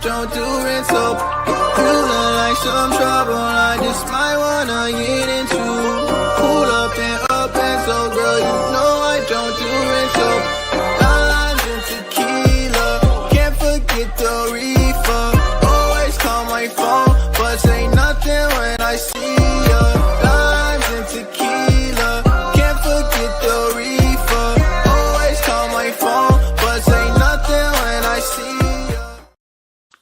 don't do rinse up. You look like some trouble, I just might wanna get into. Pull up and so girl, you know I don't do rinse up. Limes and tequila, can't forget the reefer. Always call my phone, but say nothing when I see ya. Limes and tequila, can't forget the reefer. Always call my phone, but say nothing when I see ya.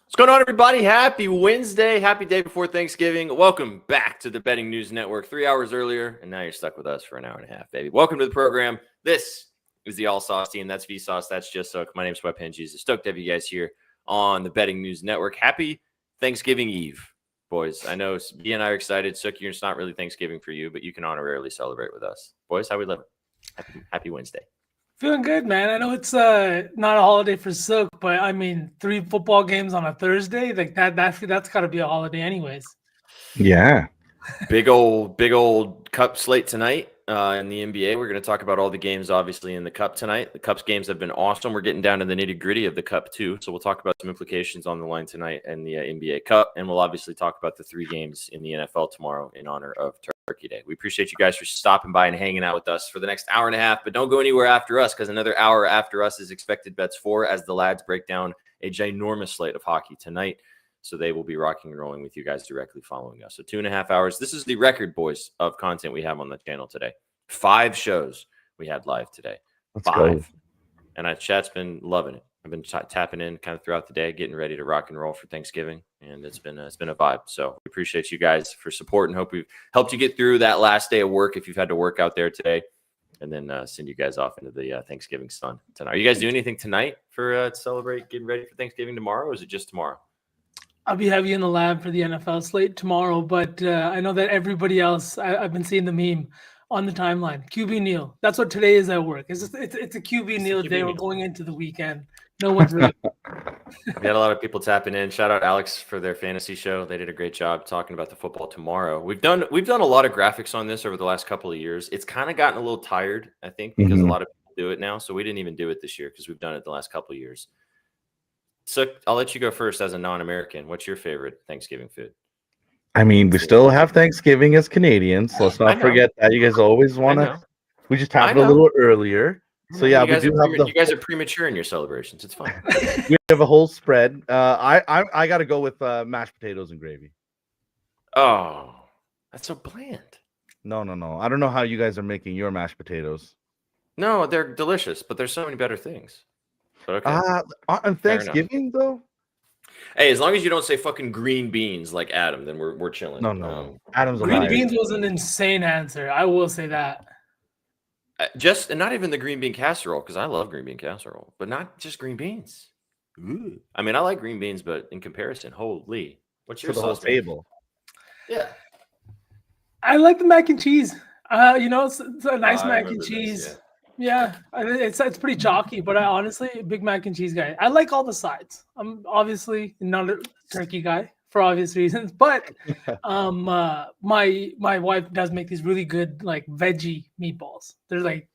What's going on, everybody? Happy Wednesday. Happy day before Thanksgiving. Welcome back to the Betting News Network 3 hours earlier, and now you're stuck with us for an hour and a half, baby. Welcome to the program. This is the All Sauce team. That's Vsauce. That's Just Soak. My name's Sweatpants Jesus. Stoked to have you guys here on the Betting News Network. Happy Thanksgiving Eve, boys. I know B and I are excited. Sook, it's not really Thanksgiving for you, but you can honorarily celebrate with us. Boys, how we living? Happy Wednesday. Feeling good, man. I know it's not a holiday for Sook, but I mean, 3 football games on a Thursday, like that's got to be a holiday, anyways. Yeah, Big old cup slate tonight in the NBA. We're going to talk about all the games, obviously, in the cup tonight. The Cup's games have been awesome. We're getting down to the nitty gritty of the cup too, so we'll talk about some implications on the line tonight and the NBA Cup, and we'll obviously talk about the 3 games in the NFL tomorrow in honor of Turkey Day. We appreciate you guys for stopping by and hanging out with us for the next hour and a half, but don't go anywhere after us because another hour after us is Expected Bets 4 as the lads break down a ginormous slate of hockey tonight. So they will be rocking and rolling with you guys directly following us. So 2.5 hours. This is the record, boys, of content we have on the channel today. 5 shows we had live today. let's 5. go. And chat's been loving it. I've been tapping in kind of throughout the day, getting ready to rock and roll for Thanksgiving, and it's been a vibe. So we appreciate you guys for support and hope we've helped you get through that last day of work if you've had to work out there today, and then send you guys off into the Thanksgiving sun tonight. Are you guys doing anything tonight for to celebrate getting ready for Thanksgiving tomorrow, or is it just tomorrow? I'll be heavy in the lab for the NFL slate tomorrow, but I know that everybody else, I've been seeing the meme on the timeline. QB Neal. That's what today is at work. It's a QB Neal day. We're going into the weekend. No one's really. We had a lot of people tapping in. Shout out Alex for their fantasy show. They did a great job talking about the football tomorrow. We've done a lot of graphics on this over the last couple of years. It's kind of gotten a little tired, I think, because a lot of people do it now. So we didn't even do it this year because we've done it the last couple of years. So I'll let you go first as a non-American. What's your favorite Thanksgiving food? I mean, we still have Thanksgiving as Canadians. So let's not forget that. You guys always want to. We just have it a little earlier. So yeah, we do have you guys are premature in your celebrations. It's fine. We have a whole spread. I got to go with mashed potatoes and gravy. Oh, that's so bland. No. I don't know how you guys are making your mashed potatoes. No, they're delicious, but there's so many better things. But okay. On Thanksgiving though. Hey, as long as you don't say fucking green beans like Adam, then we're chilling. No. Adam's green beans was an insane answer. I will say that. And not even the green bean casserole, because I love green bean casserole, but not just green beans. Ooh. I mean, I like green beans, but in comparison, holy, what's your sauce table? Yeah, I like the mac and cheese. It's a nice mac and cheese. Yeah, it's pretty chalky, but I honestly a big mac and cheese guy. I like all the sides. I'm obviously not a turkey guy for obvious reasons, but my wife does make these really good like veggie meatballs. They're like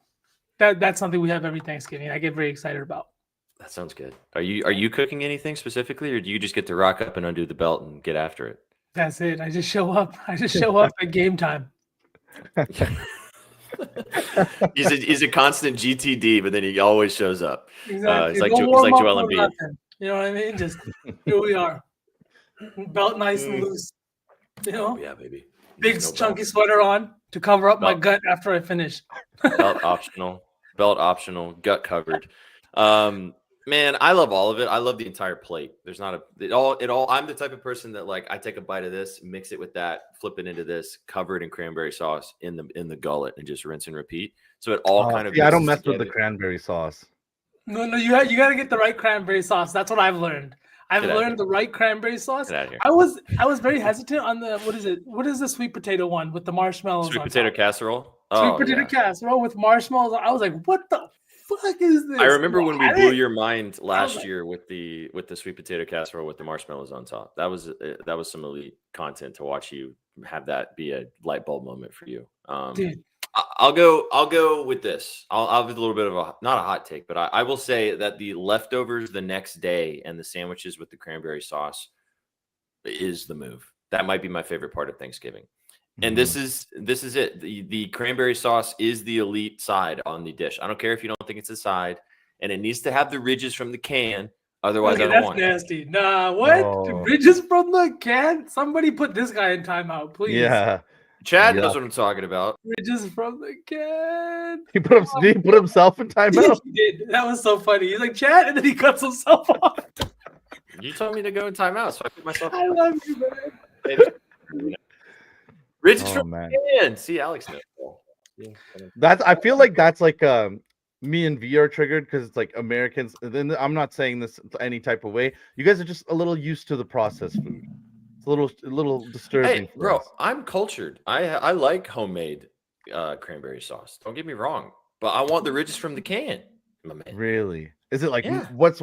that's something we have every Thanksgiving. I get very excited about. That sounds good. Are you cooking anything specifically, or do you just get to rock up and undo the belt and get after it? That's it. I just show up. At game time. He's a constant GTD, but then he always shows up. Exactly. He's like Joel Embiid. You know what I mean? Just here we are. Belt nice and loose. Yeah, baby. Big chunky sweater on to cover up my gut after I finish. Belt optional, gut covered. Man, I love all of it. I love the entire plate. There's not it all. I'm the type of person that like I take a bite of this, mix it with that, flip it into this, cover it in cranberry sauce in the gullet, and just rinse and repeat. So it all kind of. Yeah, I don't mess with the cranberry sauce. No, you got to get the right cranberry sauce. That's what I've learned. I've learned the right cranberry sauce. I was very hesitant on the what is the sweet potato one with the marshmallows? Sweet potato casserole. Sweet potato casserole with marshmallows. I was like, what the fuck is this? I remember when we blew your mind last year with the sweet potato casserole with the marshmallows on top. That was some elite content to watch you have that be a light bulb moment for you. Dude, I'll go with this. I'll have a little bit of not a hot take, but I will say that the leftovers the next day and the sandwiches with the cranberry sauce is the move. That might be my favorite part of Thanksgiving. And this is it. The cranberry sauce is the elite side on the dish. I don't care if you don't think it's a side, and it needs to have the ridges from the can. Otherwise, I don't want nasty. Nah, what? Oh. Ridges from the can? Somebody put this guy in timeout, please. Yeah. Chad knows what I'm talking about. Ridges from the can. He put himself in timeout. He did. That was so funny. He's like, Chad, and then he cuts himself off. You told me to go in timeout, so I put myself. I love you, man. Ridges from man. the can. See, Alex knows. I feel like that's like me and V are triggered because it's like Americans. Then I'm not saying this any type of way. You guys are just a little used to the processed food. It's a little disturbing. Hey, bro, I'm cultured. I like homemade cranberry sauce. Don't get me wrong, but I want the ridges from the can, my man. Really? Is it like what's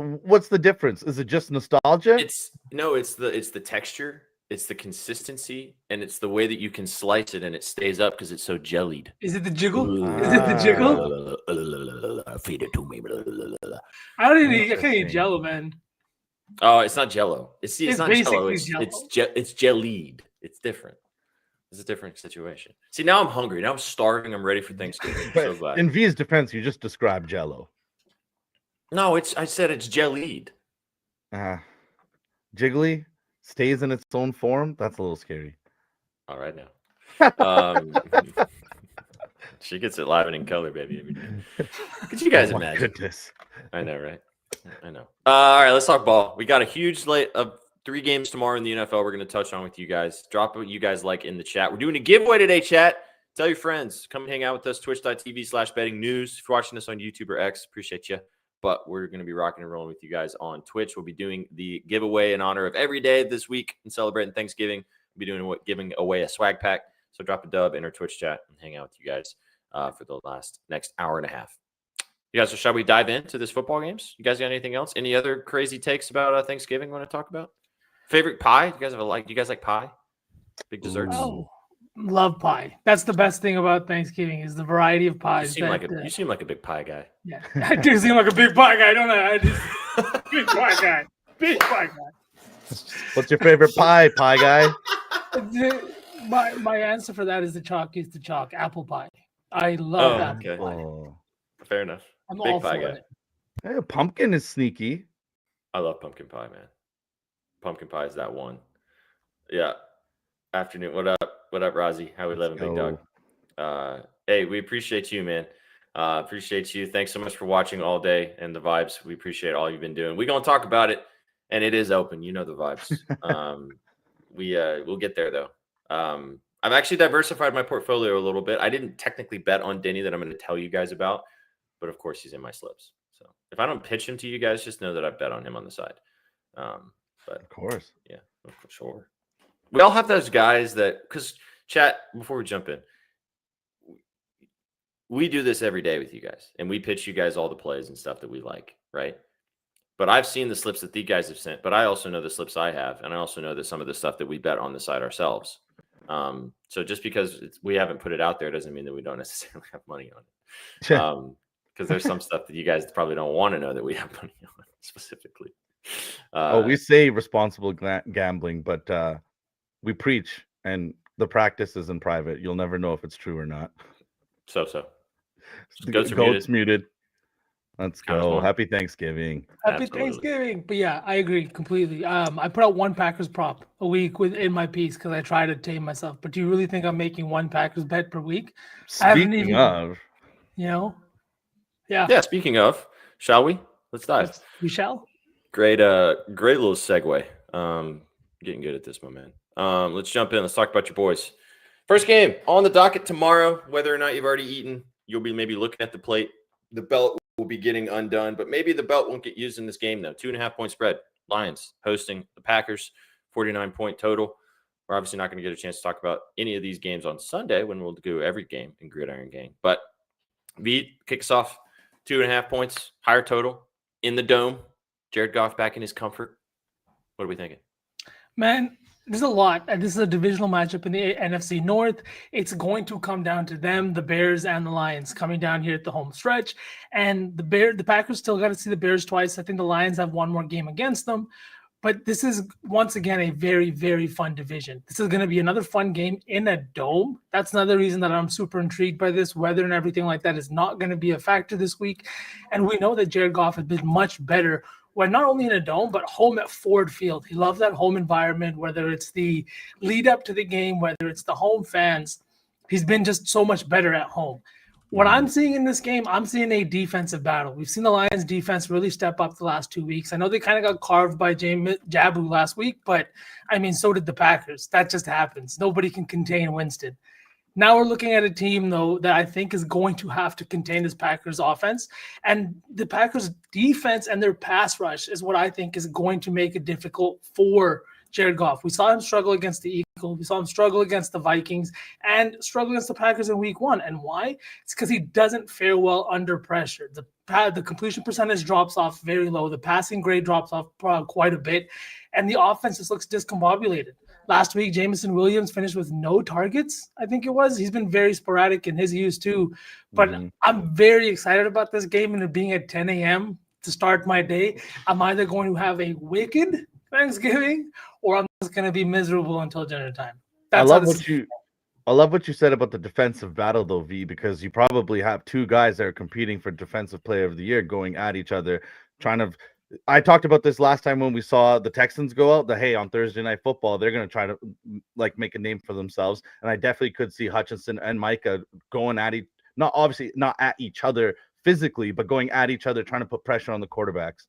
the difference? Is it just nostalgia? It's the texture, it's the consistency, and it's the way that you can slice it and it stays up because it's so jellied. Is it the jiggle? Is it the jiggle? Feed it to me. I can't eat Jello, man. Oh, it's not Jello. It's not Jello. Jello. It's jellied. It's different. It's a different situation. See, now I'm hungry. Now I'm starving. I'm ready for Thanksgiving. I'm so glad. In V's defense, you just described Jello. No, I said it's jellied. Jiggly stays in its own form. That's a little scary. All right now. She gets it live and in color, baby. Every day. Could you guys imagine? Goodness. I know, right? I know. All right, let's talk ball. We got a huge slate of 3 games tomorrow in the NFL we're going to touch on with you guys. Drop what you guys like in the chat. We're doing a giveaway today, chat. Tell your friends. Come hang out with us, twitch.tv/betting news. If you're watching this on YouTube or X, appreciate you. But we're going to be rocking and rolling with you guys on Twitch. We'll be doing the giveaway in honor of every day this week and celebrating Thanksgiving. We'll be giving away a swag pack. So drop a dub in our Twitch chat and hang out with you guys for the next hour and a half. You guys, so shall we dive into this football games? You guys got anything else? Any other crazy takes about Thanksgiving you want to talk about? Favorite pie? Do you guys like pie? Big desserts? Oh, love pie. That's the best thing about Thanksgiving is the variety of pies. You seem like a big pie guy. Yeah, I do seem like a big pie guy, don't I? Big pie guy. Big pie guy. What's your favorite pie guy? My answer for that is the chalk apple pie. I love apple pie. Oh. Fair enough. I'm big all pie for guy. it. Hey, pumpkin is sneaky. I love pumpkin pie, man. Pumpkin pie is that one. Yeah. Afternoon. What up? What up, Rozzy? How we living, big dog? Hey, we appreciate you, man. Appreciate you. Thanks so much for watching all day and the vibes. We appreciate all you've been doing. We're gonna talk about it, and it is open. You know the vibes. We'll get there though. I've actually diversified my portfolio a little bit. I didn't technically bet on Denny that I'm going to tell you guys about, but of course he's in my slips. So if I don't pitch him to you guys, just know that I bet on him on the side. But of course, yeah, for sure. We all have those guys that, because chat, before we jump in, we do this every day with you guys, and we pitch you guys all the plays and stuff that we like, right? But I've seen the slips that the guys have sent, but I also know the slips I have, and I also know that some of the stuff that we bet on the side ourselves. So just because we haven't put it out there doesn't mean that we don't necessarily have money on it. Because there's some stuff that you guys probably don't want to know that we have money on specifically. We say responsible gambling, but we preach, and the practice is in private. You'll never know if it's true or not. So. Goat's muted. Let's go. Happy Thanksgiving. Happy Thanksgiving. But yeah, I agree completely. I put out one Packers prop a week in my piece because I try to tame myself. But do you really think I'm making one Packers bet per week? Speaking of, yeah. Speaking of, shall we? Let's dive. We shall. Great little segue. Getting good at this, my man. Let's jump in. Let's talk about your boys. First game on the docket tomorrow. Whether or not you've already eaten, you'll be maybe looking at the plate. The belt will be getting undone, but maybe the belt won't get used in this game, though. 2.5-point spread. Lions hosting the Packers, 49-point total. We're obviously not going to get a chance to talk about any of these games on Sunday when we'll do every game in Gridiron Gang. But V kicks off 2.5 points, higher total in the dome. Jared Goff back in his comfort. What are we thinking? Man, There's a lot, and this is a divisional matchup in the NFC North. It's going to come down to them, the Bears and the Lions, coming down here at the home stretch. And the Packers still got to see the Bears twice. I think the Lions have one more game against them. But this is, once again, a very, very fun division. This is going to be another fun game in a dome. That's another reason that I'm super intrigued by this. Weather and everything like that is not going to be a factor this week. And we know that Jared Goff has been much better when not only in a dome, but home at Ford Field. He loves that home environment, whether it's the lead up to the game, whether it's the home fans. He's been just so much better at home. What I'm seeing in this game, I'm seeing a defensive battle. We've seen the Lions defense really step up the last 2 weeks. I know they kind of got carved by Jabu last week, but I mean, so did the Packers. That just happens. Nobody can contain Winston. Now we're looking at a team, though, that I think is going to have to contain this Packers offense. And the Packers defense and their pass rush is what I think is going to make it difficult for Jared Goff. We saw him struggle against the Eagles. We saw him struggle against the Vikings and struggle against the Packers in week 1. And why? It's because he doesn't fare well under pressure. The completion percentage drops off very low. The passing grade drops off quite a bit. And the offense just looks discombobulated. Last week, Jameson Williams finished with no targets, I think it was. He's been very sporadic in his use too. But I'm very excited about this game and it being at 10 a.m. to start my day. I'm either going to have a wicked Thanksgiving or I'm just going to be miserable until dinner time. I love what you said about the defensive battle, though, V, because you probably have two guys that are competing for Defensive Player of the Year going at each other, trying to – I talked about this last time when we saw the Texans go out, hey, on Thursday Night Football, they're going to try to like make a name for themselves. And I definitely could see Hutchinson and Micah going at not at each other physically, but going at each other, trying to put pressure on the quarterbacks.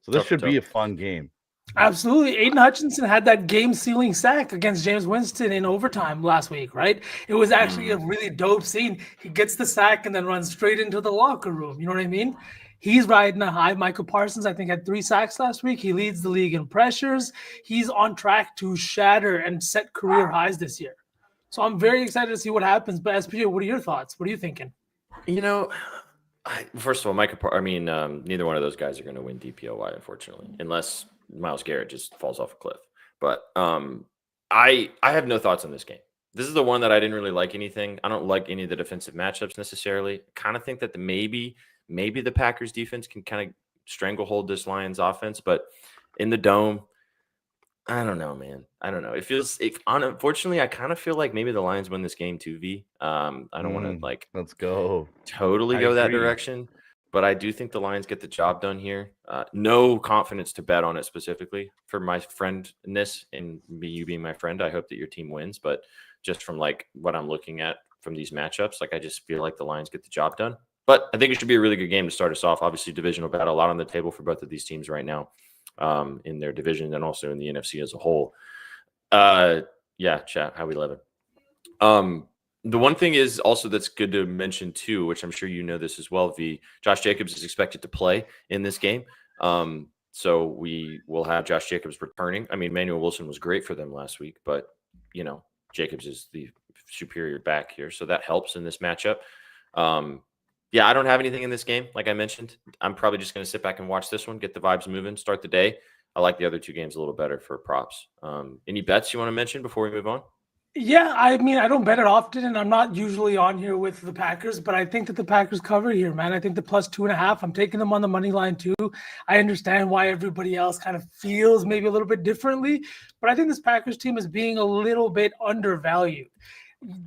So this should be a fun game. Absolutely. Aiden Hutchinson had that game-sealing sack against James Winston in overtime last week, right? It was actually a really dope scene. He gets the sack and then runs straight into the locker room. You know what I mean? He's riding a high. Michael Parsons, I think, had 3 sacks last week. He leads the league in pressures. He's on track to shatter and set career highs this year. So I'm very excited to see what happens. But SPJ, what are your thoughts? What are you thinking? You know, first of all, neither one of those guys are going to win DPOY, unfortunately, unless Myles Garrett just falls off a cliff. But I have no thoughts on this game. This is the one that I didn't really like anything. I don't like any of the defensive matchups necessarily. Kind of think that maybe the Packers defense can kind of stranglehold this Lions offense, but in the dome, I don't know, man. I don't know. Unfortunately, I kind of feel like maybe the Lions win this game too, V. I don't want to let's go totally go that direction, but I do think the Lions get the job done here. No confidence to bet on it specifically for my friendness and you being my friend. I hope that your team wins, but just from like what I'm looking at from these matchups, like I just feel like the Lions get the job done. But I think it should be a really good game to start us off. Obviously, divisional battle, a lot on the table for both of these teams right now in their division and also in the NFC as a whole. Yeah, chat, how we living? The one thing is also that's good to mention too, which I'm sure you know this as well, V. Josh Jacobs is expected to play in this game. So we will have Josh Jacobs returning. I mean, Manuel Wilson was great for them last week, but, you know, Jacobs is the superior back here. So that helps in this matchup. Yeah, I don't have anything in this game. Like I mentioned, I'm probably just going to sit back and watch this one, get the vibes moving, start the day. I like the other two games a little better for props. Any bets you want to mention before we move on? Yeah, I mean, I don't bet it often, and I'm not usually on here with the Packers, but I think that the Packers cover here, man. I think the +2.5, I'm taking them on the money line too. I understand why everybody else kind of feels maybe a little bit differently, but I think this Packers team is being a little bit undervalued.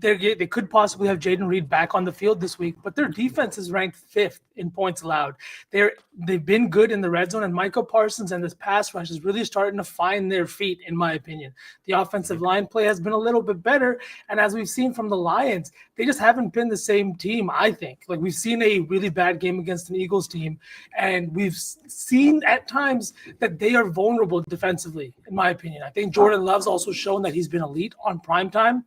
They could possibly have Jaden Reed back on the field this week, but their defense is ranked 5th in points allowed. They've been good in the red zone, and Michael Parsons and this pass rush is really starting to find their feet, in my opinion. The offensive line play has been a little bit better, and as we've seen from the Lions, they just haven't been the same team, I think. Like, we've seen a really bad game against an Eagles team, and we've seen at times that they are vulnerable defensively, in my opinion. I think Jordan Love's also shown that he's been elite on primetime.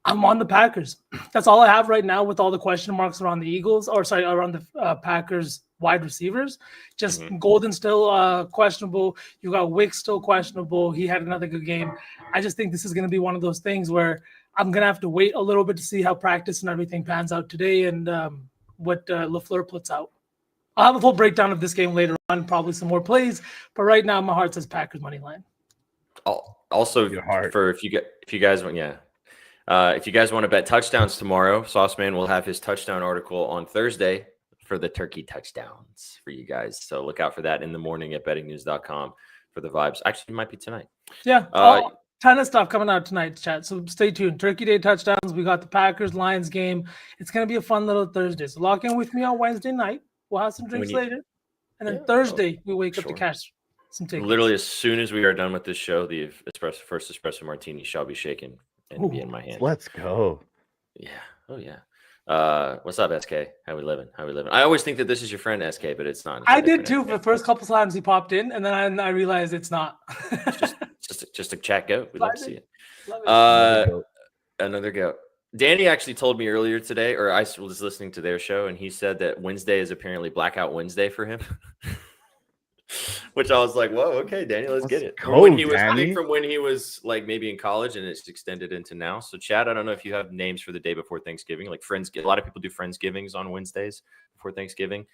I'm on the Packers. That's all I have right now with all the question marks around the around the Packers wide receivers. Just Golden still questionable. You got Wick still questionable. He had another good game. I just think this is going to be one of those things where I'm going to have to wait a little bit to see how practice and everything pans out today and what LaFleur puts out. I'll have a full breakdown of this game later on, probably some more plays. But right now, my heart says Packers money line. Also, Your heart. for if you guys want, if you guys want to bet touchdowns tomorrow, Sauceman will have his touchdown article on Thursday for the turkey touchdowns for you guys. So look out for that in the morning at bettingnews.com for the vibes. Actually, it might be tonight. Yeah. Ton of stuff coming out tonight, chat. So stay tuned. Turkey Day touchdowns. We got the Packers Lions game. It's gonna be a fun little Thursday. So lock in with me on Wednesday night. We'll have some drinks later, and then Thursday we wake up to cash some tickets. Literally, as soon as we are done with this show, the first espresso martini shall be shaken and be in my hand. Let's go. Yeah. Oh yeah. What's up, SK? How we living? I always think that this is your friend SK, but it's not. I did too. For the first couple times he popped in, and then I realized it's not. just a chat goat. We love to see it. Another goat. Danny actually told me earlier today, or I was listening to their show, and he said that Wednesday is apparently Blackout Wednesday for him. Which I was like, whoa, okay, Danny, let's get it. When he was coming from when he was like maybe in college, and it's extended into now. So, Chad, I don't know if you have names for the day before Thanksgiving, like Friends. A lot of people do Friendsgivings on Wednesdays before Thanksgiving.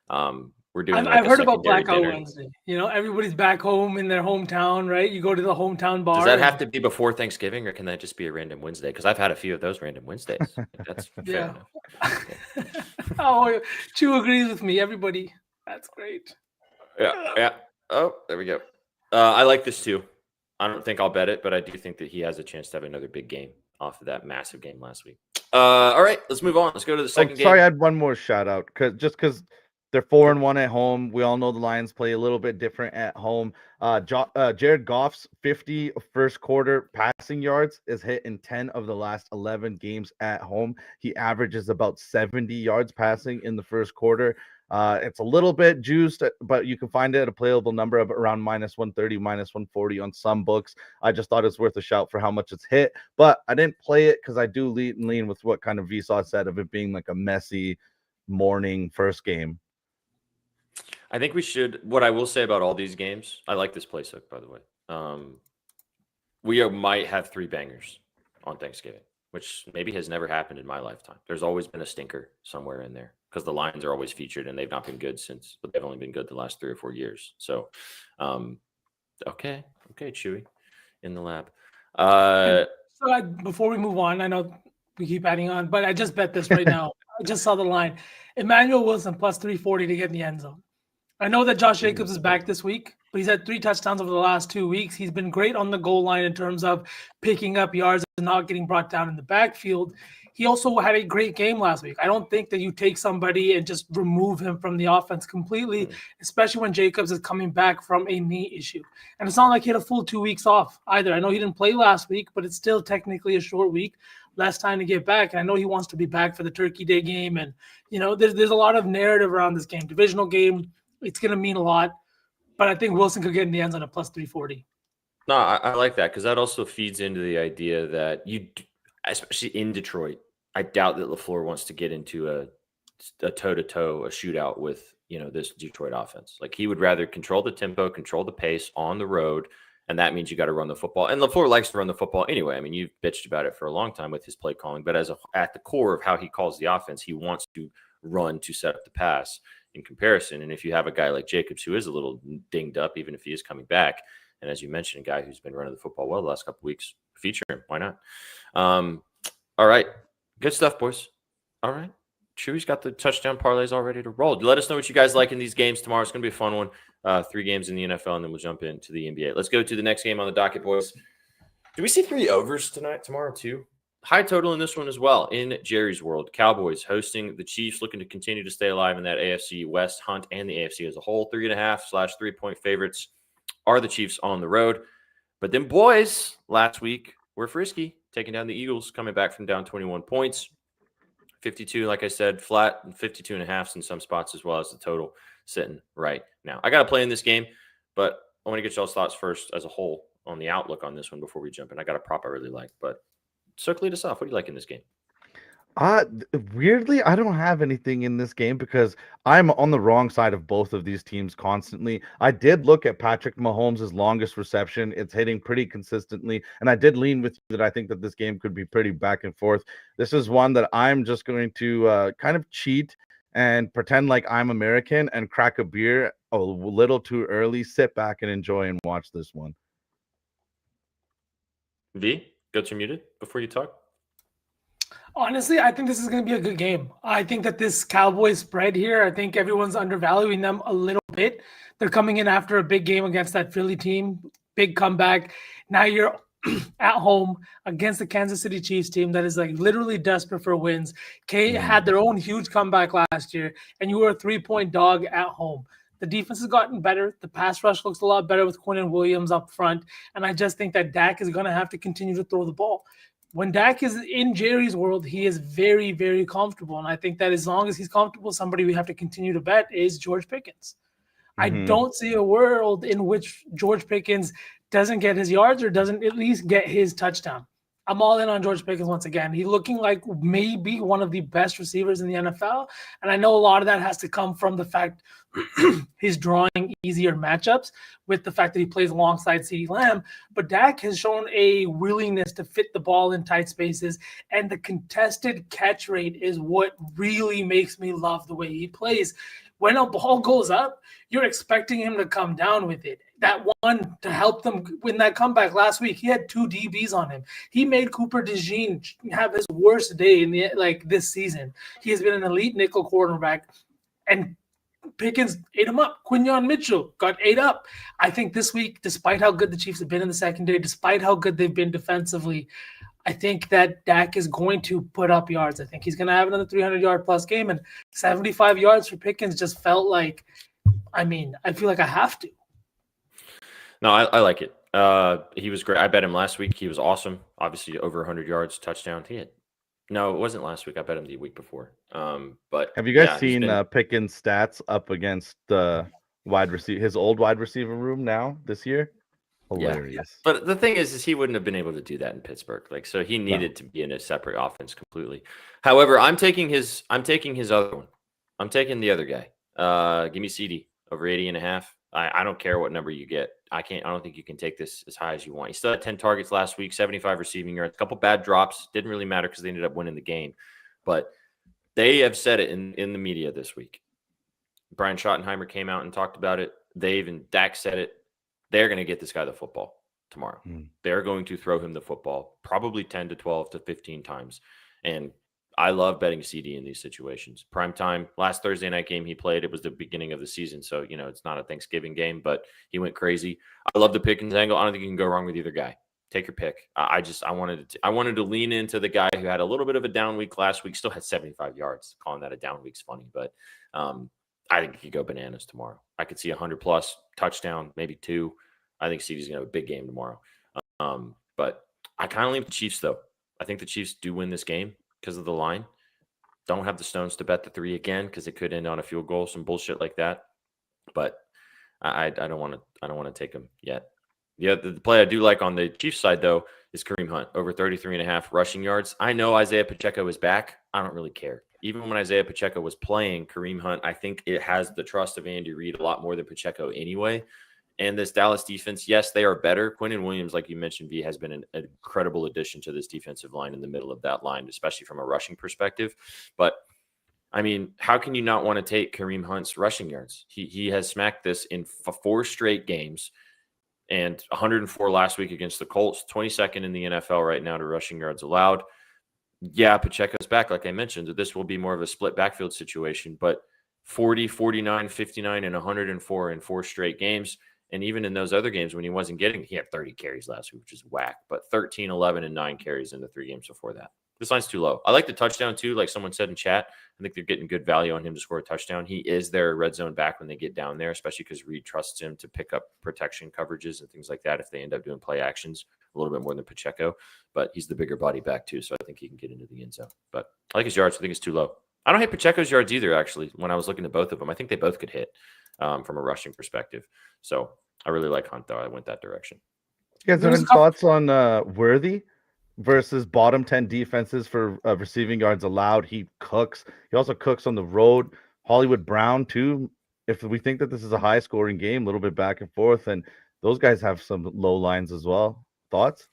We're doing. I've heard about Blackout Wednesday. You know, everybody's back home in their hometown, right? You go to the hometown bar. Does that have to be before Thanksgiving, or can that just be a random Wednesday? Because I've had a few of those random Wednesdays. That's fair enough. Oh, Chu agrees with me. Everybody, that's great. Yeah. Oh, there we go. I like this too. I don't think I'll bet it, but I do think that he has a chance to have another big game off of that massive game last week. All right, let's move on. Let's go to the second game. Sorry, I had one more shout out because they're 4-1 at home. We all know the Lions play a little bit different at home. Jared Goff's 50 first quarter passing yards is hit in 10 of the last 11 games at home. He averages about 70 yards passing in the first quarter. It's a little bit juiced, but you can find it at a playable number of around -130, -140 on some books. I just thought it's worth a shout for how much it's hit, but I didn't play it because I do lean with what kind of Vsauce said of it being like a messy morning first game. I think we should. What I will say about all these games, I like this place hook, by the way. We might have 3 bangers on Thanksgiving, which maybe has never happened in my lifetime. There's always been a stinker somewhere in there because the Lions are always featured and they've not been good since, but they've only been good the last 3 or 4 years. So, okay, Chewy in the lab. Before we move on, I know we keep adding on, but I just bet this right now. I just saw the line. Emmanuel Wilson plus 340 to get in the end zone. I know that Josh Jacobs is back this week, but he's had 3 touchdowns over the last 2 weeks. He's been great on the goal line in terms of picking up yards and not getting brought down in the backfield. He also had a great game last week. I don't think that you take somebody and just remove him from the offense completely, especially when Jacobs is coming back from a knee issue. And it's not like he had a full 2 weeks off either. I know he didn't play last week, but it's still technically a short week, less time to get back. And I know he wants to be back for the Turkey Day game. And, you know, there's a lot of narrative around this game. Divisional game, it's going to mean a lot. But I think Wilson could get in the end zone at plus 340. No, I like that because that also feeds into the idea that you, especially in Detroit, I doubt that LaFleur wants to get into a toe-to-toe, a shootout with, you know, this Detroit offense. Like, he would rather control the tempo, control the pace on the road, and that means you got to run the football. And LaFleur likes to run the football anyway. I mean, you've bitched about it for a long time with his play calling, but at the core of how he calls the offense, he wants to run to set up the pass in comparison. And if you have a guy like Jacobs who is a little dinged up, even if he is coming back, and as you mentioned, a guy who's been running the football well the last couple of weeks, feature him. Why not? All right. Good stuff, boys. All right. Chewy's got the touchdown parlays all ready to roll. Let us know what you guys like in these games tomorrow. It's going to be a fun one. 3 games in the NFL, and then we'll jump into the NBA. Let's go to the next game on the docket, boys. Do we see 3 overs tomorrow, too? High total in this one as well in Jerry's world. Cowboys hosting the Chiefs, looking to continue to stay alive in that AFC West hunt and the AFC as a whole. 3.5/3-point favorites are the Chiefs on the road. But then boys last week were frisky, taking down the Eagles, coming back from down 21 points. 52, like I said, flat, and 52.5 in some spots as well as the total sitting right now. I got to play in this game, but I want to get y'all's thoughts first as a whole on the outlook on this one before we jump in. I got a prop I really like, but so lead us off. What do you like in this game? Weirdly, I don't have anything in this game because I'm on the wrong side of both of these teams constantly. I did look at Patrick Mahomes' longest reception. It's hitting pretty consistently. And I did lean with you that I think that this game could be pretty back and forth. This is one that I'm just going to kind of cheat and pretend like I'm American and crack a beer a little too early, sit back and enjoy and watch this one. V, got you muted before you talk. Honestly, I think this is going to be a good game. I think that this Cowboys spread here, I think everyone's undervaluing them a little bit. They're coming in after a big game against that Philly team, big comeback. Now you're at home against the Kansas City Chiefs team that is like literally desperate for wins. Had their own huge comeback last year, and you were a 3-point dog at home. The defense has gotten better. The pass rush looks a lot better with Quinn and Williams up front. And I just think that Dak is going to have to continue to throw the ball. When Dak is in Jerry's world, he is very, very comfortable. And I think that as long as he's comfortable, somebody we have to continue to bet is George Pickens. I don't see a world in which George Pickens doesn't get his yards or doesn't at least get his touchdown. I'm all in on George Pickens once again. He's looking like maybe one of the best receivers in the NFL. And I know a lot of that has to come from the fact he's drawing easier matchups with the fact that he plays alongside CeeDee Lamb. But Dak has shown a willingness to fit the ball in tight spaces. And the contested catch rate is what really makes me love the way he plays. When a ball goes up, you're expecting him to come down with it. That one to help them win that comeback last week, he had 2 DBs on him. He made Cooper DeJean have his worst day in this season. He has been an elite nickel quarterback, and Pickens ate him up. Quinyon Mitchell got ate up. I think this week, despite how good the Chiefs have been in the secondary, despite how good they've been defensively, I think that Dak is going to put up yards. I think he's going to have another 300-yard plus game, and 75 yards for Pickens just felt like, I feel like I have to. No, I like it. He was great. I bet him last week. He was awesome. Obviously, over 100 yards, touchdown. No, it wasn't last week. I bet him the week before. But have you guys seen Pickens' stats up against his old wide receiver room now this year? Hilarious. Yeah. But the thing is he wouldn't have been able to do that in Pittsburgh. So he needed to be in a separate offense completely. However, I'm taking his other one. I'm taking the other guy. Give me CD over 80.5. I don't care what number you get. I don't think you can take this as high as you want. He still had 10 targets last week, 75 receiving yards, a couple bad drops. Didn't really matter because they ended up winning the game. But they have said it in the media this week. Brian Schottenheimer came out and talked about it. Dave and Dak said it. They're going to get this guy the football tomorrow. They're going to throw him the football probably 10 to 12 to 15 times. And I love betting CD in these situations. Prime time, last Thursday night game he played, it was the beginning of the season. So, it's not a Thanksgiving game, but he went crazy. I love the Pickens angle. I don't think you can go wrong with either guy. Take your pick. I wanted to lean into the guy who had a little bit of a down week last week, still had 75 yards. Calling that a down week's funny, but I think he could go bananas tomorrow. I could see 100+ touchdown, maybe 2. I think CD's going to have a big game tomorrow. But I kind of lean the Chiefs, though. I think the Chiefs do win this game because of the line. Don't have the stones to bet the 3 again because it could end on a field goal, some bullshit like that. But I don't want to take them yet. The play I do like on the Chiefs side, though, is Kareem Hunt over 33.5 rushing yards. I know Isaiah Pacheco is back. I don't really care. Even when Isaiah Pacheco was playing, Kareem Hunt, I think it has the trust of Andy Reid a lot more than Pacheco anyway. And this Dallas defense, yes, they are better. Quinton Williams, like you mentioned, V, has been an incredible addition to this defensive line in the middle of that line, especially from a rushing perspective. But, how can you not want to take Kareem Hunt's rushing yards? He has smacked this in 4 straight games and 104 last week against the Colts, 22nd in the NFL right now to rushing yards allowed. Yeah, Pacheco's back, like I mentioned. This will be more of a split backfield situation, but 40, 49, 59, and 104 in 4 straight games. And even in those other games when he had 30 carries last week, which is whack, but 13, 11, and 9 carries in the 3 games before that. This line's too low. I like the touchdown too. Like someone said in chat, I think they're getting good value on him to score a touchdown. He is their red zone back when they get down there, especially because Reed trusts him to pick up protection coverages and things like that if they end up doing play actions a little bit more than Pacheco. But he's the bigger body back too, so I think he can get into the end zone. But I like his yards. I think it's too low. I don't hate Pacheco's yards either, actually, when I was looking at both of them. I think they both could hit from a rushing perspective. So I really like Hunt, though. I went that direction. You guys have any thoughts on Worthy versus bottom 10 defenses for receiving yards allowed? He cooks. He also cooks on the road. Hollywood Brown, too. If we think that this is a high-scoring game, a little bit back and forth, and those guys have some low lines as well. Thoughts?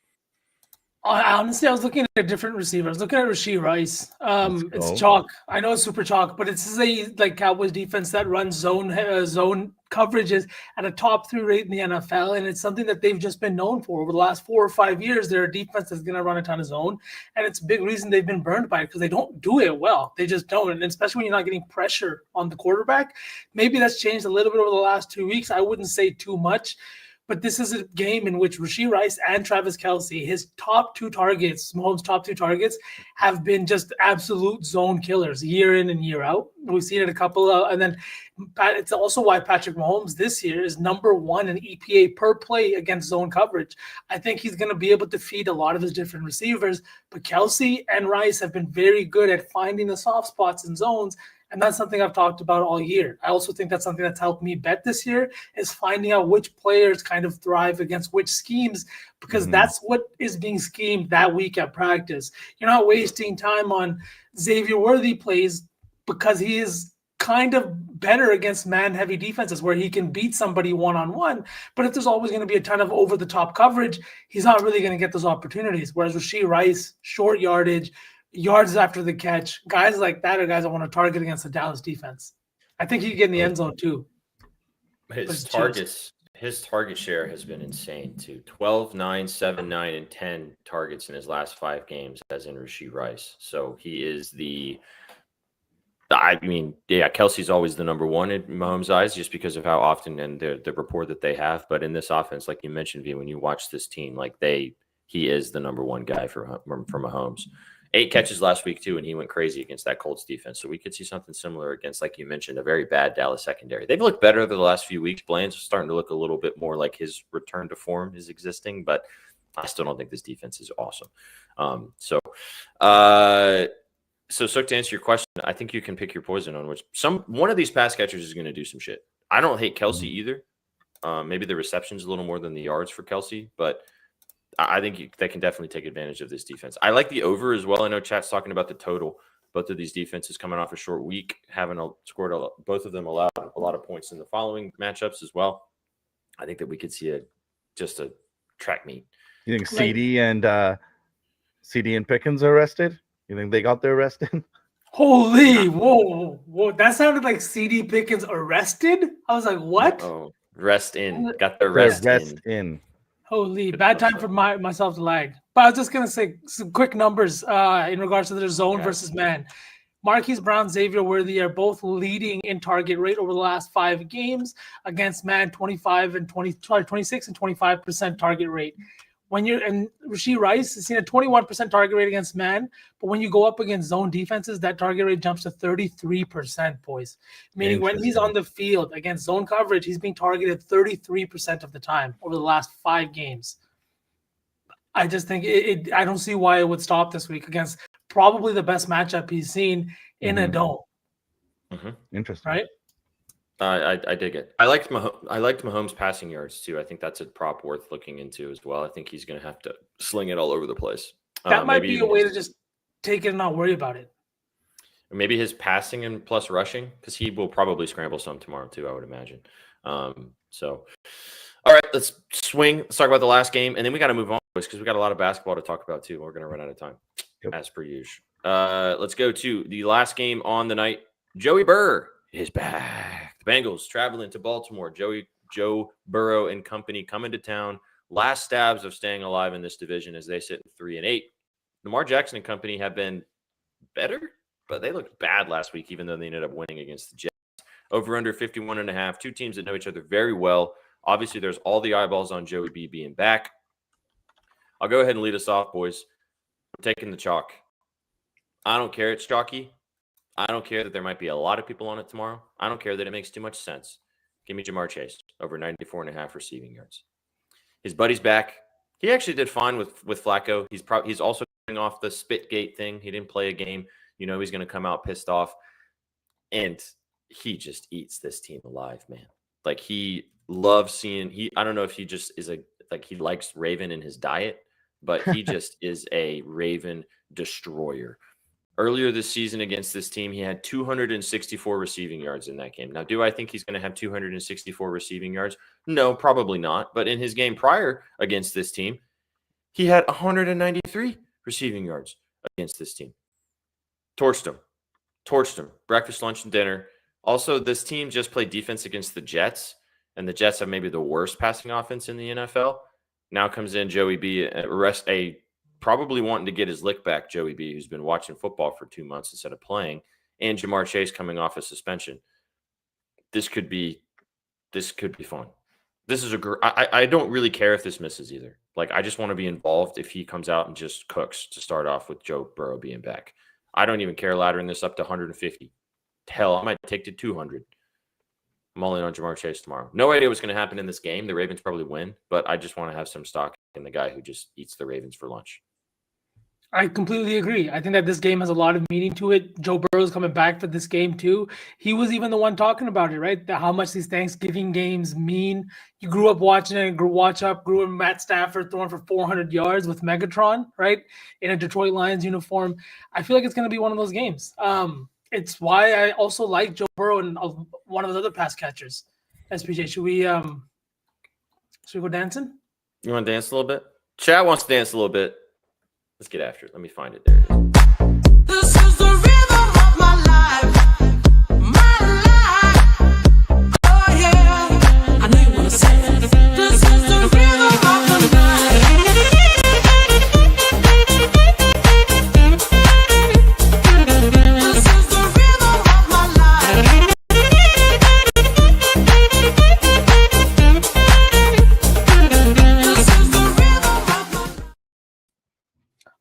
Honestly, I was looking at a different receiver. I was looking at Rashee Rice. It's go. chalk. I know it's super chalk, but it's a like Cowboys defense that runs zone coverages at a top 3 rate in the NFL, and it's something that they've just been known for over the last 4 or 5 years. They're a defense that's going to run a ton of zone, and it's a big reason they've been burned by it because they don't do it well. They just don't, and especially when you're not getting pressure on the quarterback. Maybe that's changed a little bit over the last 2 weeks. I wouldn't say too much. But this is a game in which Rashee Rice and Travis Kelce, his top 2 targets, Mahomes' top 2 targets, have been just absolute zone killers year in and year out. We've seen it a couple of, and then it's also why Patrick Mahomes this year is number 1 in EPA per play against zone coverage. I think he's going to be able to feed a lot of his different receivers, but Kelce and Rice have been very good at finding the soft spots in zones. And that's something I've talked about all year. I also think that's something that's helped me bet this year is finding out which players kind of thrive against which schemes, because that's what is being schemed that week at practice. You're not wasting time on Xavier Worthy plays because he is kind of better against man-heavy defenses where he can beat somebody one-on-one. But if there's always going to be a ton of over-the-top coverage, he's not really going to get those opportunities. Whereas Rashee Rice, short yardage, yards after the catch, guys like that are guys I want to target against the Dallas defense. I think he can get in the end zone too. His target share has been insane too. 12, 9, 7, 9, and 10 targets in his last 5 games, as in Rashee Rice. So he is Kelsey's always the number 1 in Mahomes' eyes just because of how often and the rapport that they have. But in this offense, like you mentioned, V, when you watch this team, he is the number 1 guy for Mahomes. 8 catches last week, too, and he went crazy against that Colts defense. So we could see something similar against, like you mentioned, a very bad Dallas secondary. They've looked better the last few weeks. Blane's starting to look a little bit more like his return to form is existing, but I still don't think this defense is awesome. So to answer your question, I think you can pick your poison on which one of these pass catchers is going to do some shit. I don't hate Kelce either. Maybe the reception's a little more than the yards for Kelce, but I think they can definitely take advantage of this defense. I like the over as well. I know chat's talking about the total. Both of these defenses coming off a short week, both of them allowed a lot of points in the following matchups as well. I think that we could see just a track meet. You think CD and Pickens are arrested? You think they got their arrest in? Holy, whoa. That sounded like CD Pickens arrested? I was like, what? Oh, rest in. Got their rest in. Holy, bad time for myself to lag. But I was just going to say some quick numbers in regards to their zone versus man. Marquise Brown, Xavier Worthy are both leading in target rate over the last 5 games against man, 26 and 25% target rate. And Rashee Rice has seen a 21% target rate against man, but when you go up against zone defenses, that target rate jumps to 33%, boys. Meaning when he's on the field against zone coverage, he's being targeted 33% of the time over the last 5 games. I just think I don't see why it would stop this week against probably the best matchup he's seen in a dome. Interesting. Right? I dig it. I liked Mahomes' passing yards too. I think that's a prop worth looking into as well. I think he's going to have to sling it all over the place. That might be a way to just take it and not worry about it. Maybe his passing and plus rushing, because he will probably scramble some tomorrow too, I would imagine. So, all right, let's swing. Let's talk about the last game, and then we got to move on because we got a lot of basketball to talk about too. We're going to run out of time, as per usual. Let's go to the last game on the night. Joey Burr is back. The Bengals traveling to Baltimore. Joe Burrow and company coming to town. Last stabs of staying alive in this division as they sit 3-8. Lamar Jackson and company have been better, but they looked bad last week, even though they ended up winning against the Jets. Over under 51.5. 2 teams that know each other very well. Obviously, there's all the eyeballs on Joey B being back. I'll go ahead and lead us off, boys. I'm taking the chalk. I don't care it's chalky. I don't care that there might be a lot of people on it tomorrow. I don't care that it makes too much sense. Give me Jamar Chase over 94.5 receiving yards. His buddy's back. He actually did fine with Flacco. He's also coming off the Spitgate thing. He didn't play a game. You know he's going to come out pissed off. And he just eats this team alive, man. Like he loves seeing I don't know if he just is he likes Raven in his diet, but he just is a Raven destroyer. Earlier this season against this team, he had 264 receiving yards in that game. Now, do I think he's going to have 264 receiving yards? No, probably not. But in his game prior against this team, He had 193 receiving yards against this team. Torched them. Breakfast, lunch, and dinner. Also, this team just played defense against the Jets, and the Jets have maybe the worst passing offense in the NFL. Now comes in Joey B, probably wanting to get his lick back, Joey B, who's been watching football for 2 months instead of playing, and Jamar Chase coming off a suspension. This could be fun. This is I don't really care if this misses either. Like, I just want to be involved if he comes out and just cooks to start off with Joe Burrow being back. I don't even care laddering this up to 150. Hell, I might take to 200. I'm all in on Jamar Chase tomorrow. No idea what's going to happen in this game. The Ravens probably win, but I just want to have some stock in the guy who just eats the Ravens for lunch. I completely agree. I think that this game has a lot of meaning to it. Joe Burrow's coming back for this game too. He was even the one talking about it, right? How much these Thanksgiving games mean. You grew up watching it, grew in Matt Stafford throwing for 400 yards with Megatron, right? In a Detroit Lions uniform. I feel like it's going to be one of those games. It's why I also like Joe Burrow and one of the other pass catchers. SPJ, should we go dancing? You want to dance a little bit? Chad wants to dance a little bit. Let's get after it. Let me find it. There it is. This is the rhythm of my life. My life. Oh yeah. I know you want to say it. This is the rhythm of my life. This is the rhythm of my life. This is the rhythm of my life.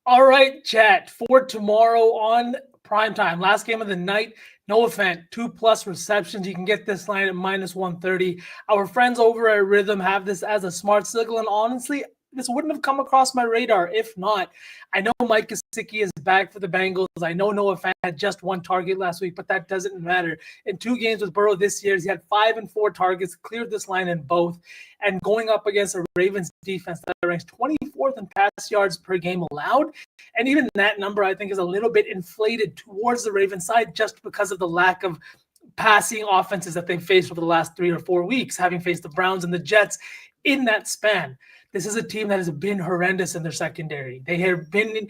All right, chat, for tomorrow on primetime, last game of the night, no offense, 2+ receptions. You can get this line at -130. Our friends over at Rhythm have this as a smart signal, and honestly, this wouldn't have come across my radar if not. I know Mike Gesicki is back for the Bengals. I know Noah Fant had just 1 target last week, but that doesn't matter. In 2 games with Burrow this year, he had 5 and 4 targets, cleared this line in both, and going up against a Ravens defense that ranks 24th in pass yards per game allowed. And even that number, I think, is a little bit inflated towards the Ravens side just because of the lack of passing offenses that they've faced over the last 3 or 4 weeks, having faced the Browns and the Jets in that span. This is a team that has been horrendous in their secondary. They have been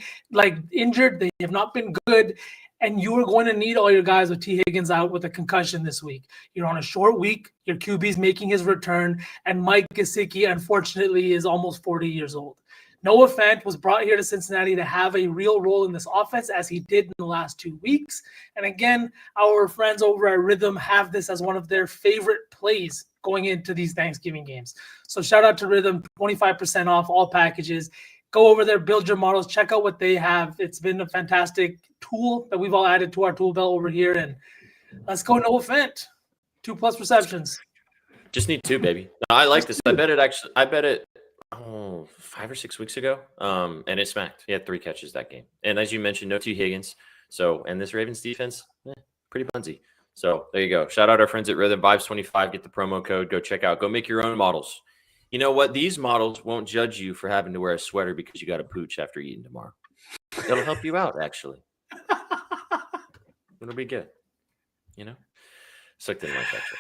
injured. They have not been good. And you are going to need all your guys with T. Higgins out with a concussion this week. You're on a short week. Your QB's making his return. And Mike Gesicki, unfortunately, is almost 40 years old. Noah Fant was brought here to Cincinnati to have a real role in this offense, as he did in the last 2 weeks. And again, our friends over at Rhythm have this as one of their favorite plays going into these Thanksgiving games. So shout out to Rhythm, 25% off all packages. Go over there, build your models, check out what they have. It's been a fantastic tool that we've all added to our tool belt over here. And let's go Noah Fant. 2+ receptions. Just need 2, baby. No, I like this. I bet it 5 or 6 weeks ago. And it smacked. He had 3 catches that game. And as you mentioned, no T. Higgins. So, and this Ravens defense, pretty bunsy. So there you go. Shout out our friends at Rhythm, Vibes25. Get the promo code. Go check out. Go make your own models. You know what? These models won't judge you for having to wear a sweater because you got a pooch after eating tomorrow. It'll help you out, actually. It'll be good. You know? Sucked in my catcher.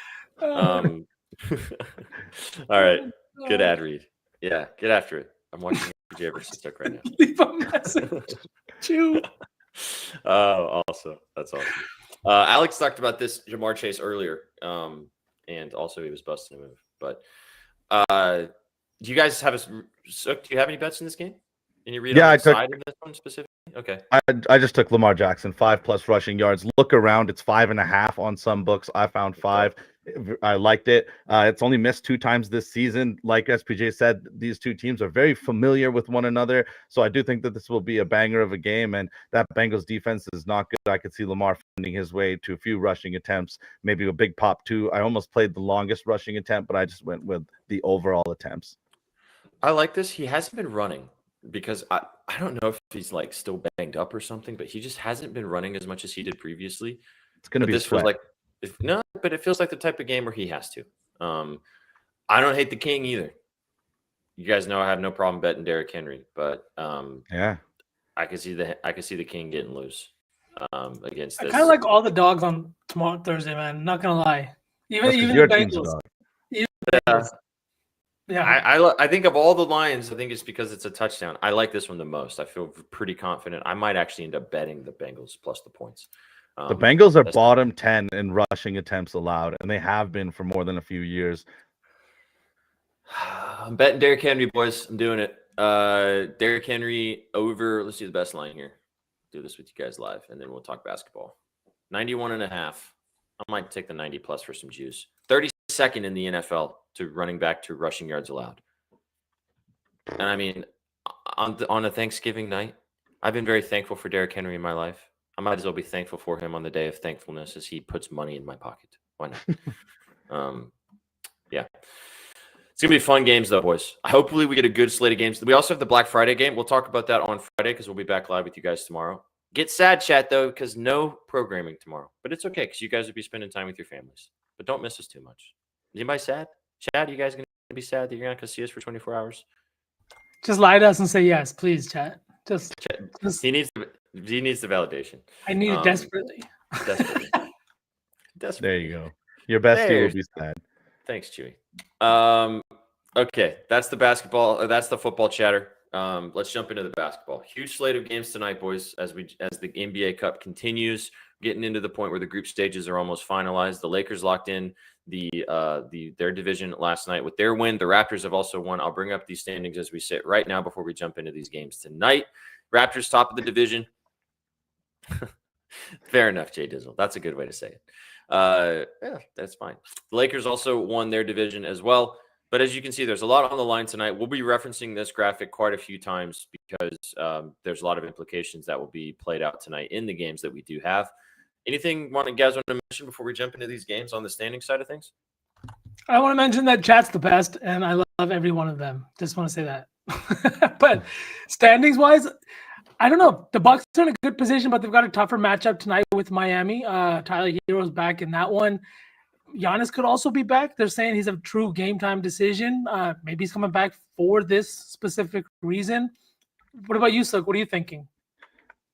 All right. Good ad read. Yeah, get after it. I'm watching Jabbers TikTok right now. Leave a message. Chew. Oh, awesome. That's awesome. Alex talked about this Jamar Chase earlier, and also he was busting a move. But do you guys have do you have any bets in this game? Any read on the side of this one specifically? Okay. I just took Lamar Jackson, 5+ rushing yards. Look around, it's 5.5 on some books. I found 5. I liked it. It's only missed 2 times this season. Like SPJ said, these 2 teams are very familiar with one another. So I do think that this will be a banger of a game. And that Bengals defense is not good. I could see Lamar finding his way to a few rushing attempts, maybe a big pop 2. I almost played the longest rushing attempt, but I just went with the overall attempts. I like this. He hasn't been running because I don't know if he's like still banged up or something, but he just hasn't been running as much as he did previously. It's going to be this sweat. was like no, but it feels like the type of game where he has to. I don't hate the King either. You guys know I have no problem betting Derrick Henry, but yeah, I can see the King getting loose against this. I kind of like all the dogs on Thursday, man. Not gonna lie, even the Bengals. Yeah. I think of all the lines, I think it's because it's a touchdown. I like this one the most. I feel pretty confident. I might actually end up betting the Bengals plus the points. The Bengals are bottom 10 in rushing attempts allowed, and they have been for more than a few years. I'm betting Derrick Henry, boys. I'm doing it. Derrick Henry over. Let's see the best line here. Do this with you guys live, and then we'll talk basketball. 91.5. I might take the 90 plus for some juice. 32nd in the NFL to running back to rushing yards allowed. And I mean, on a Thanksgiving night, I've been very thankful for Derrick Henry in my life. I might as well be thankful for him on the day of thankfulness as he puts money in my pocket. Why not? Yeah. It's going to be fun games, though, boys. Hopefully, we get a good slate of games. We also have the Black Friday game. We'll talk about that on Friday because we'll be back live with you guys tomorrow. Get sad, chat, though, because no programming tomorrow. But it's okay because you guys will be spending time with your families. But don't miss us too much. Is anybody sad? Chad, you guys going to be sad that you're not going to see us for 24 hours? Just lie to us and say yes, please, chat. Just he needs the validation. I need it desperately. Desperately. There you go. Your bestie will be sad. Thanks, Chewy. Okay, that's the basketball. That's the football chatter. Let's jump into the basketball. Huge slate of games tonight, boys. As the NBA Cup continues, getting into the point where the group stages are almost finalized. The Lakers locked in their division last night with their win. The Raptors have also won. I'll bring up these standings as we sit right now before we jump into these games tonight. Raptors top of the division. Fair enough, Jay Dizzle. That's a good way to say it. Yeah, that's fine. The Lakers also won their division as well. But as you can see, there's a lot on the line tonight. We'll be referencing this graphic quite a few times because there's a lot of implications that will be played out tonight in the games that we do have. Anything you guys want to mention before we jump into these games on the standing side of things? I want to mention that chat's the best, and I love every one of them. Just want to say that. But standings-wise, I don't know. The Bucks are in a good position, but they've got a tougher matchup tonight with Miami. Tyler Hero's back in that one. Giannis could also be back. They're saying he's a true game time decision. Maybe he's coming back for this specific reason. What about you, Suk? What are you thinking?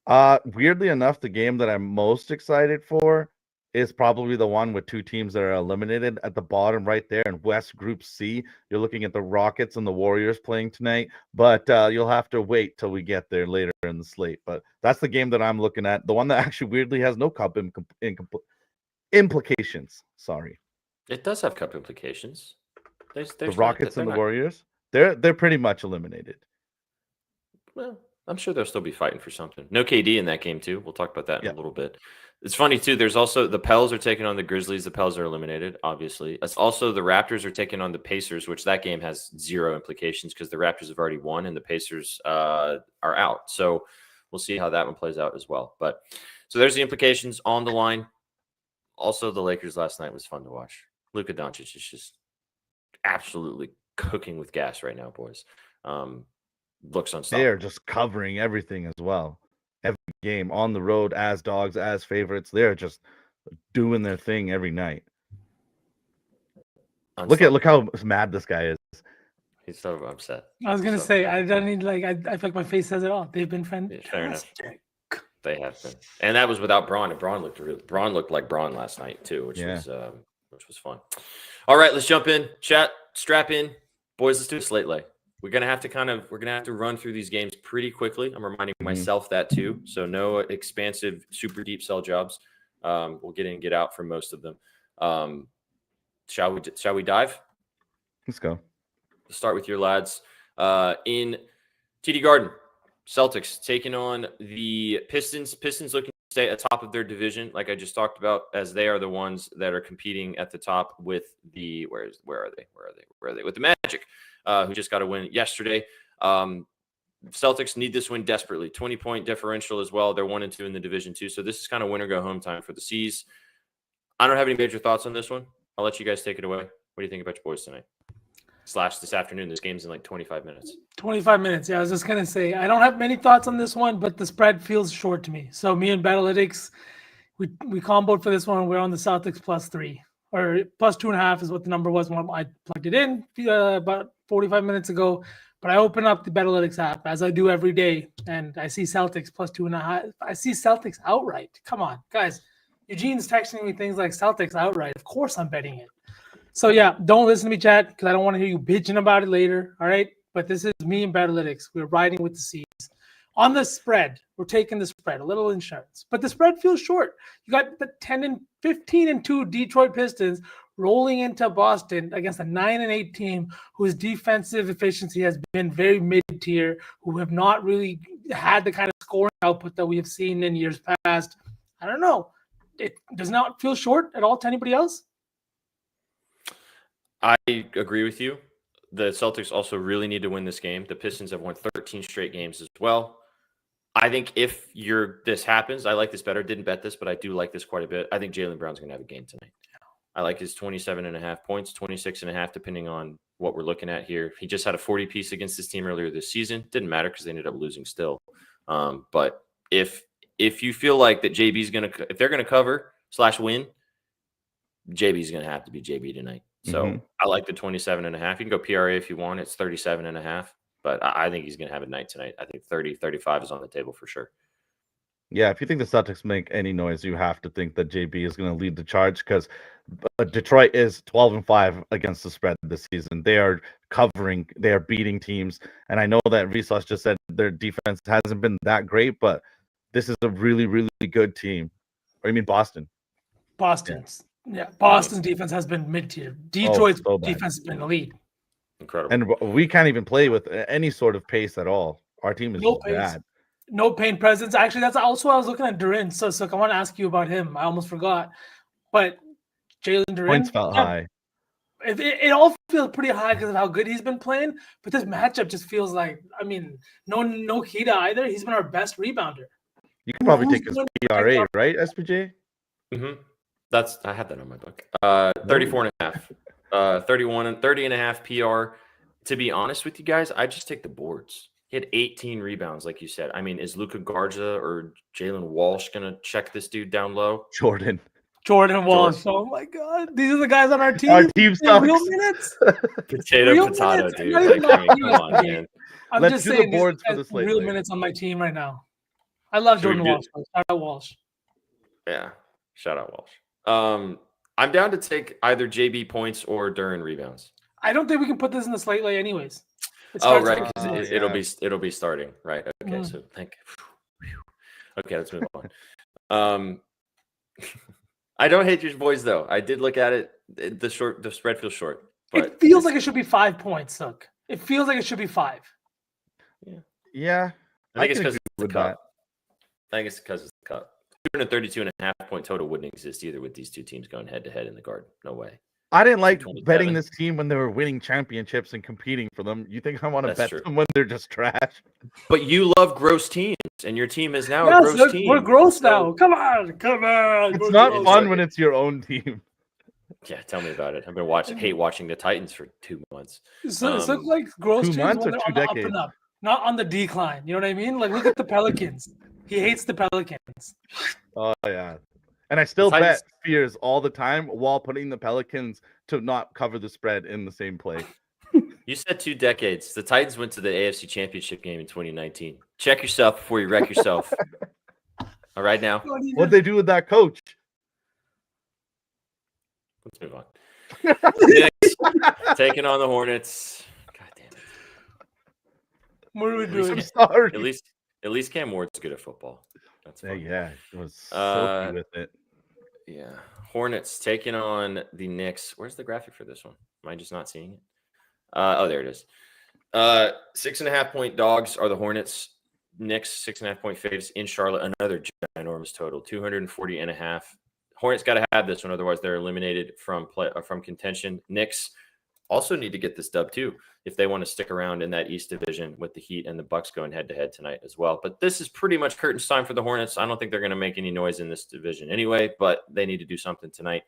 Weirdly enough, the game that I'm most excited for is probably the one with two teams that are eliminated at the bottom right there in West Group C. You're looking at the Rockets and the Warriors playing tonight, but you'll have to wait till we get there later in the slate. But that's the game that I'm looking at. The one that actually weirdly has no cup implications. Sorry. It does have cup implications. The Rockets and the Warriors, they're pretty much eliminated. Well, I'm sure they'll still be fighting for something. No KD in that game too. We'll talk about that in a little bit. It's funny too. There's also the Pels are taking on the Grizzlies. The Pels are eliminated, obviously. It's also the Raptors are taking on the Pacers, which that game has zero implications because the Raptors have already won and the Pacers are out. So we'll see how that one plays out as well. But so there's the implications on the line. Also, the Lakers last night was fun to watch. Luka Doncic is just absolutely cooking with gas right now, boys. Looks unstoppable. They are just covering everything as well. Every game on the road as dogs, as favorites. They're just doing their thing every night. Look how mad this guy is. He's so upset. I was gonna say I don't need I feel like my face says it all. They've been fantastic. Yeah, fair enough. They have been, and that was without Braun. And Braun looked like Braun last night too, which was fun. All right, let's jump in. Chat, strap in, boys. Let's do a slate lay. We're gonna have to run through these games pretty quickly. I'm reminding myself that too. So no expansive, super deep sell jobs. We'll get in and get out for most of them. Shall we dive? Let's go. Let's start with your lads. In TD Garden, Celtics taking on the Pistons. Pistons looking to stay atop of their division, like I just talked about, as they are the ones that are competing at the top with the where are they? With the Magic, who just got a win yesterday. Celtics need this win desperately. 20-point differential as well. They're 1-2 in the division too. So this is kind of win or go home time for the C's. I don't have any major thoughts on this one. I'll let you guys take it away. What do you think about your boys tonight? / this afternoon. This game's in like 25 minutes. 25 minutes. Yeah, I was just going to say, I don't have many thoughts on this one, but the spread feels short to me. So me and Betalytics, we comboed for this one. We're on the Celtics +3 or +2.5 is what the number was when I plugged it in about 45 minutes ago. But I open up the Betalytics app as I do every day, and I see Celtics +2.5. I see Celtics outright. Come on, guys. Eugene's texting me things like Celtics outright. Of course I'm betting it. So yeah, don't listen to me, chat, because I don't want to hear you bitching about it later. All right. But this is me and Betalytics. We're riding with the seas. On the spread, we're taking the spread, a little insurance. But the spread feels short. You got the 15-2 Detroit Pistons rolling into Boston against a 9-8 team whose defensive efficiency has been very mid-tier, who have not really had the kind of scoring output that we have seen in years past. I don't know. It does not feel short at all to anybody else. I agree with you. The Celtics also really need to win this game. The Pistons have won 13 straight games as well. I think if this happens, I like this better. Didn't bet this, but I do like this quite a bit. I think Jaylen Brown's going to have a game tonight. I like his 27.5 points, 26.5, depending on what we're looking at here. He just had a 40 piece against this team earlier this season. Didn't matter because they ended up losing still. But if you feel like that JB's going to, if they're going to cover / win, JB's going to have to be JB tonight. So I like the 27.5. You can go PRA if you want. It's 37.5. But I think he's going to have a night tonight. I think 30, 35 is on the table for sure. Yeah, if you think the Celtics make any noise, you have to think that JB is going to lead the charge because Detroit is 12-5 against the spread this season. They are covering, they are beating teams. And I know that Vsauce just said their defense hasn't been that great, but this is a really, really good team. Or you mean Boston? Boston's defense has been mid-tier. Detroit's defense has been elite. Incredible. And we can't even play with any sort of pace at all. Our team is just bad. No paint presence. Actually, that's also I was looking at Durin. So I want to ask you about him. I almost forgot. But Jalen Durin. Points felt high. It all feels pretty high because of how good he's been playing. But this matchup just feels like, I mean, no Kita either. He's been our best rebounder. You can probably take his PRA, right, SPJ? Mm-hmm. I have that on my book. 34.5. 31 and 30.5 PR. To be honest with you guys, I just take the boards. He had 18 rebounds, like you said. I mean, is Luka Garza or Jalen Walsh going to check this dude down low? Jordan Walsh. Oh, my God. These are the guys on our team. Our team sucks. Real minutes? Potato, dude. Like, come on, man. I'm just saying the boards for this real minutes on my team right now. I love Jordan Walsh. Shout out Walsh. Yeah. Shout out Walsh. I'm down to take either JB points or Duren rebounds. I don't think we can put this in the slate lay anyways. Right. It'll be starting. Right. Okay. So okay, let's move on. I don't hate your boys though. I did look at it. The spread feels short. But it feels like it should be 5 points, Sook. It feels like it should be 5. Yeah. I think it's because it's the cup. I think it's because it's the cup. 232.5 point total wouldn't exist either with these two teams going head to head in the Garden. No way. I didn't like betting this team when they were winning championships and competing for them. You think I want to bet them when they're just trash? But you love gross teams, and your team is now a gross team. We're gross now. Come on. It's not fun when it's your own team. Yeah, tell me about it. I've been hate watching the Titans for 2 months. So it's like gross 2 months or 2 decades? Up and up, not on the decline. You know what I mean? Like, look at the Pelicans. He hates the Pelicans. Oh, yeah. And I still bet Spears all the time while putting the Pelicans to not cover the spread in the same play. You said 2 decades. The Titans went to the AFC Championship game in 2019. Check yourself before you wreck yourself. All right, now. What'd they do with that coach? Let's move on. Knicks taking on the Hornets. God damn it. What are we doing? I'm sorry. At least Cam Ward's good at football. That's fun. Yeah, it was so with it. Yeah. Hornets taking on the Knicks. Where's the graphic for this one? Am I just not seeing it? There it is. 6.5 point dogs are the Hornets. Knicks 6.5 point faves in Charlotte. Another ginormous total, 240.5. Hornets got to have this one, otherwise they're eliminated from contention. Knicks also need to get this dub too if they want to stick around in that East Division with the Heat and the Bucks going head to head tonight as well. But this is pretty much curtains time for the Hornets. I don't think they're going to make any noise in this division anyway, but they need to do something tonight.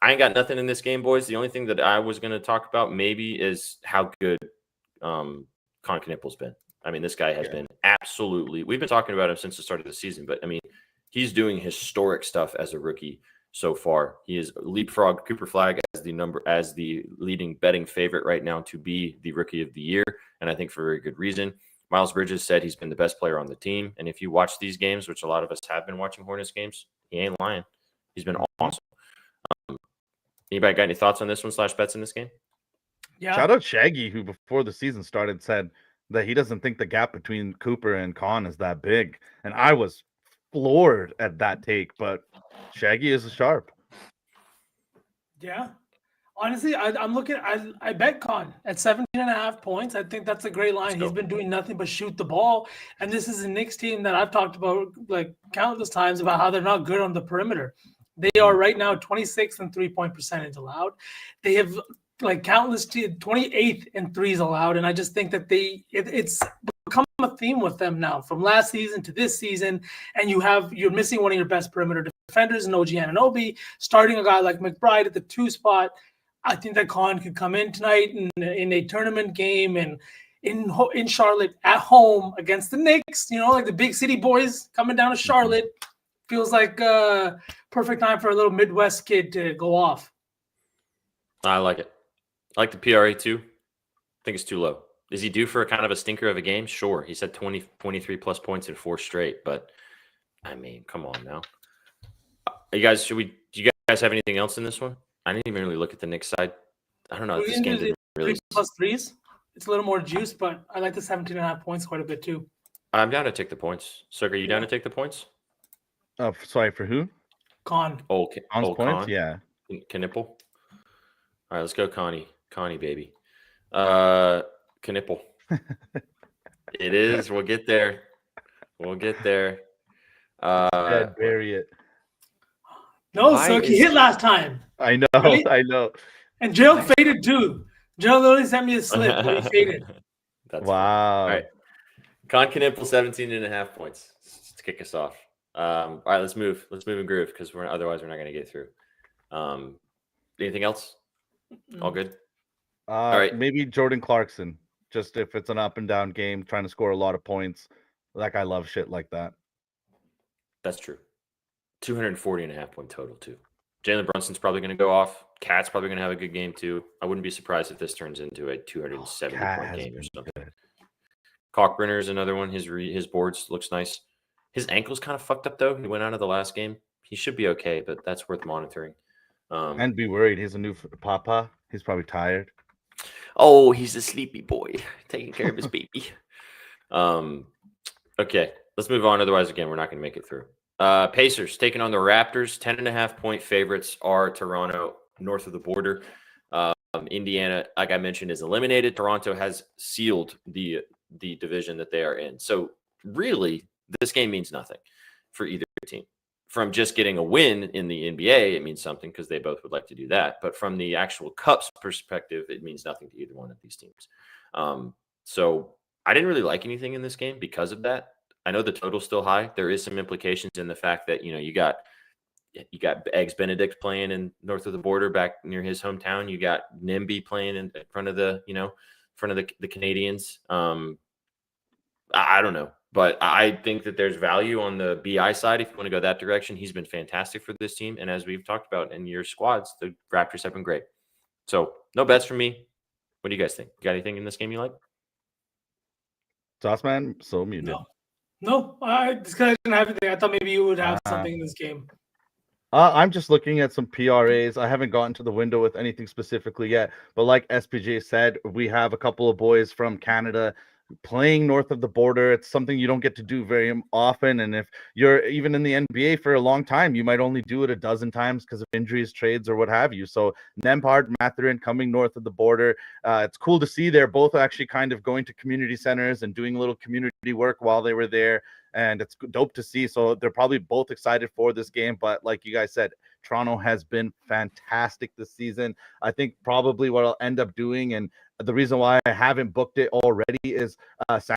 I ain't got nothing in this game, boys. The only thing that I was going to talk about maybe is how good Con Knippel's been. I mean, this guy has been absolutely – we've been talking about him since the start of the season, but, I mean, he's doing historic stuff as a rookie so far. He is leapfrog Cooper Flagg as the leading betting favorite right now to be the rookie of the year, and I think for a very good reason. Miles Bridges said he's been the best player on the team, and if you watch these games, which a lot of us have been watching Hornets games, he ain't lying. He's been awesome. Anybody got any thoughts on this one / bets in this game? Yeah. Shout out Shaggy, who before the season started said that he doesn't think the gap between Cooper and Khan is that big. And I was floored at that take, but Shaggy is a sharp. Yeah. Honestly, I'm looking. I bet Con at 17.5 points. I think that's a great line. He's been doing nothing but shoot the ball. And this is a Knicks team that I've talked about like countless times about how they're not good on the perimeter. They are right now 26th in 3-point percentage allowed. They have like countless 28th in threes allowed. And I just think that it's become a theme with them now from last season to this season. And you're missing one of your best perimeter defenders in OG Anunoby, starting a guy like McBride at the 2 spot. I think that Khan could come in tonight in a tournament game and in Charlotte at home against the Knicks, like the big city boys coming down to Charlotte. Feels like a perfect time for a little Midwest kid to go off. I like it. I like the PRA too. I think it's too low. Is he due for a kind of a stinker of a game? Sure. He said 23 plus points in 4 straight, but I mean, come on now. Do you guys have anything else in this one? I didn't even really look at the Knicks side. I don't know. This game didn't really 3 plus 3s. It's a little more juice, but I like the 17.5 points quite a bit too. I'm down to take the points. Cirque, are you down to take the points? Sorry, for who? Con. Con's points? Con? Yeah. Knipple. All right, let's go, Connie. Connie, baby. Knipple. It is. We'll get there. Bury it. No, Cirque, he hit last time. I know. Right? I know. And Joe faded too. Joe literally sent me a slip, but he faded. Wow. Funny. All right. Con Knipple, 17.5 points to kick us off. All right, let's move. Let's move and groove because otherwise we're not going to get through. Anything else? All good. All right. Maybe Jordan Clarkson. Just if it's an up and down game, trying to score a lot of points. That guy loves shit like that. That's true. 240.5 point total too. Jalen Brunson's probably going to go off. Cat's probably going to have a good game too. I wouldn't be surprised if this turns into a 270 point game or something. Good. Cockbrenner's another one. His boards looks nice. His ankle's kind of fucked up though. He went out of the last game. He should be okay, but that's worth monitoring. And be worried. He's a new papa. He's probably tired. Oh, he's a sleepy boy taking care of his baby. Okay, let's move on. Otherwise, again, we're not going to make it through. Pacers taking on the Raptors. 10.5 point favorites are Toronto, north of the border. Indiana, like I mentioned, is eliminated. Toronto has sealed the division that they are in. So really, this game means nothing for either team. From just getting a win in the NBA, it means something because they both would like to do that. But from the actual Cups perspective, it means nothing to either one of these teams. So I didn't really like anything in this game because of that. I know the total's still high. There is some implications in the fact that, you got Eggs Benedict playing in north of the border back near his hometown. You got Nimby playing in front of the Canadians. I don't know. But I think that there's value on the BI side if you want to go that direction. He's been fantastic for this team. And as we've talked about in your squads, the Raptors have been great. So no bets for me. What do you guys think? You got anything in this game you like? Sauceman, so muted. No, just because I didn't have anything. I thought maybe you would have something in this game. I'm just looking at some PRAs. I haven't gotten to the window with anything specifically yet. But like SPJ said, we have a couple of boys from Canada playing north of the border. It's something you don't get to do very often, and if you're even in the NBA for a long time, you might only do it a dozen times because of injuries, trades, or what have you. So Nembhard, Mathurin coming north of the border. It's cool to see they're both actually kind of going to community centers and doing a little community work while they were there, and it's dope to see. So they're probably both excited for this game. But like you guys said, Toronto has been fantastic this season. I think probably what I'll end up doing, and the reason why I haven't booked it already, is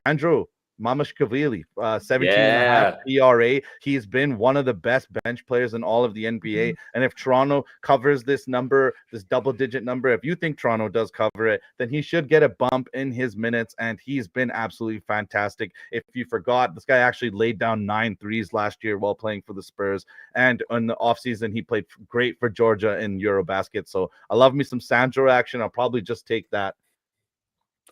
Sandro Mamashkavili, 17.5 PRA. He's been one of the best bench players in all of the NBA. And if Toronto covers this number, this double-digit number, if you think Toronto does cover it, then he should get a bump in his minutes, and he's been absolutely fantastic. If you forgot, this guy actually laid down 9 threes last year while playing for the Spurs, and in the offseason, he played great for Georgia in Eurobasket. So I love me some Sandro action. I'll probably just take that.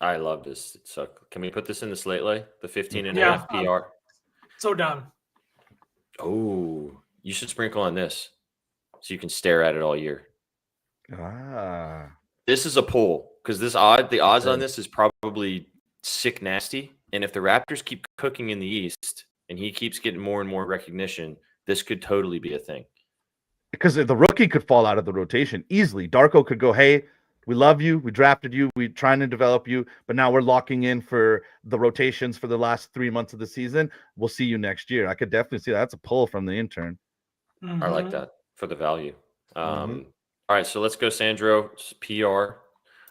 I love this. So can we put this in the slate lay? The 15.5 PR. So down. Oh, you should sprinkle on this so you can stare at it all year. Ah. This is a pull because the odds on Right. this is probably sick nasty. And if the Raptors keep cooking in the East and he keeps getting more and more recognition, this could totally be a thing. Because the rookie could fall out of the rotation easily. Darko could go, hey, we love you. We drafted you. We're trying to develop you. But now we're locking in for the rotations for the last 3 months of the season. We'll see you next year. I could definitely see that. That's a pull from the intern. I like that for the value. Mhm. All right, so let's go, Sandro. PR.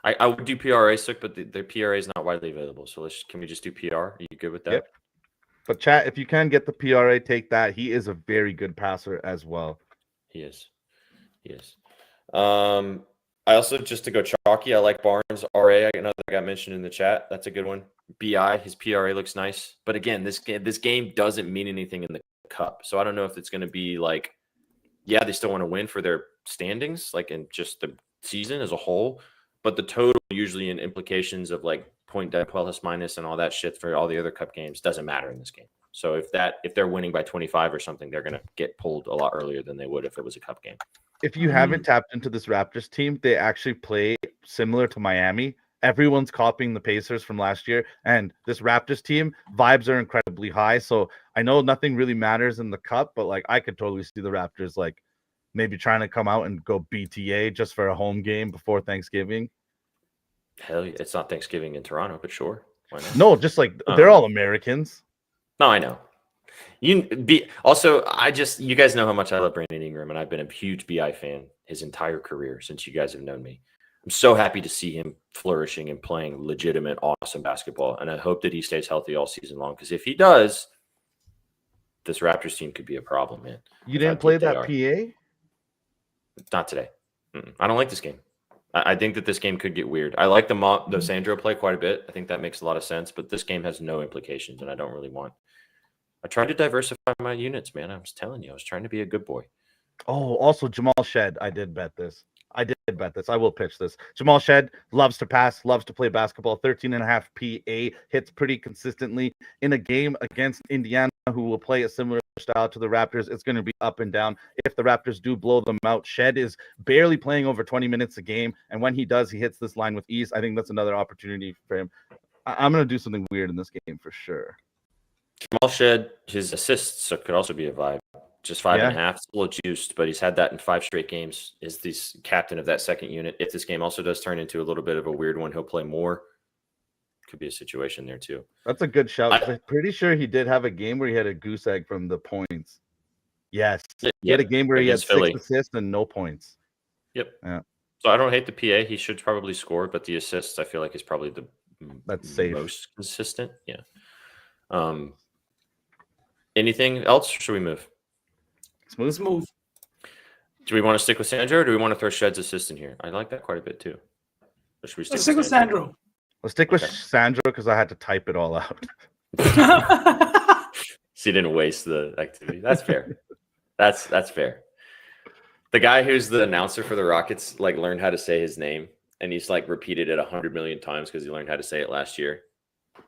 I would do PRA sick, but the PRA is not widely available. So can we just do PR? Are you good with that? Yep. But chat, if you can get the PRA, take that. He is a very good passer as well. He is. He is. I also, just to go chalky, I like Barnes RA. I know that got mentioned in the chat. That's a good one. BI, his PRA looks nice. But again, this game doesn't mean anything in the cup. So I don't know if it's going to be like, yeah, they still want to win for their standings, like in just the season as a whole. But the total usually in implications of like point plus minus and all that shit for all the other cup games doesn't matter in this game. So if they're winning by 25 or something, they're going to get pulled a lot earlier than they would if it was a cup game. If you haven't tapped into this Raptors team, they actually play similar to Miami. Everyone's copying the Pacers from last year, and this Raptors team vibes are incredibly high. So I know nothing really matters in the cup, but like I could totally see the Raptors like maybe trying to come out and go BTA just for a home game before Thanksgiving. Hell, it's not Thanksgiving in Toronto, but sure, why not? No, just like they're all Americans. No, I know. You guys know how much I love Brandon Ingram, and I've been a huge BI fan his entire career since you guys have known me. I'm so happy to see him flourishing and playing legitimate, awesome basketball, and I hope that he stays healthy all season long. Because if he does, this Raptors team could be a problem, man. You didn't play that PA? Not today. I don't like this game. I think that this game could get weird. I like the Sandro play quite a bit. I think that makes a lot of sense, but this game has no implications, and I don't really want. I tried to diversify my units, man. I was telling you, I was trying to be a good boy. Oh, also Jamal Shed. I did bet this. I will pitch this. Jamal Shed loves to pass, loves to play basketball. 13.5 PA, hits pretty consistently. In a game against Indiana, who will play a similar style to the Raptors, it's going to be up and down. If the Raptors do blow them out, Shed is barely playing over 20 minutes a game. And when he does, he hits this line with ease. I think that's another opportunity for him. I'm going to do something weird in this game for sure. Jamal Shed, his assists could also be a vibe. Just 5.5. It's a little juiced, but he's had that in 5 straight games. Is the captain of that second unit. If this game also does turn into a little bit of a weird one, he'll play more. Could be a situation there too. That's a good shout. I'm pretty sure he did have a game where he had a goose egg from the points. Yes. He had a game where he had 6 assists and no points. Yep. Yeah. So I don't hate the PA. He should probably score, but the assists I feel like is probably the most consistent. Yeah. Anything else, or should we move? Smooth. Do we want to stick with Sandro, or do we want to throw Shed's assist in here? I like that quite a bit too. Or should we Let's stick with Sandro. Let's stick with Sandro because I had to type it all out. So you didn't waste the activity. That's fair. That's fair. The guy who's the announcer for the Rockets like learned how to say his name, and he's like repeated it 100 million times because he learned how to say it last year.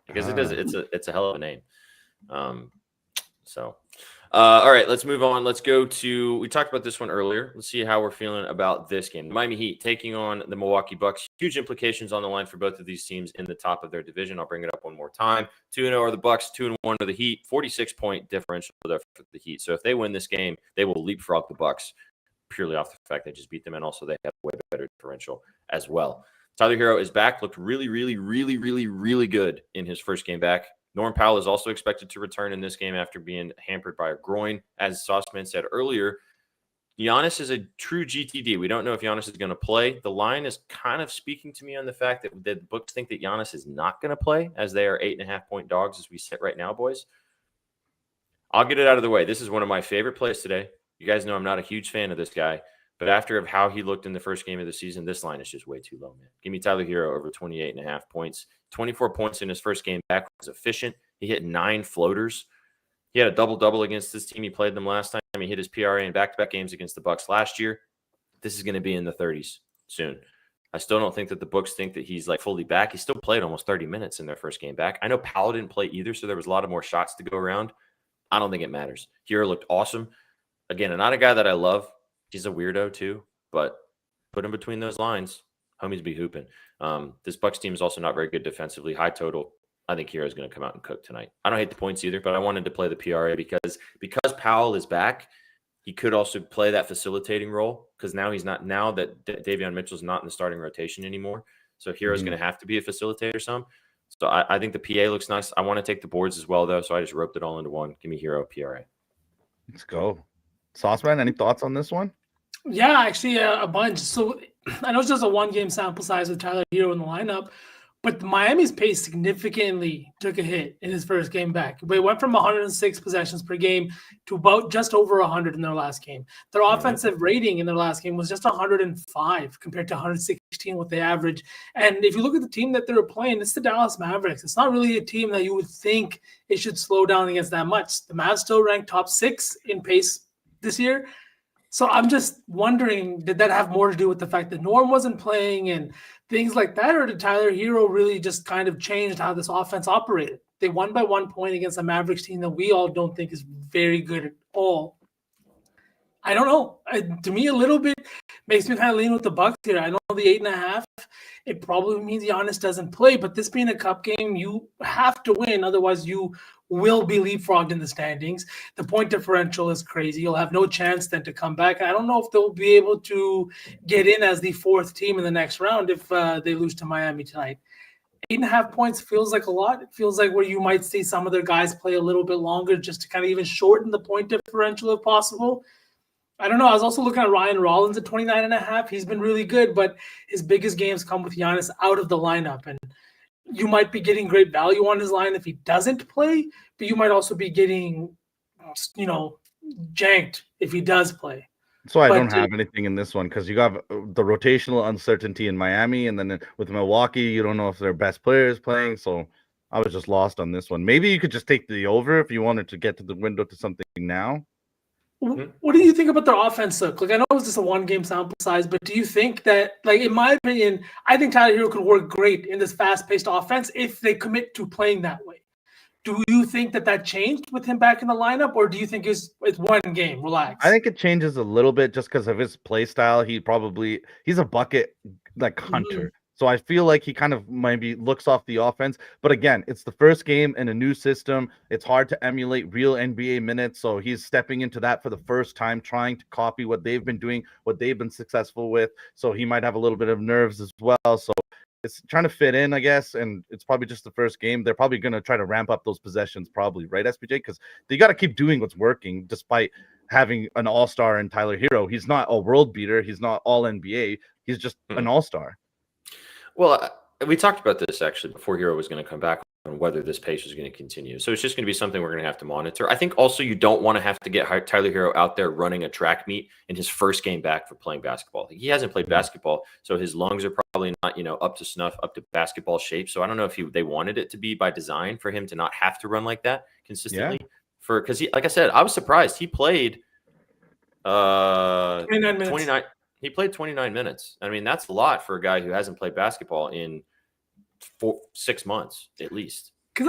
Because it's a hell of a name. All right, let's move on. Let's go to, we talked about this one earlier. Let's see how we're feeling about this game. The Miami Heat taking on the Milwaukee Bucks. Huge implications on the line for both of these teams in the top of their division. I'll bring it up one more time. 2-0 are the Bucks, 2-1 are the Heat. 46-point differential there for the Heat. So if they win this game, they will leapfrog the Bucks purely off the fact they just beat them, and also they have a way better differential as well. Tyler Hero is back. Looked really, really, really, really, really good in his first game back. Norm Powell is also expected to return in this game after being hampered by a groin. As Sauceman said earlier, Giannis is a true GTD. We don't know if Giannis is going to play. The line is kind of speaking to me on the fact that the books think that Giannis is not going to play, as they are 8.5-point dogs as we sit right now, boys. I'll get it out of the way. This is one of my favorite plays today. You guys know I'm not a huge fan of this guy, but after how he looked in the first game of the season, this line is just way too low, man. Give me Tyler Hero over 28.5 points. 24 points in his first game back, was efficient. He hit 9 floaters. He had a double-double against this team. He played them last time. He hit his PRA in back-to-back games against the Bucks last year. This is going to be in the 30s soon. I still don't think that the books think that he's like fully back. He still played almost 30 minutes in their first game back. I know Powell didn't play either, so there was a lot of more shots to go around. I don't think it matters. Hero looked awesome. Again, not a guy that I love. He's a weirdo too, but put him between those lines. Homies be hooping. This Bucks team is also not very good defensively. High total. I think Hero's going to come out and cook tonight. I don't hate the points either, but I wanted to play the PRA because Powell is back. He could also play that facilitating role because now he's not. Now that Davion Mitchell's not in the starting rotation anymore, so Hero's going to have to be a facilitator some. So I think the PA looks nice. I want to take the boards as well though, so I just roped it all into one. Give me Hero PRA. Let's go. Sauceman, any thoughts on this one? Yeah, actually, a bunch. So I know it's just a 1-game sample size with Tyler Hero in the lineup, but Miami's pace significantly took a hit in his first game back. They went from 106 possessions per game to about just over 100 in their last game. Their offensive rating in their last game was just 105 compared to 116 what they average. And if you look at the team that they were playing, it's the Dallas Mavericks. It's not really a team that you would think it should slow down against that much. The Mavs still ranked top 6 in pace this year. So I'm just wondering, did that have more to do with the fact that Norm wasn't playing and things like that, or did Tyler Hero really just kind of changed how this offense operated? They won by 1 point against a Mavericks team that we all don't think is very good at all. I don't know. To me, a little bit makes me kind of lean with the Bucks here. I know the 8.5. It probably means Giannis doesn't play, but this being a cup game, you have to win. Otherwise, you will be leapfrogged in the standings. The point differential is crazy. You'll have no chance then to come back. I don't know if they'll be able to get in as the 4th team in the next round if they lose to Miami tonight. 8.5 points feels like a lot. It feels like where you might see some of their guys play a little bit longer just to kind of even shorten the point differential if possible. I don't know. I was also looking at Ryan Rollins at 29.5. He's been really good, but his biggest games come with Giannis out of the lineup. And you might be getting great value on his line if he doesn't play, but you might also be getting, janked if he does play. So I don't have anything in this one because you have the rotational uncertainty in Miami, and then with Milwaukee, you don't know if their best player is playing. So I was just lost on this one. Maybe you could just take the over if you wanted to get to the window to something now. What do you think about their offense look? Like, I know it was just a 1-game sample size, but do you think that, like, in my opinion, I think Tyler Hero could work great in this fast-paced offense if they commit to playing that way. Do you think that changed with him back in the lineup, or do you think it's 1 game? Relax. I think it changes a little bit just because of his play style. He's a bucket like hunter. So I feel like he kind of maybe looks off the offense. But again, it's the first game in a new system. It's hard to emulate real NBA minutes. So he's stepping into that for the first time, trying to copy what they've been doing, what they've been successful with. So he might have a little bit of nerves as well. So it's trying to fit in, I guess. And it's probably just the first game. They're probably going to try to ramp up those possessions probably, right, SPJ? Because they got to keep doing what's working despite having an all-star in Tyler Hero. He's not a world beater. He's not all NBA. He's just an all-star. Well, we talked about this actually before Hero was going to come back on whether this pace is going to continue. So it's just going to be something we're going to have to monitor. I think also you don't want to have to get Tyler Hero out there running a track meet in his first game back for playing basketball. He hasn't played basketball, so his lungs are probably not, up to snuff, up to basketball shape. So I don't know if they wanted it to be by design for him to not have to run like that consistently. Because like I said, I was surprised he played 29. He played 29 minutes. I mean, that's a lot for a guy who hasn't played basketball in 6 months at least. Because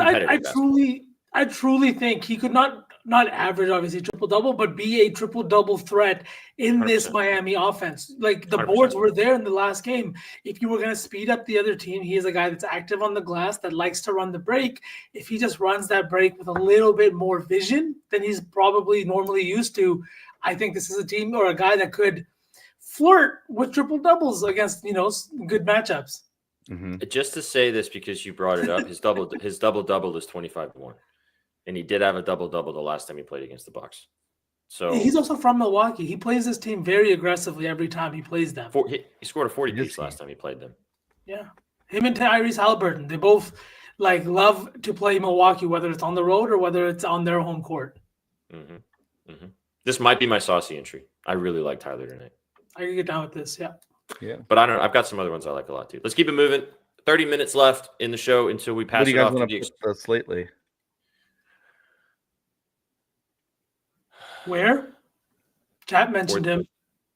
I truly think he could not average obviously triple-double, but be a triple-double threat in 100%. This Miami offense. Like the 100%. Boards were there in the last game. If you were going to speed up the other team, he is a guy that's active on the glass, that likes to run the break. If he just runs that break with a little bit more vision than he's probably normally used to, I think this is a team or a guy that could flirt with triple doubles against good matchups. Just to say this because you brought it up, his double double is 25-1, and he did have a double double the last time he played against the Bucks. So he's also from Milwaukee. He plays this team very aggressively every time he plays them. He scored a 40 piece last time he played them. Yeah, him and Tyrese Halliburton, they both love to play Milwaukee, whether it's on the road or whether it's on their home court. This might be my saucy entry. I really like Tyler tonight. I can get down with this, yeah. But I don't know. I've got some other ones I like a lot too. Let's keep it moving. 30 minutes left in the show until we pass it off to the Slately. Where? Chat mentioned him.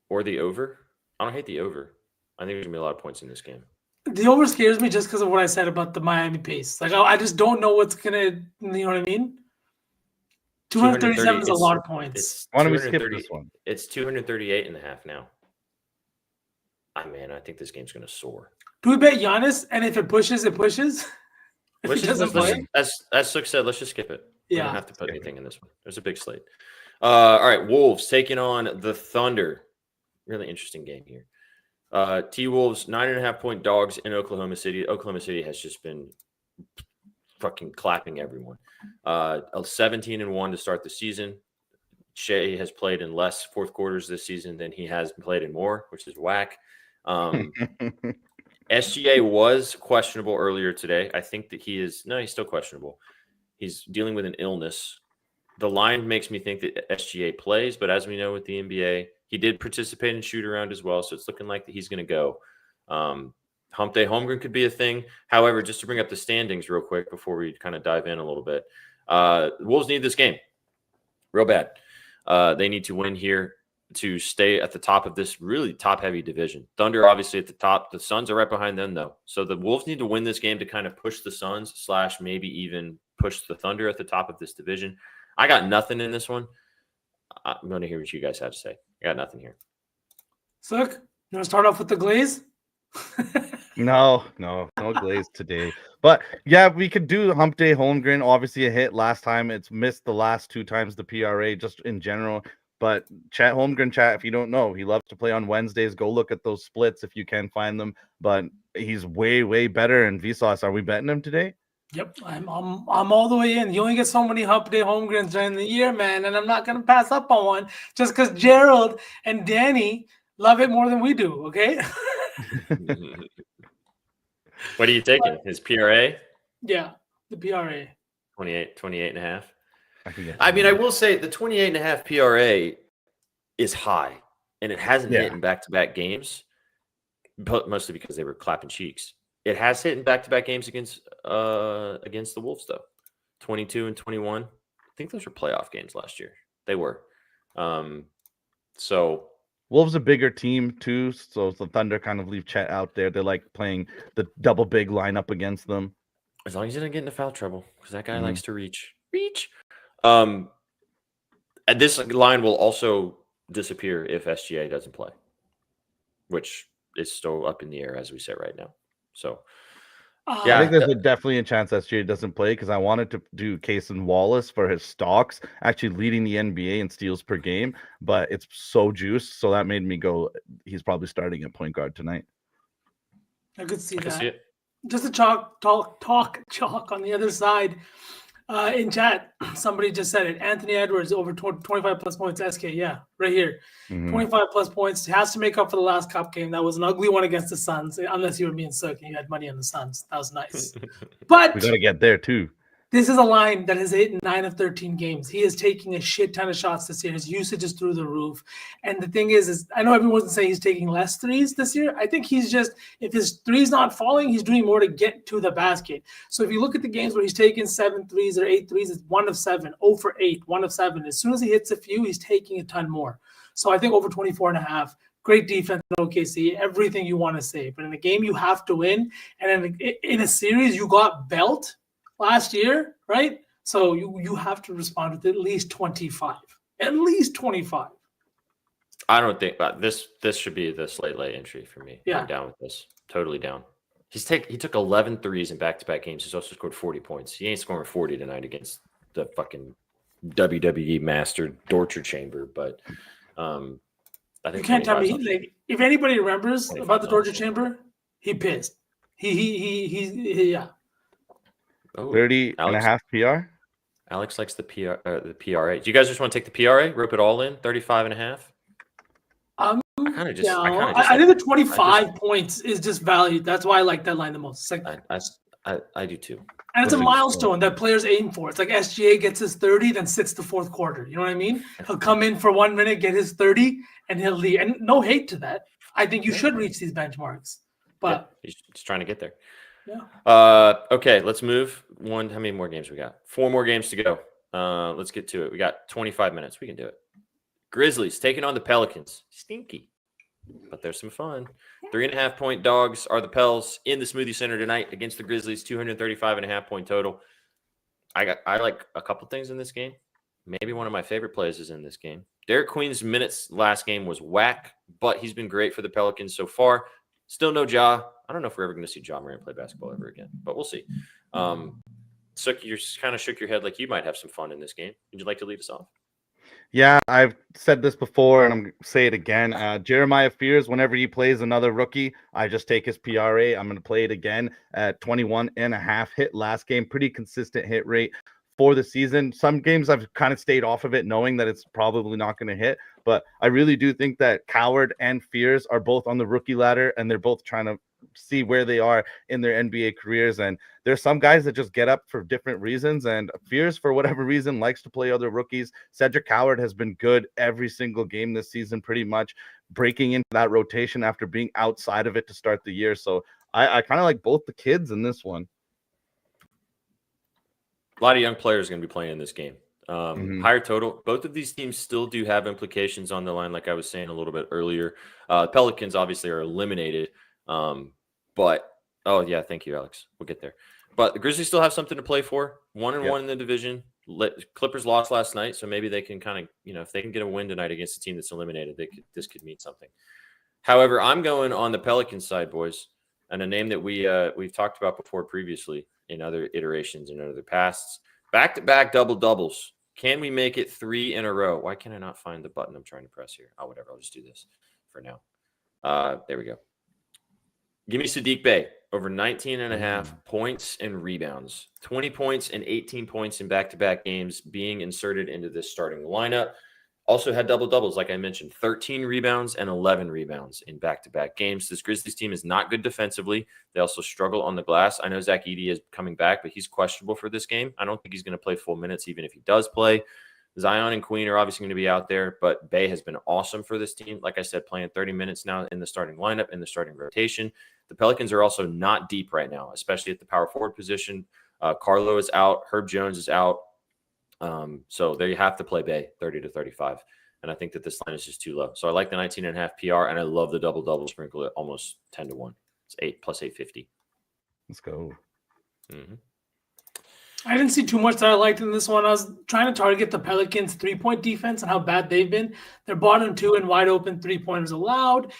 Or the over. I don't hate the over. I think there's going to be a lot of points in this game. The over scares me just because of what I said about the Miami pace. I just don't know what's going to, you know what I mean? 237 is a lot of points. Why don't we skip this one? It's 238.5 now. I think this game's going to soar. Do we bet Giannis? And if it pushes, it pushes. If Let's he just, doesn't let's, play, as Sook said, let's just skip it. We Yeah. don't have to put anything in this one. There's a big slate. All right, Wolves taking on the Thunder. Really interesting game here. T-Wolves 9.5-point dogs in Oklahoma City. Oklahoma City has just been fucking clapping everyone. 17-1 to start the season. Shea has played in less fourth quarters this season than he has played in more, which is whack. SGA was questionable earlier today. I think that he's still questionable. He's dealing with an illness. The line makes me think that SGA plays, but as we know with the NBA, he did participate in shoot around as well, so it's looking like that he's going to go. Hump Day Holmgren could be a thing. However, just to bring up the standings real quick before we kind of dive in a little bit, the Wolves need this game real bad. They need to win here to stay at the top of this really top-heavy division. Thunder obviously at the top. The Suns are right behind them, though. So the Wolves need to win this game to kind of push the Suns / maybe even push the Thunder at the top of this division. I got nothing in this one. I'm going to hear what you guys have to say. I got nothing here. Sook, you want to start off with the Glaze? No Glaze today. But yeah, we could do Hump Day Holmgren. Obviously a hit last time. It's missed the last 2 times the PRA just in general. But Holmgren chat, if you don't know, he loves to play on Wednesdays. Go look at those splits if you can find them. But he's way better. And Vsauce, are we betting him today? Yep, I'm all the way in. You only get so many Hump Day Holmgrens during the year, man, and I'm not going to pass up on one just because Gerald and Danny love it more than we do, okay? What are you taking? His PRA? Yeah, the PRA. 28.5. I mean, I will say the 28.5 PRA is high, and it hasn't hit in back-to-back games, but mostly because they were clapping cheeks. It has hit in back-to-back games against the Wolves, though. 22 and 21. I think those were playoff games last year. They were. So Wolves a bigger team too, so the Thunder kind of leave Chet out there. They like playing the double big lineup against them. As long as he doesn't get into foul trouble, because that guy likes to reach. And this line will also disappear if SGA doesn't play, which is still up in the air as we say right now. So, I think there's definitely a chance SGA doesn't play because I wanted to do Cason Wallace for his stocks, actually leading the NBA in steals per game, but it's so juiced, so that made me go, he's probably starting at point guard tonight. I could see that. See it. Just to talk on the other side. In chat, somebody just said it. Anthony Edwards over 25 plus points. SK, yeah, right here. 25 plus points. Has to make up for the last cup game. That was an ugly one against the Suns, unless you were being Sook and you had money on the Suns. That was nice. But we got to get there too. This is a line that has hit in 9 of 13 games. He is taking a shit ton of shots this year. His usage is through the roof. And the thing is I know everyone's saying he's taking less threes this year. I think he's just, if his three's not falling, he's doing more to get to the basket. So if you look at the games where he's taken 7 threes or 8 threes, it's 1 of 7, 0 for 8, 1 of 7. As soon as he hits a few, he's taking a ton more. So I think over 24.5. Great defense in OKC, everything you want to say. But in a game, you have to win. And in a series, you got belt last year, right? So you have to respond with at least 25. At least 25. I don't think this should be the slate late entry for me. Yeah. I'm down with this. Totally down. He took 11 threes in back-to-back games. He's also scored 40 points. He ain't scoring 40 tonight against the fucking WWE master torture chamber, but I think you can't tell me like, if anybody remembers about the torture chamber, he pissed. He yeah. Oh, 30 and a half PR. Alex likes the PRA. Do you guys just want to take the PRA, rope it all in, 35 and a half? I think the 25 points is just valued. That's why I like that line the most. It's like, I do too. And it's a milestone that players aim for. It's like SGA gets his 30, then sits the fourth quarter. You know what I mean? He'll come in for 1 minute, get his 30, and he'll leave. And no hate to that. I think you should reach these benchmarks. But he's just trying to get there. Yeah. Okay, let's move. How many more games we got? 4 more games to go. Let's get to it. We got 25 minutes. We can do it. Grizzlies taking on the Pelicans. Stinky, but there's some fun. 3.5 point dogs are the Pels in the Smoothie Center tonight against the Grizzlies. 235.5 point total. I like a couple things in this game. maybe one of my favorite plays is in this game. Derek Queen's minutes last game was whack, but he's been great for the Pelicans so far. Still no Ja. I don't know if we're ever going to see Ja Morant play basketball ever again, but we'll see. So you kind of shook your head like you might have some fun in this game. Would you like to lead us off? Yeah, I've said this before, and I'm going to say it again. Jeremiah Fears, whenever he plays another rookie, I just take his PRA. I'm going to play it again at 21.5 hit last game. Pretty consistent hit rate for the season. Some games I've kind of stayed off of it, knowing that it's probably not going to hit. But I really do think that Coward and Fears are both on the rookie ladder, and they're both trying to see where they are in their NBA careers. And there's some guys that just get up for different reasons, and Fears, for whatever reason, likes to play other rookies. Cedric Coward has been good every single game this season, pretty much breaking into that rotation after being outside of it to start the year. So I kind of like both the kids in this one. A lot of young players going to be playing in this game. Higher total. Both of these teams still do have implications on the line, like I was saying a little bit earlier. Pelicans obviously are eliminated. But yeah, thank you, Alex. We'll get there. But the Grizzlies still have something to play for. 1-1 in the division. Clippers lost last night, so maybe they can kind of, if they can get a win tonight against a team that's eliminated, this could mean something. However, I'm going on the Pelicans side, boys, and a name that we've talked about before previously in other iterations and other pasts. Back-to-back double-doubles. Can we make it 3 in a row? Why can I not find the button I'm trying to press here? Oh, whatever. I'll just do this for now. There we go. Give me Sadiq Bey over 19.5 points and rebounds. 20 points and 18 points in back-to-back games being inserted into this starting lineup. Also had double-doubles, like I mentioned, 13 rebounds and 11 rebounds in back-to-back games. This Grizzlies team is not good defensively. They also struggle on the glass. I know Zach Edey is coming back, but he's questionable for this game. I don't think he's going to play full minutes, even if he does play. Zion and Queen are obviously going to be out there, but Bey has been awesome for this team. Like I said, playing 30 minutes now in the starting lineup, in the starting rotation. The Pelicans are also not deep right now, especially at the power forward position. Carlo is out. Herb Jones is out. So there you have to play Bey 30 to 35. And I think that this line is just too low. So I like the 19.5 PR, and I love the double-double sprinkle at almost 10 to 1. It's 8 plus 850. Let's go. I didn't see too much that I liked in this one. I was trying to target the Pelicans' three-point defense and how bad they've been. They're bottom 2 and wide open three-pointers allowed.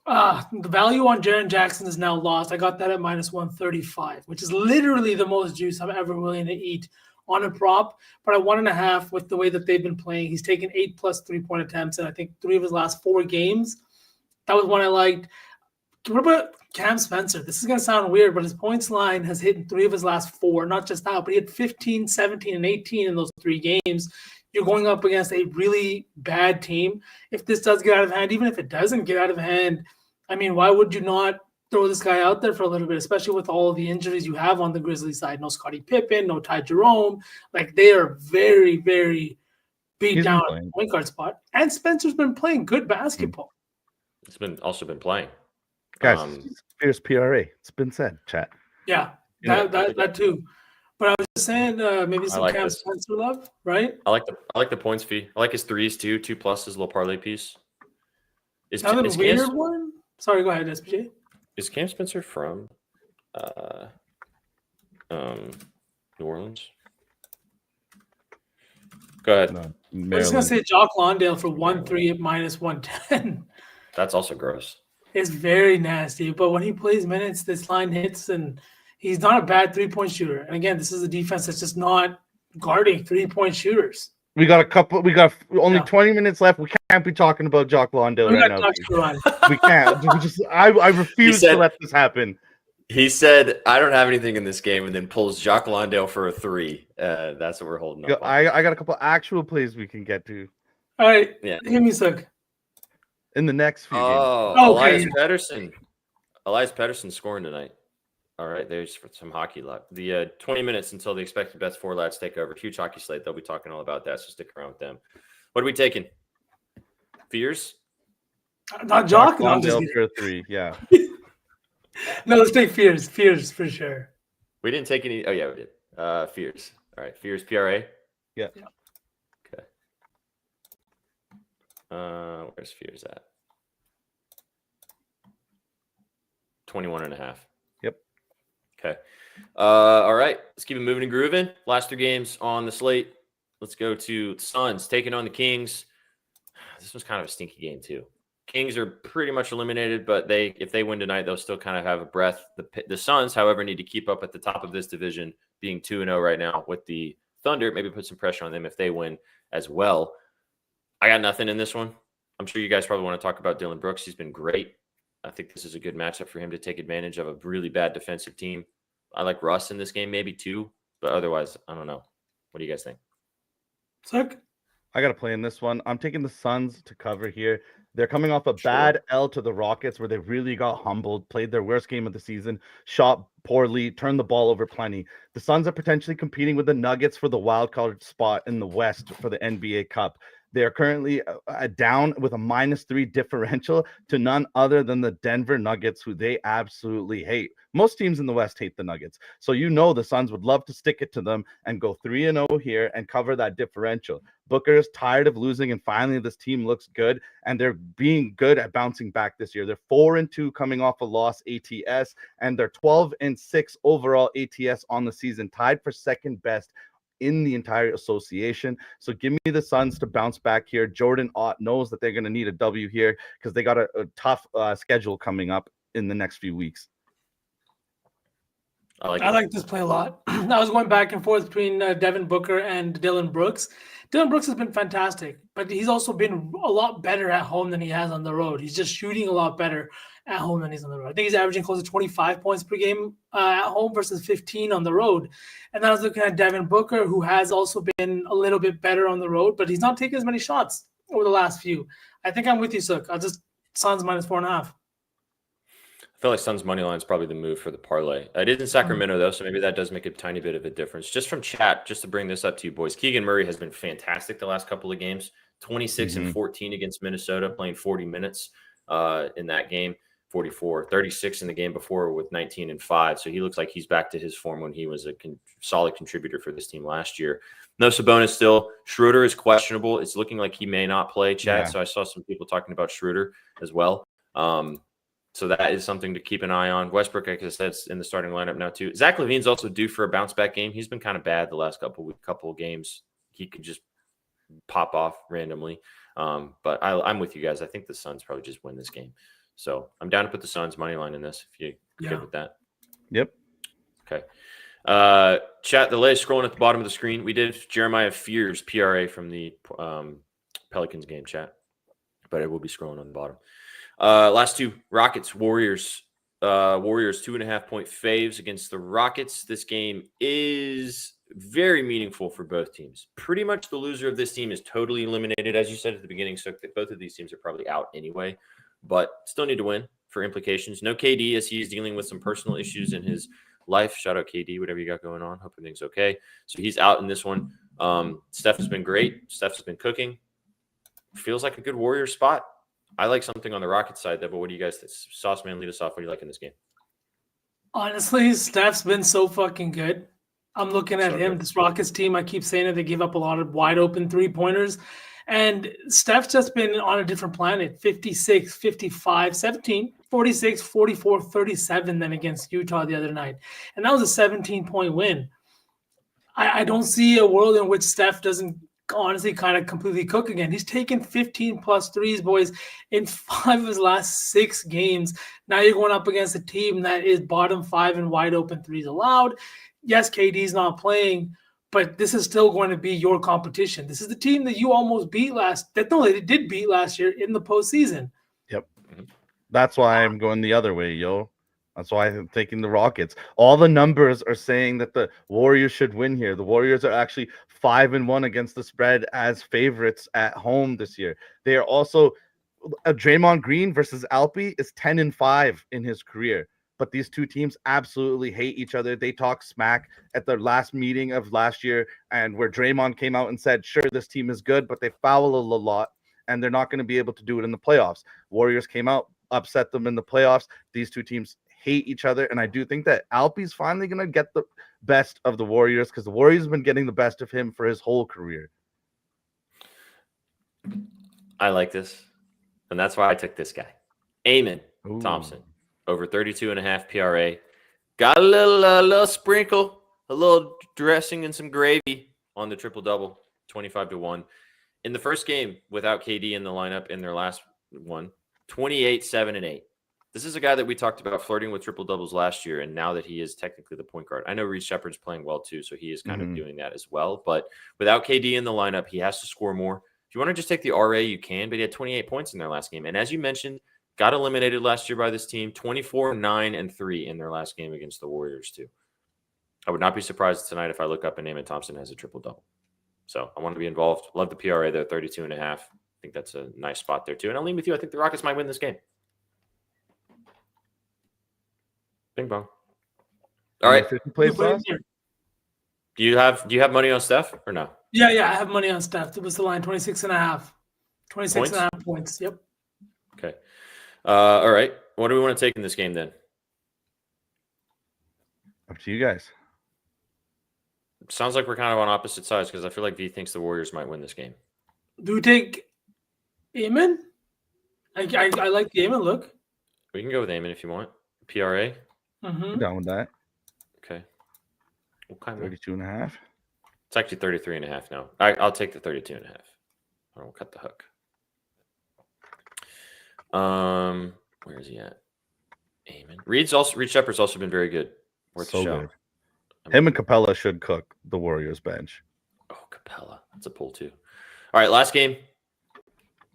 The value on Jaren Jackson is now lost. I got that at minus 135, which is literally the most juice I'm ever willing to eat on a prop. But at 1.5, with the way that they've been playing, he's taken 8 plus 3-point attempts, and I think 3 of his last 4 games. That was one I liked. What about Cam Spencer? This is going to sound weird, but his points line has hit in 3 of his last 4. Not just that, but he had 15, 17, and 18 in those 3 games. You're going up against a really bad team. If this does get out of hand, even if it doesn't get out of hand, I mean, why would you not throw this guy out there for a little bit, especially with all of the injuries you have on the Grizzlies side? No Scottie Pippen, no Ty Jerome. Like, they are very, very beat down at the point guard spot. And Spencer's been playing good basketball. It's also been playing. Guys, Fierce PRA. It's been said, chat. Yeah, that too. But I was just saying, maybe some Cam Spencer love, right? I like the points fee. I like his threes too. 2 pluses, little parlay piece. Is weird one? Sorry, go ahead, SPJ. Is Cam Spencer from New Orleans? Go ahead. No, I'm just gonna say Jock Lawndale for 1-3 at minus 110. That's also gross. It's very nasty, but when he plays minutes, this line hits, and he's not a bad 3-point shooter. And again, this is a defense that's just not guarding 3-point shooters. We got only 20 minutes left. We can't be talking about Jock Lawndale right now. We can't. I refuse to let this happen. He said, I don't have anything in this game, and then pulls Jock Lawndale for a 3. That's what we're holding up on. I got a couple actual plays we can get to. All right. Yeah. Give me a sec. In the next few games. Okay. Elias Pettersson scoring tonight. All right, there's some hockey luck. The 20 minutes until the expected bets 4 lads take over. Huge hockey slate. They'll be talking all about that, so stick around with them. What are we taking? Fears? Not Jock. No, for 3, yeah. No, let's take Fears. Fears for sure. We didn't take any. Oh, yeah, we did. Fears. All right, Fears, PRA? Yeah. Okay. Where's Fears at? 21.5. Yep. Okay. All right. Let's keep it moving and grooving. Last 3 games on the slate. Let's go to Suns taking on the Kings. This was kind of a stinky game too. Kings are pretty much eliminated, but if they win tonight, they'll still kind of have a breath. The Suns, however, need to keep up at the top of this division, being 2-0 right now with the Thunder. Maybe put some pressure on them if they win as well. I got nothing in this one. I'm sure you guys probably want to talk about Dylan Brooks. He's been great. I think this is a good matchup for him to take advantage of a really bad defensive team. I like Russ in this game, maybe too, but otherwise, I don't know. What do you guys think? Sick. I got to play in this one. I'm taking the Suns to cover here. They're coming off a bad L to the Rockets where they really got humbled, played their worst game of the season, shot poorly, turned the ball over plenty. The Suns are potentially competing with the Nuggets for the wild card spot in the West for the NBA Cup. They are currently down with a -3 differential to none other than the Denver Nuggets, who they absolutely hate. Most teams in the West hate the Nuggets. So the Suns would love to stick it to them and go 3-0 here and cover that differential. Booker is tired of losing, and finally this team looks good, and they're being good at bouncing back this year. They're 4-2 coming off a loss ATS, and they're 12-6 overall ATS on the season, tied for second best in the entire association. So give me the Suns to bounce back here. Jordan Ott knows that they're going to need a W here because they got a tough schedule coming up in the next few weeks. I like this play a lot. I was going back and forth between Devin Booker and Dylan Brooks. Dylan Brooks has been fantastic, but he's also been a lot better at home than he has on the road. He's just shooting a lot better at home than he's on the road. I think he's averaging close to 25 points per game at home versus 15 on the road. And then I was looking at Devin Booker, who has also been a little bit better on the road, but he's not taking as many shots over the last few. I think I'm with you, Sook. I'll just Suns -4.5. I feel like Suns money line is probably the move for the parlay. It is in Sacramento though, so maybe that does make a tiny bit of a difference. Just from chat, just to bring this up to you boys, Keegan Murray has been fantastic the last couple of games. 26 and 14 against Minnesota, playing 40 minutes in that game. 44, 36 in the game before with 19 and 5. So he looks like he's back to his form when he was a solid contributor for this team last year. No Sabonis still. Schroeder is questionable. It's looking like he may not play, Chad. Yeah. So I saw some people talking about Schroeder as well. So that is something to keep an eye on. Westbrook, like I said, is in the starting lineup now too. Zach LaVine's also due for a bounce back game. He's been kind of bad the last couple of games. He could just pop off randomly. But I'm with you guys. I think the Suns probably just win this game. So I'm down to put the Suns money line in this if you're good with that. Yep. Okay. Chat, the latest scrolling at the bottom of the screen. We did Jeremiah Fears PRA from the Pelicans game, chat. But it will be scrolling on the bottom. Last two, Rockets, Warriors. Warriors 2.5-point faves against the Rockets. This game is very meaningful for both teams. Pretty much the loser of this team is totally eliminated. As you said at the beginning, so both of these teams are probably out anyway, but still need to win for implications. No KD as he's dealing with some personal issues in his life. Shout out KD, whatever you got going on. Hope everything's okay. So he's out in this one. Steph has been great. Steph has been cooking. Feels like a good Warrior spot. I like something on the Rockets side, though, but what do you guys think? Sauce Man, lead us off. What do you like in this game? Honestly, Steph's been so fucking good. I'm looking at him. Good. This Rockets team, I keep saying that they give up a lot of wide open three-pointers. And Steph's just been on a different planet. 56, 55, 17, 46, 44, 37 then against Utah the other night. And that was a 17-point win. I don't see a world in which Steph doesn't honestly kind of completely cook again. He's taken 15+ threes, boys, in 5 of his last 6 games. Now you're going up against a team that is bottom 5 in wide open threes allowed. Yes, KD's not playing, but this is still going to be your competition. This is the team that you almost beat they did beat last year in the postseason. Yep. That's why I'm going the other way, yo. That's why I'm taking the Rockets. All the numbers are saying that the Warriors should win here. The Warriors are actually 5-1 against the spread as favorites at home this year. They are also Draymond Green versus Alpi is 10-5 in his career. But these two teams absolutely hate each other. They talk smack at their last meeting of last year, and where Draymond came out and said, sure, this team is good, but they foul a lot, and they're not going to be able to do it in the playoffs. Warriors came out, upset them in the playoffs. These two teams hate each other, and I do think that Alpi's finally going to get the best of the Warriors because the Warriors have been getting the best of him for his whole career. I like this, and that's why I took this guy. Eamon Thompson, over 32.5 PRA. Got a little sprinkle, a little dressing and some gravy on the triple-double. 25-1. In the first game, without KD in the lineup in their last one, 28, 7, and 8. This is a guy that we talked about flirting with triple doubles last year, and now that he is technically the point guard. I know Reece Shepard's playing well too, so he is kind of doing that as well. But without KD in the lineup, he has to score more. If you want to just take the RA, you can, but he had 28 points in their last game. And as you mentioned, got eliminated last year by this team, 24, 9, and 3 in their last game against the Warriors too. I would not be surprised tonight if I look up and Naaman Thompson has a triple-double. So I want to be involved. Love the PRA there, 32.5. I think that's a nice spot there too. And I'll lean with you. I think the Rockets might win this game. Bing bong. All right. 50 plays last? Do you have money on Steph or no? Yeah, I have money on Steph. It was the line 26.5. 26.5 points. Yep. Okay. All right. What do we want to take in this game then? Up to you guys. Sounds like we're kind of on opposite sides because I feel like V thinks the Warriors might win this game. Do we take Amen? I like the Amen look. We can go with Amen if you want. PRA. I'm down with that. Okay. What kind 32.5. It's actually 33.5 now. I'll take the 32.5. I will cut the hook. Where is he at? Amen. Reed Shepard's also been very good. Worth So the show. good. Him and Capella should cook the Warriors bench. Oh, Capella. That's a pull too. All right, last game.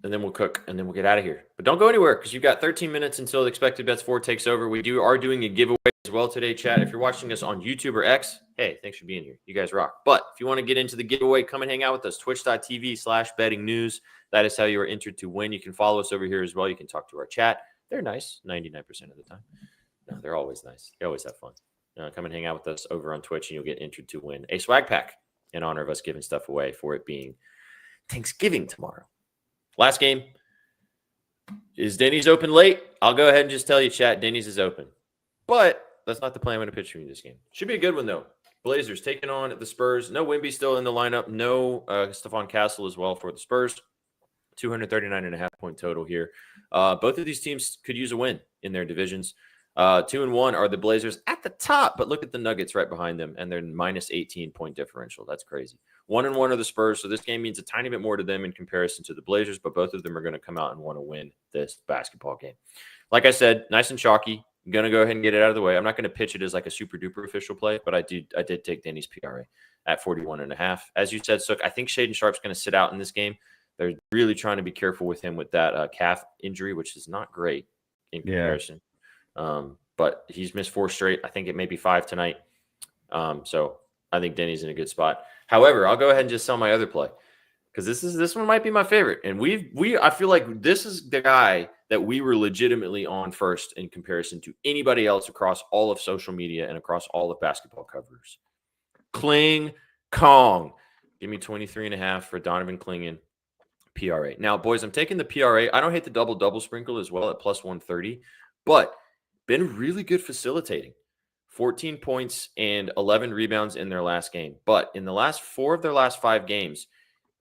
And then we'll cook, and then we'll get out of here. But don't go anywhere because you've got 13 minutes until the Expected Bets 4 takes over. We are doing a giveaway as well today, chat. If you're watching us on YouTube or X, hey, thanks for being here. You guys rock. But if you want to get into the giveaway, come and hang out with us. Twitch.tv/bettingnews. That is how you are entered to win. You can follow us over here as well. You can talk to our chat. They're nice 99% of the time. No, they're always nice. They always have fun. Come and hang out with us over on Twitch, and you'll get entered to win a swag pack in honor of us giving stuff away for it being Thanksgiving tomorrow. Last game. Is Denny's open late? I'll go ahead and just tell you, chat, Denny's is open. But that's not the plan I'm going to pitch for you this game. Should be a good one, though. Blazers taking on the Spurs. No Wemby still in the lineup. No Stephon Castle as well for the Spurs. 239.5 point total here. Both of these teams could use a win in their divisions. 2-1 are the Blazers at the top, but look at the Nuggets right behind them, and they're minus 18 point differential. That's crazy. 1-1 are the Spurs, so this game means a tiny bit more to them in comparison to the Blazers, but both of them are going to come out and want to win this basketball game. Like I said, nice and chalky. I'm going to go ahead and get it out of the way. I'm not going to pitch it as like a super duper official play, but I did take Danny's PRA at 41.5. As you said, Sook, I think Shaedon Sharp's going to sit out in this game. They're really trying to be careful with him with that calf injury, which is not great in comparison. But he's missed 4 straight. I think it may be 5 tonight. So I think Denny's in a good spot. However, I'll go ahead and just sell my other play because this one might be my favorite. And I feel like this is the guy that we were legitimately on first in comparison to anybody else across all of social media and across all of basketball covers. Kling Kong. Give me 23.5 for Donovan Clingan. PRA. Now, boys, I'm taking the PRA. I don't hate the double sprinkle as well at plus 130, but been really good facilitating. 14 points and 11 rebounds in their last game. But in the last 4 of their last 5 games,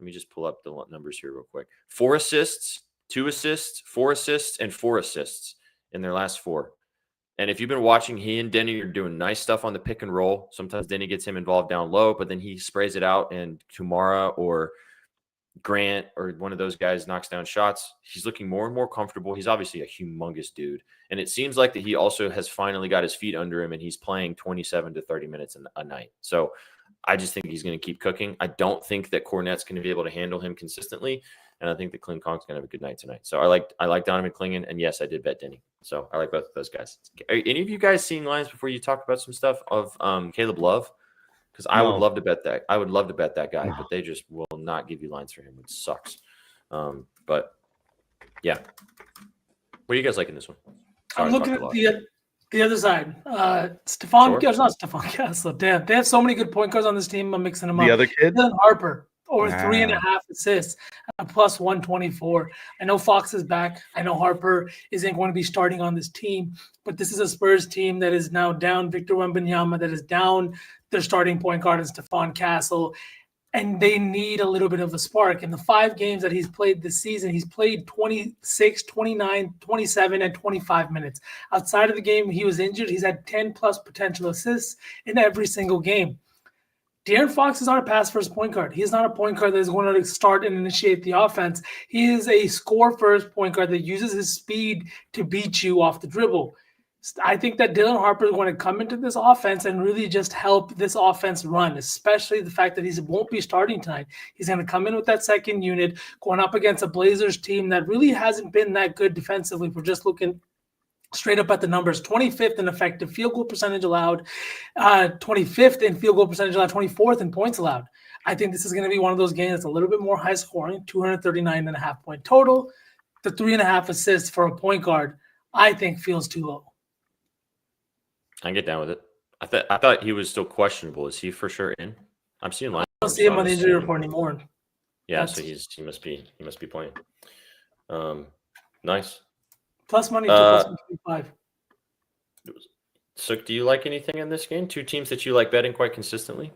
let me just pull up the numbers here real quick. 4 assists, 2 assists, 4 assists, and 4 assists in their last 4. And if you've been watching, he and Denny are doing nice stuff on the pick and roll. Sometimes Denny gets him involved down low, but then he sprays it out and Kumara or Grant or one of those guys knocks down shots. He's looking more and more comfortable. He's obviously a humongous dude. And it seems like that he also has finally got his feet under him and he's playing 27 to 30 minutes a night. So I just think he's going to keep cooking. I don't think that Cornette's going to be able to handle him consistently. And I think that Kling Kong's going to have a good night tonight. So I like Donovan Clingan. And yes, I did bet Denny. So I like both of those guys. Are any of you guys seeing lines before you talk about some stuff of Caleb Love? Because I would love to bet that. I would love to bet that guy, but they just will not give you lines for him, which sucks. But yeah, what do you guys like in this one? Sorry, I'm looking at the other side. Stephon Castle. Damn, they have so many good point guards on this team. I'm mixing them up. The other kid, Dylan Harper, over 3.5 assists, plus 124. I know Fox is back. I know Harper isn't going to be starting on this team, but this is a Spurs team that is now down Victor Wembanyama, that is down their starting point guard and Stephon Castle, and they need a little bit of a spark. In the 5 games that he's played this season, he's played 26, 29, 27, and 25 minutes. Outside of the game he was injured, he's had 10-plus potential assists in every single game. De'Aaron Fox is not a pass first point guard. He's not a point guard that is going to start and initiate the offense. He is a score first point guard that uses his speed to beat you off the dribble. I think that Dylan Harper is going to come into this offense and really just help this offense run, especially the fact that he won't be starting tonight. He's going to come in with that second unit, going up against a Blazers team that really hasn't been that good defensively. We're just looking straight up at the numbers. 25th in effective field goal percentage allowed, 25th in field goal percentage allowed, 24th in points allowed. I think this is going to be one of those games that's a little bit more high scoring, 239.5 point total. The 3.5 assists for a point guard, I think, feels too low. I can get down with it. I thought he was still questionable. Is he for sure in? I'm seeing lines. I don't see him on the injury report anymore. Yeah, so he must be playing. Nice. Plus money to plus 125. So do you like anything in this game? Two teams that you like betting quite consistently?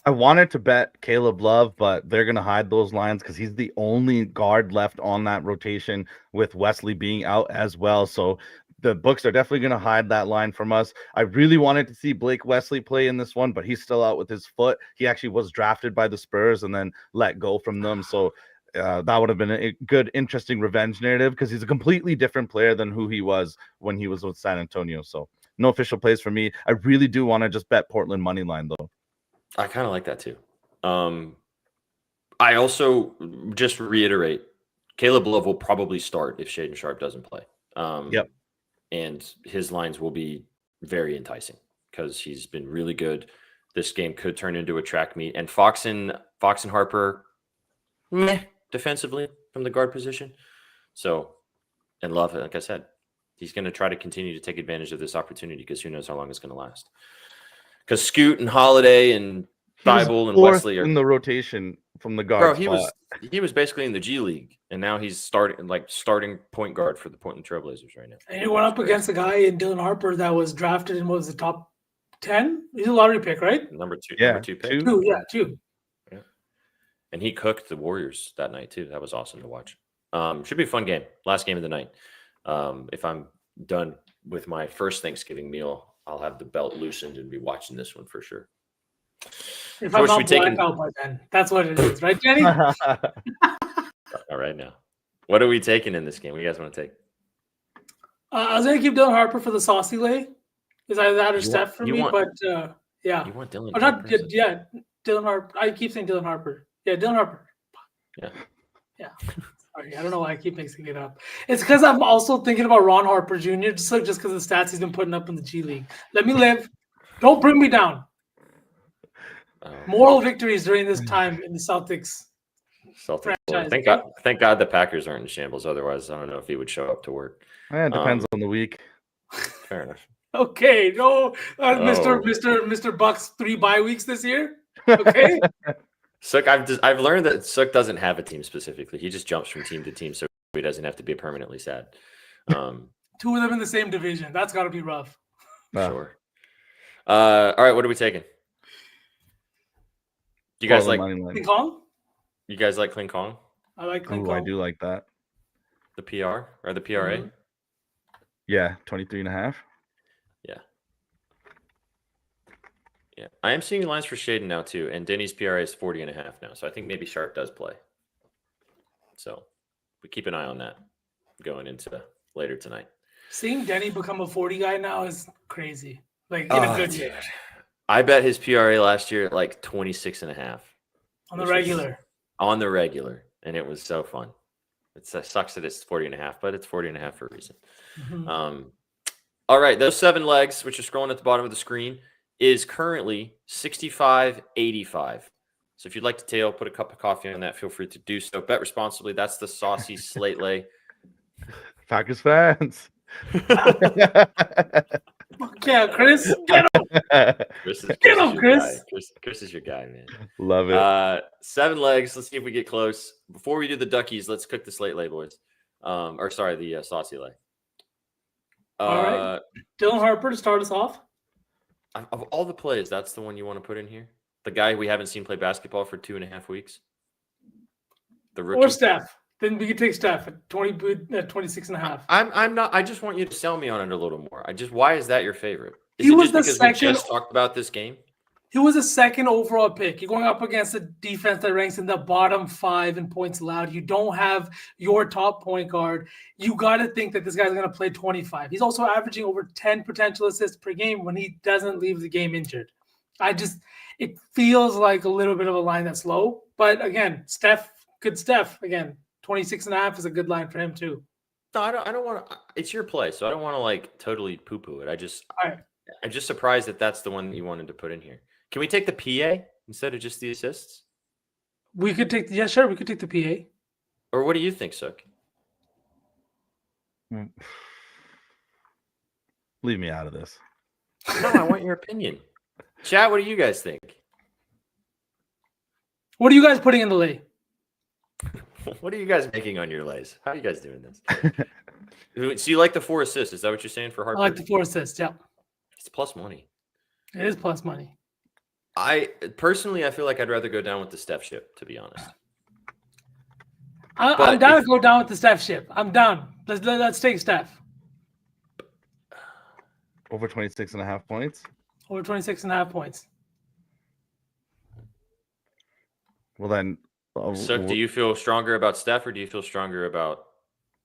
I wanted to bet Caleb Love, but they're going to hide those lines because he's the only guard left on that rotation with Wesley being out as well. So the books are definitely going to hide that line from us. I really wanted to see Blake Wesley play in this one, but he's still out with his foot. He actually was drafted by the Spurs and then let go from them. So that would have been a good, interesting revenge narrative because he's a completely different player than who he was when he was with San Antonio. So no official plays for me. I really do want to just bet Portland money line though. I kind of like that too. I also just reiterate, Caleb Love will probably start if Shaden Sharp doesn't play. Yep. And his lines will be very enticing because he's been really good. This game could turn into a track meet. And Fox and Harper, defensively from the guard position. So, and Love, like I said, he's going to try to continue to take advantage of this opportunity because who knows how long it's going to last. Because Scoot and Holiday and Thibault and Wesley are in the rotation from the guard. Bro, he was basically in the G League, and now he's starting point guard for the Portland Trailblazers right now. And he went up against a guy in Dylan Harper that was drafted in, what was the top 10? He's a lottery pick, right? Number two pick. Two. Yeah. And he cooked the Warriors that night too. That was awesome to watch. Should be a fun game. Last game of the night. If I'm done with my first Thanksgiving meal, I'll have the belt loosened and be watching this one for sure. If I'm not blacked out by then, that's what it is, right, Jenny? All right, now, what are we taking in this game? What do you guys want to take? I was going to keep Dylan Harper for the saucy lay. Is either that or Steph for me, but yeah. You want Dylan? Dylan Harper. I keep saying Dylan Harper. Yeah, Dylan Harper. Yeah. Sorry, I don't know why I keep mixing it up. It's because I'm also thinking about Ron Harper Jr. just because of the stats he's been putting up in the G League. Let me live. Don't bring me down. Moral victories during this time in the Celtics franchise. Thank God the Packers aren't in shambles. Otherwise, I don't know if he would show up to work. It depends on the week. Fair enough. Okay, no, Mr. Bucks 3 bye weeks this year. Okay. Sook, I've learned that Sook doesn't have a team specifically. He just jumps from team to team, so he doesn't have to be permanently sad. 2 of them in the same division. That's got to be rough. Sure. All right, what are we taking? You guys like King Kong? You guys like Clean Kong? I like Clean Kong. I do like that. The PR or the PRA? Mm-hmm. Yeah, 23.5. Yeah. I am seeing lines for Shaden now too, and Denny's PRA is 40.5 now. So I think maybe Sharp does play. So we keep an eye on that going into later tonight. Seeing Denny become a 40 guy now is crazy. Like in a good way. I bet his PRA last year at like 26.5. On the regular. On the regular. And it was so fun. It sucks that it's 40.5, but it's 40.5 for a reason. Mm-hmm. All right. Those 7 legs, which are scrolling at the bottom of the screen, is currently 65.85. So if you'd like to tail, put a cup of coffee on that, feel free to do so. Bet responsibly. That's the saucy slate lay. Packers fans. Yeah, Chris, get him. Chris is your guy, man. Love it. 7 legs. Let's see if we get close. Before we do the duckies, let's cook the slate lay, boys. The saucy lay. All right. Dylan Harper to start us off. Of all the plays, that's the one you want to put in here? The guy we haven't seen play basketball for 2.5 weeks? The rookie? Or Steph. Then we could take Steph at 26.5. I'm not. I just want you to sell me on it a little more. Why is that your favorite? He was the because second. We just talked about this game. He was a second overall pick. You're going up against a defense that ranks in the bottom 5 in points allowed. You don't have your top point guard. You got to think that this guy's going to play 25. He's also averaging over 10 potential assists per game when he doesn't leave the game injured. It feels like a little bit of a line that's low. But again, Steph, again, 26.5 is a good line for him too. No, I don't want to. It's your play, so I don't want to like totally poo-poo it. All right. I'm just surprised that that's the one that you wanted to put in here. Can we take the PA instead of just the assists? We could take we could take the PA. Or what do you think, Sook? Leave me out of this. No, I want your opinion. Chat, what do you guys think? What are you guys putting in the lay? What are you guys making on your lays? How are you guys doing this? So you like the 4 assists? Is that what you're saying for Harper? I like the 4 assists. Yeah, It's plus money. it is plus money. I feel like I'd rather go down with the Steph ship, to be honest. I'm down to go down with the Steph ship. I'm down. Let's take Steph. Over 26.5 points. Over 26.5 points. Well then, So do you feel stronger about Steph or do you feel stronger about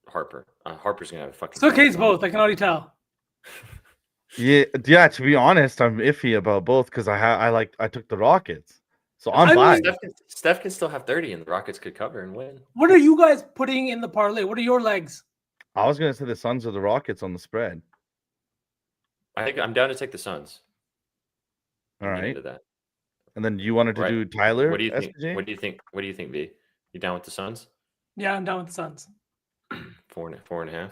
Harper? Harper's gonna have a fucking. It's okay. It's both. I can already tell. Yeah. To be honest, I'm iffy about both because I took the Rockets, so I'm fine. Steph can still have 30, and the Rockets could cover and win. What are you guys putting in the parlay? What are your legs? I was gonna say the Suns or the Rockets on the spread. I think I'm down to take the Suns. All right. Into that. And then you wanted to do Tyler? What do you think? SPJ? What do you think? What do you think, V? You down with the Suns? Yeah, I'm down with the Suns. 4.5.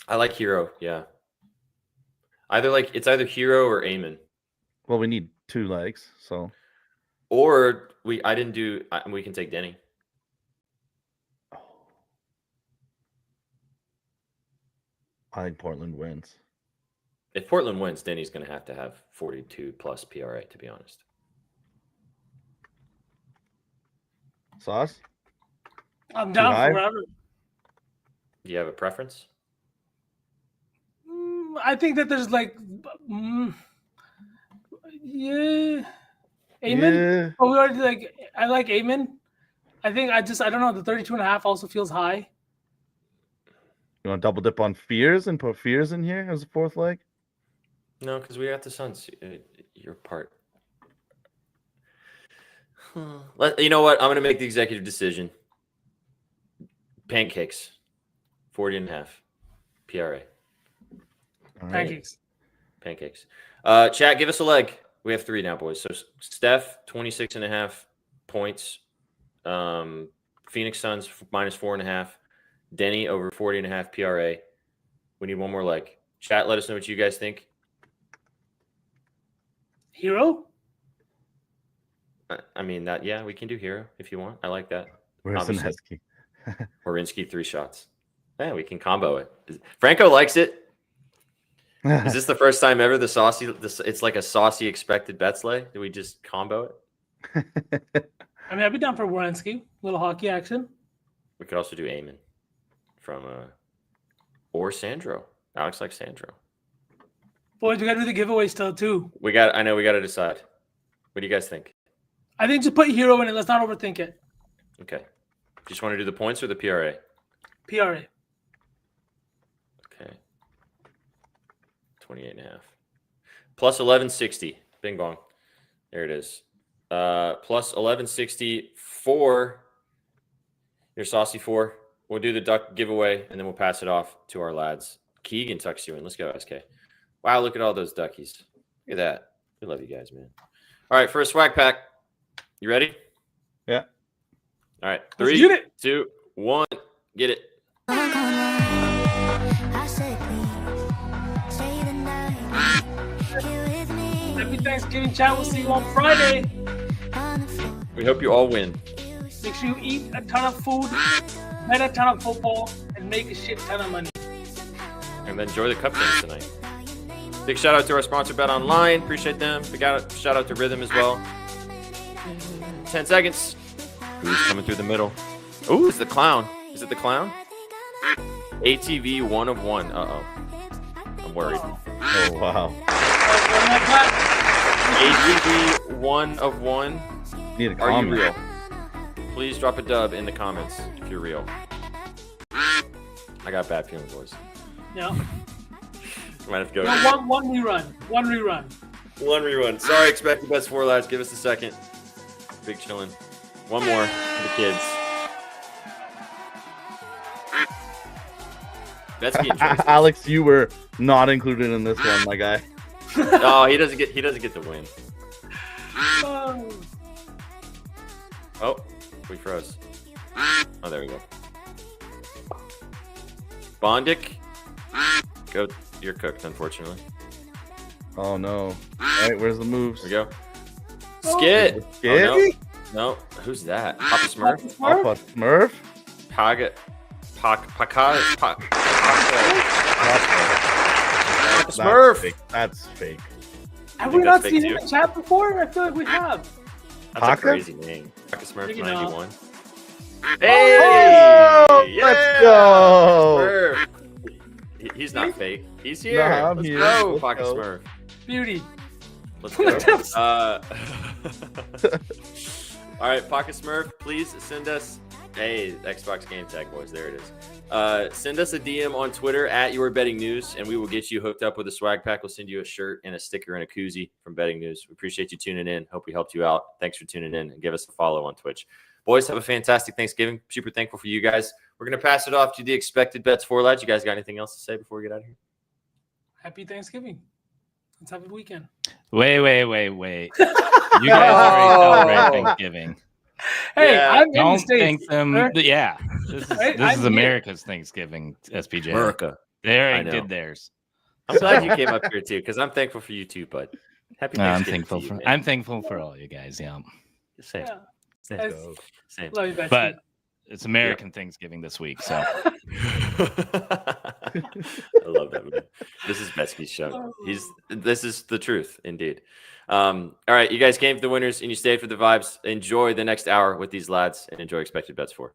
I like Hero. Yeah. It's either Hero or Eamon. Well, we need 2 legs, so. Or we can take Denny. I think Portland wins. If Portland wins, Denny's going to have 42 plus PRA, to be honest. Sauce? I'm down high? for whatever. Do you have a preference? I think that there's yeah. Amen. Yeah. But we already I like Amen. I think I don't know. The 32.5 also feels high. You want to double dip on Fears and put Fears in here as a 4th leg? No, because we got the Suns. Your part. You know what? I'm going to make the executive decision. Pancakes. 40.5 PRA. All right. Pancakes. Chat, give us a leg. We have 3 now, boys. So Steph, 26.5 points. Phoenix Suns, minus 4.5. Denny, over 40.5 PRA. We need one more leg. Chat, let us know what you guys think. Hero? I mean, we can do Hero if you want. I like that. Where's the Obviously. Nesky? Orinsky 3 shots. Yeah, we can combo it. Franco likes it. Is this the first time ever it's like a saucy expected bets lay? Do we just combo it? I mean, I'd be down for Wierenski. Little hockey action. We could also do Eamon from or Sandro. Alex likes Sandro. Boys, we got to do the giveaway still too. I know we got to decide. What do you guys think? I think just put Hero in it. Let's not overthink it. Okay. Just want to do the points or the PRA? PRA. Okay. 28.5. Plus 1160. Bing bong. There it is. Plus 1160 for your saucy 4. We'll do the duck giveaway and then we'll pass it off to our lads. Keegan tucks you in. Let's go, SK. Wow, look at all those duckies. Look at that. We love you guys, man. All right, for a swag pack. You ready? Yeah. All right. Let's 3, get it. 2, 1. Get it. Happy Thanksgiving, chat. We'll see you on Friday. We hope you all win. Make sure you eat a ton of food, bet a ton of football, and make a shit ton of money. And then enjoy the cup games tonight. Big shout out to our sponsor, Bet Online. Appreciate them. Big shout out to Rhythm as well. 10 seconds. Who's coming through the middle? Ooh, it's the clown. Is it the clown? ATV 1 of 1. Uh-oh. I'm worried. Oh wow. AGB 1 of 1. Need a Are you comment. real? Please drop a dub in the comments if you're real. I got bad feelings, boys. Yeah. Might have to go. No, one rerun. One rerun. One rerun. Sorry, expected best 4 lads. Give us a second. Big chillin'. One more for the kids. That's getting choices. Alex, you were not included in this one, my guy. Oh, he doesn't get the win. Oh, we froze. Oh, there we go. Bondic, go. You're cooked, unfortunately. Oh no. All right, where's the moves? Here we go. Skit. Skit? Oh, no. Who's that? Papa Smurf. Papa Smurf? Paka That's Smurf. fake. That's fake. Have think we not that's seen fake him too? in chat before? I feel like we have. That's Paka? a crazy name. Paka Smurf Maybe not. 91. Hey! Oh, Yeah! let's go. Smurf. He's not fake. He's here. Nah, I'm Let's here. go, Let's Paka go. Smurf. Beauty. Let's Look go. at this. All right, Pocket Smurf, please send us a Xbox game tag, boys. There it is. Send us a DM on Twitter at Your Betting News, and we will get you hooked up with a swag pack. We'll send you a shirt and a sticker and a koozie from Betting News. We appreciate you tuning in. Hope we helped you out. Thanks for tuning in, and give us a follow on Twitch. Boys, have a fantastic Thanksgiving. Super thankful for you guys. We're going to pass it off to the expected bets for lads. You guys got anything else to say before we get out of here? Happy Thanksgiving. Let's have a weekend. Wait. You guys already celebrate Thanksgiving. Hey, Yeah. I'm in the Don't States. thank them. Sir. Yeah, this is I'm this is here. America's Thanksgiving. SPJ. America. They I already know. did theirs. I'm glad you came up here, too, because I'm thankful for you, too, bud. Happy No, I'm Thanksgiving thankful to you, for man. I'm thankful for all you guys. Yeah, Same. Yeah. Same. That's- Same. Love you, Betsy. but it's American Thanksgiving this week, so I love that, man. This is Betsky's show. This is the truth, indeed. All right, you guys came for the winners and you stayed for the vibes. Enjoy the next hour with these lads and enjoy expected bets for.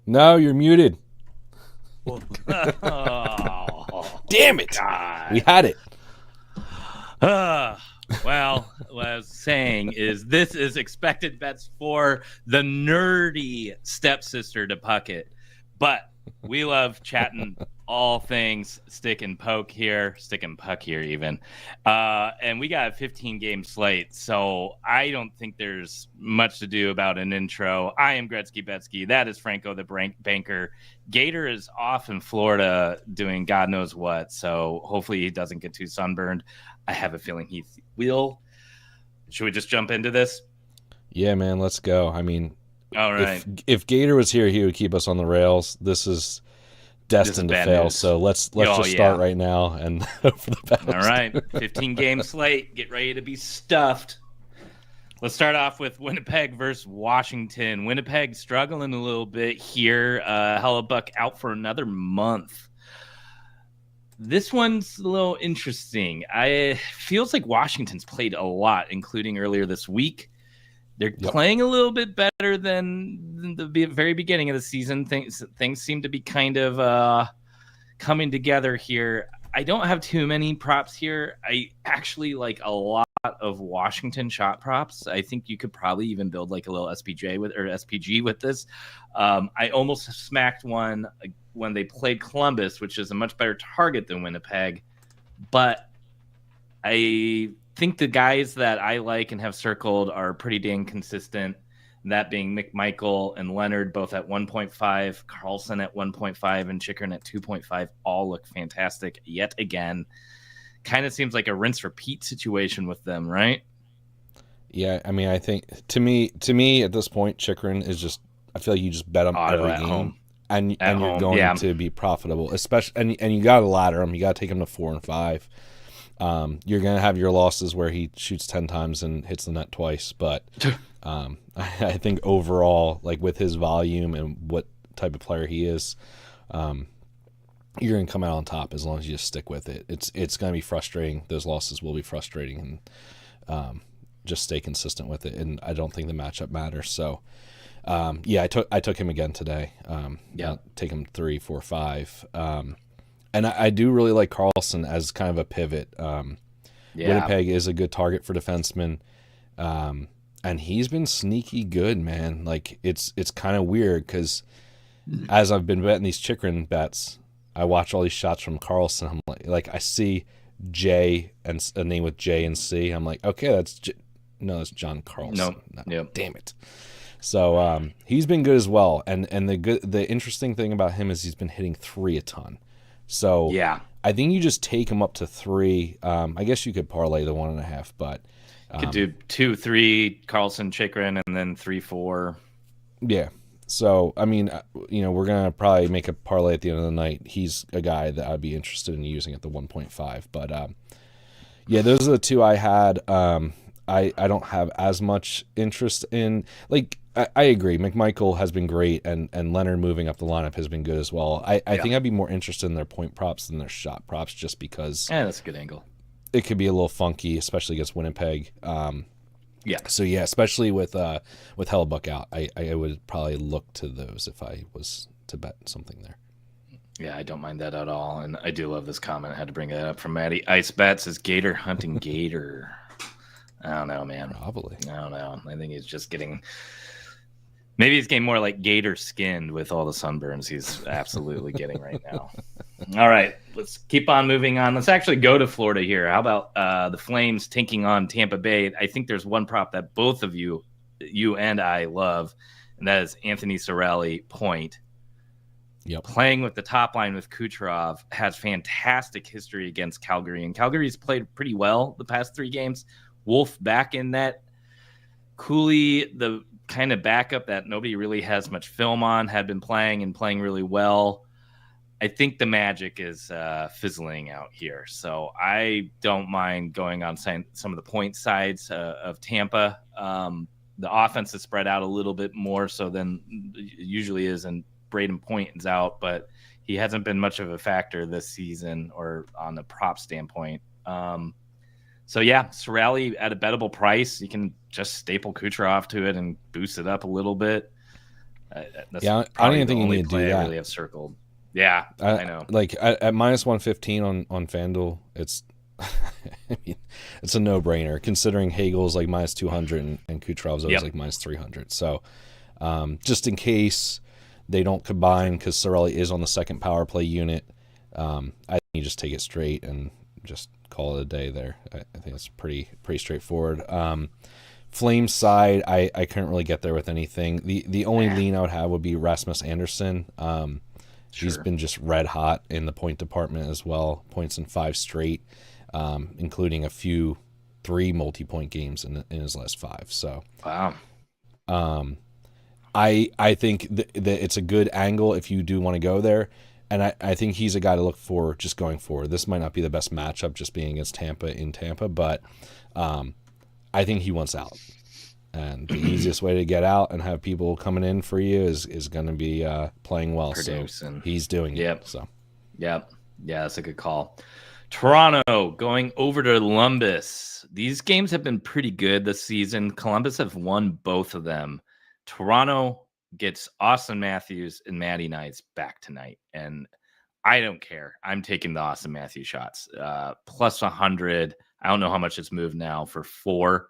No, you're muted. oh, Damn it. God. We had it. Well, what I was saying is this is expected bets for the nerdy stepsister to Puckett. But we love chatting all things stick and puck here even. And we got a 15-game slate, so I don't think there's much to do about an intro. I am Gretzky Betsky. That is Franco the Banker. Gator is off in Florida doing God knows what, so hopefully he doesn't get too sunburned. I have a feeling he will. Should we just jump into this? Yeah, man, let's go. I mean, All right. if Gator was here, he would keep us on the rails. This is destined to bad fail. news. So let's Oh, just start right now and hope for the best. All right, 15-game slate. Get ready to be stuffed. Let's start off with Winnipeg versus Washington. Winnipeg struggling a little bit here. Hellebuck out for another month. This one's a little interesting. Feels like Washington's played a lot, including earlier this week. They're playing a little bit better than the very beginning of the season. Things seem to be kind of coming together here. I don't have too many props here. I actually like a lot of Washington shot props. I think you could probably even build like a little SPG with this. I almost smacked one when they played Columbus, which is a much better target than Winnipeg. But I think the guys that I like and have circled are pretty dang consistent. That being McMichael and Leonard both at 1.5, Carlson at 1.5, and Chikrin at 2.5. All look fantastic yet again. Kind of seems like a rinse repeat situation with them, right? Yeah, I mean, I think to me at this point, Chikrin is just. I feel like you just bet on Auto every at game, home. and At you're home, going yeah. to be profitable. Especially, and you got to ladder him. You got to take him to 4 and 5. You're gonna have your losses where he shoots 10 times and hits the net twice, but I think overall, like with his volume and what type of player he is, you're gonna come out on top as long as you just stick with it. It's gonna be frustrating. Those losses will be frustrating, and just stay consistent with it. And I don't think the matchup matters. So, I took him again today. Take him 3, 4, 5. And I do really like Carlson as kind of a pivot. Winnipeg is a good target for defensemen. And he's been sneaky good, man. Like it's kind of weird because as I've been betting these Chikrin bets, I watch all these shots from Carlson. I'm like I see J and a name with J and C. I'm like, okay, that's John Carlson. No, damn it. So he's been good as well. And the interesting thing about him is he's been hitting 3 a ton. So Yeah. I think you just take him up to 3. I guess you could parlay the 1.5, but Could do 2, 3 Carlson, Chikrin, and then 3, 4. yeah. So I mean, we're gonna probably make a parlay at the end of the night. He's a guy that I'd be interested in using at the 1.5. But those are the 2 I had. I don't have as much interest in. Like I agree, McMichael has been great, and Leonard moving up the lineup has been good as well. I think I'd be more interested in their point props than their shot props, just because That's a good angle. it could be a little funky, especially against Winnipeg. So especially with Hellebuck out, I would probably look to those if I was to bet something there. Yeah, I don't mind that at all. And I do love this comment. I had to bring that up from Maddie. Ice Bet says Gator hunting Gator. I don't know, man. Probably. I don't know. I think he's just getting. Maybe he's getting more like gator skinned with all the sunburns he's absolutely getting right now. All right, let's keep on moving on. Let's actually go to Florida here. How about the Flames taking on Tampa Bay? I think there's one prop that both of you and I love, and that is Anthony Cirelli point. Yep. Playing with the top line with Kucherov, has fantastic history against Calgary, and Calgary's played pretty well the past 3 games. Wolf back in net. Cooley, the kind of backup that nobody really has much film on, had been playing really well. I think the magic is fizzling out here. So I don't mind going on some of the point sides of Tampa. The offense is spread out a little bit more so than it usually is, and Braden Point is out, but he hasn't been much of a factor this season or on the prop standpoint. So yeah, Cirelli at a bettable price. You can just staple Kucherov to it and boost it up a little bit. I don't even think you need to do that. I really have circled. Yeah, I know. Like at minus 115 on FanDuel, it's I mean, it's a no-brainer considering Hagel's like minus 200 and Kucherov's always like minus 300. So just in case they don't combine, because Cirelli is on the second power play unit, I think you just take it straight and just call it a day there. I think it's pretty straightforward. Flames side, I couldn't really get there with anything. The only lean I would have would be Rasmus Anderson. He's been just red hot in the point department as well. Points in 5 straight, including a few 3 multi-point games in his last 5. So wow. I think that it's a good angle if you do want to go there. And I think he's a guy to look for just going forward. This might not be the best matchup just being against Tampa in Tampa, but I think he wants out. And the easiest way to get out and have people coming in for you is going to be playing well. So he's doing it. So. Yep. Yeah, that's a good call. Toronto going over to Columbus. These games have been pretty good this season. Columbus have won both of them. Toronto gets Austin Matthews and Matty Knights back tonight. And I don't care. I'm taking the Austin Matthews shots. Plus 100. I don't know how much it's moved now for 4.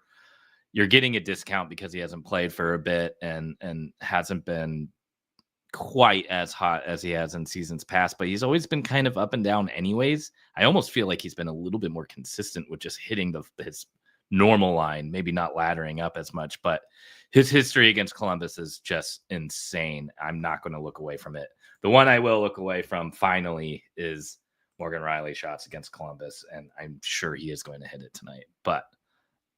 You're getting a discount because he hasn't played for a bit and hasn't been quite as hot as he has in seasons past, but he's always been kind of up and down anyways. I almost feel like he's been a little bit more consistent with just hitting his normal line, maybe not laddering up as much, but his history against Columbus is just insane. I'm not going to look away from it. The one I will look away from finally is Morgan Riley's shots against Columbus, and I'm sure he is going to hit it tonight, but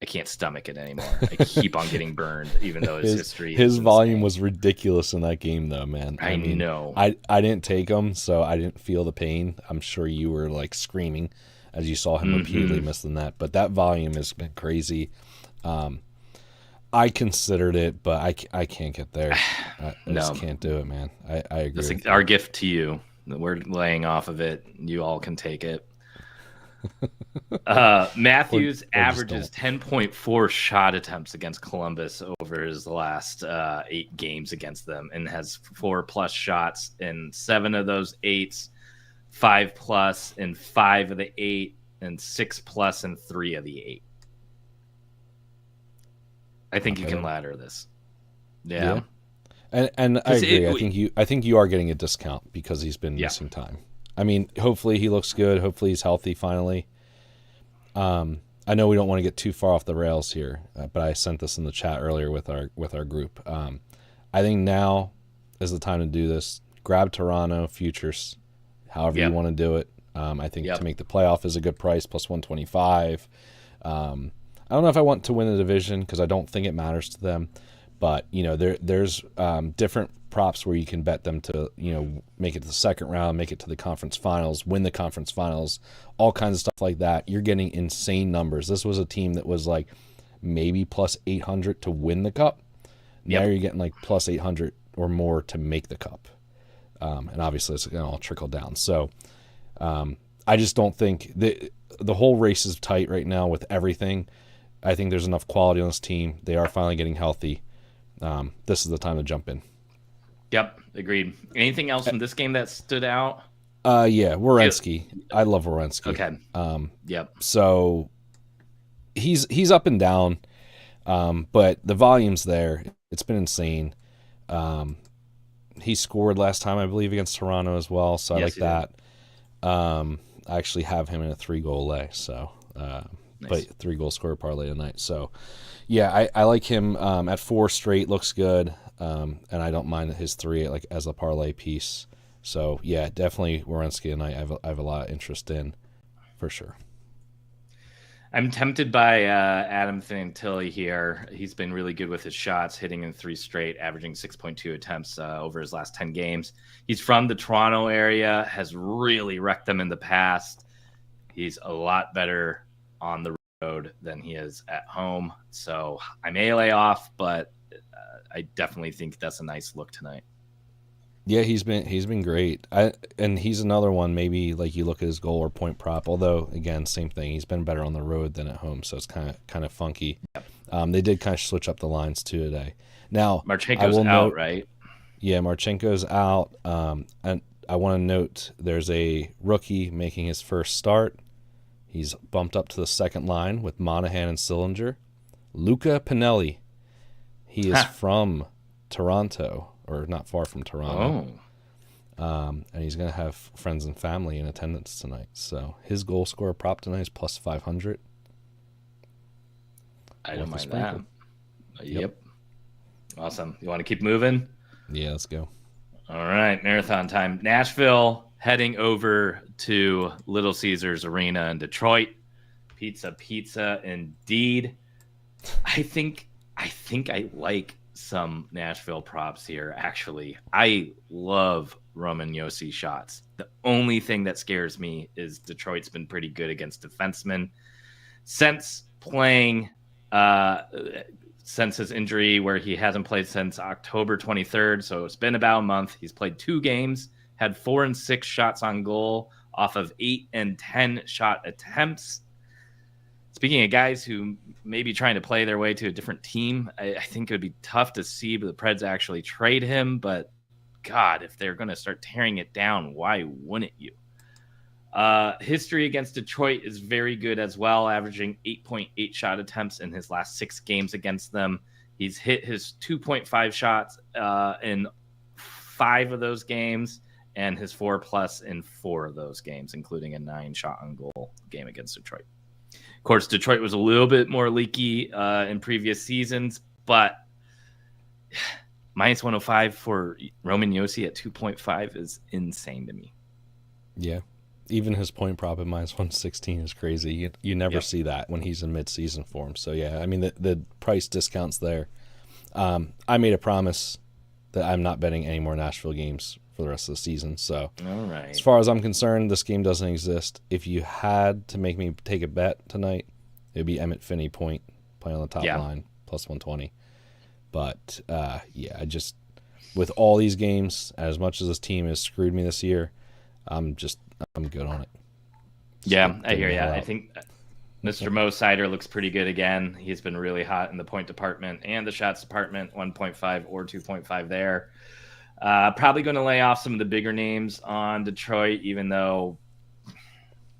I can't stomach it anymore. I keep on getting burned, even though his volume was ridiculous in that game, though, man. I mean, know. I didn't take him, so I didn't feel the pain. I'm sure you were like screaming as you saw him repeatedly miss the net, but that volume has been crazy. I considered it, but I can't get there. I just can't do it, man. I agree. That's our gift to you. We're laying off of it. You all can take it. Matthews averages 10.4 shot attempts against Columbus over his last 8 games against them, and has 4+ shots in 7 of those 8s, 5+ in 5 of the 8, and 6+ in 3 of the 8. I think you can ladder this. Yeah. And I agree. I think you are getting a discount because he's been missing time. I mean, hopefully he looks good. Hopefully he's healthy finally. I know we don't want to get too far off the rails here, but I sent this in the chat earlier with our group. I think now is the time to do this. Grab Toronto futures, however you want to do it. I think to make the playoff is a good price, plus 125. I don't know if I want to win the division because I don't think it matters to them. But, there's different props where you can bet them to, make it to the second round, make it to the conference finals, win the conference finals, all kinds of stuff like that. You're getting insane numbers. This was a team that was like maybe plus 800 to win the cup. Now you're getting like plus 800 or more to make the cup. And obviously it's going to all trickle down. So I just don't think the whole race is tight right now with everything. I think there's enough quality on this team. They are finally getting healthy. This is the time to jump in. Yep, agreed. Anything else from this game that stood out? Werenski. I love Werenski. Okay. So he's up and down, but the volume's there. It's been insane. He scored last time, I believe, against Toronto as well. So I like that. I actually have him in a 3-goal lay. So, but 3-goal scorer parlay tonight. So, yeah, I like him at 4 straight. Looks good, and I don't mind his 3 as a parlay piece. So yeah, definitely Werenski tonight. I have a lot of interest in, for sure. I'm tempted by Adam Fantilli here. He's been really good with his shots, hitting in 3 straight, averaging 6.2 attempts over his last 10 games. He's from the Toronto area, has really wrecked them in the past. He's a lot better on the road than he is at home. So I may lay off, but I definitely think that's a nice look tonight. Yeah, he's been great. And he's another one, maybe like you look at his goal or point prop, although again, same thing. He's been better on the road than at home, so it's kind of funky. Yep. They did kind of switch up the lines too today. Now Marchenko's out, right? Yeah, Marchenko's out. And I want to note there's a rookie making his first start. He's bumped up to the second line with Monahan and Sillinger. Luca Pinelli. He is from Toronto, or not far from Toronto. And he's going to have friends and family in attendance tonight. So his goal scorer prop tonight is plus 500. I don't mind that. Yep. Awesome. You want to keep moving? Yeah, let's go. All right, marathon time. Nashville heading over to Little Caesars Arena in Detroit. Pizza, indeed. I think I like some Nashville props here, actually. I love Roman Josi shots. The only thing that scares me is Detroit's been pretty good against defensemen. Since playing, since his injury, where he hasn't played since October 23rd, so it's been about a month. He's played 2 games, had 4 and 6 shots on goal off of 8 and 10 shot attempts. Speaking of guys who may be trying to play their way to a different team, I think it would be tough to see the Preds actually trade him. But, God, if they're going to start tearing it down, why wouldn't you? History against Detroit is very good as well, averaging 8.8 shot attempts in his last 6 games against them. He's hit his 2.5 shots in 5 of those games, and his 4+ in 4 of those games, including a 9 shot on goal game against Detroit. course, Detroit was a little bit more leaky in previous seasons, but minus 105 for Roman Josi at 2.5 is insane to me. Yeah. Even his point prop at minus 116 is crazy. You never see that when he's in mid-season form. So, yeah, I mean, the price discounts there. I made a promise that I'm not betting any more Nashville games for the rest of the season. So, all right. As far as I'm concerned, this game doesn't exist. If you had to make me take a bet tonight, it would be Emmett Finney point, playing on the top line, plus 120. But, I just, with all these games, as much as this team has screwed me this year, I'm good on it. Yeah, I hear you. I think Mr. Mo Sider looks pretty good again. He's been really hot in the point department and the shots department, 1.5 or 2.5 there. Probably going to lay off some of the bigger names on Detroit, even though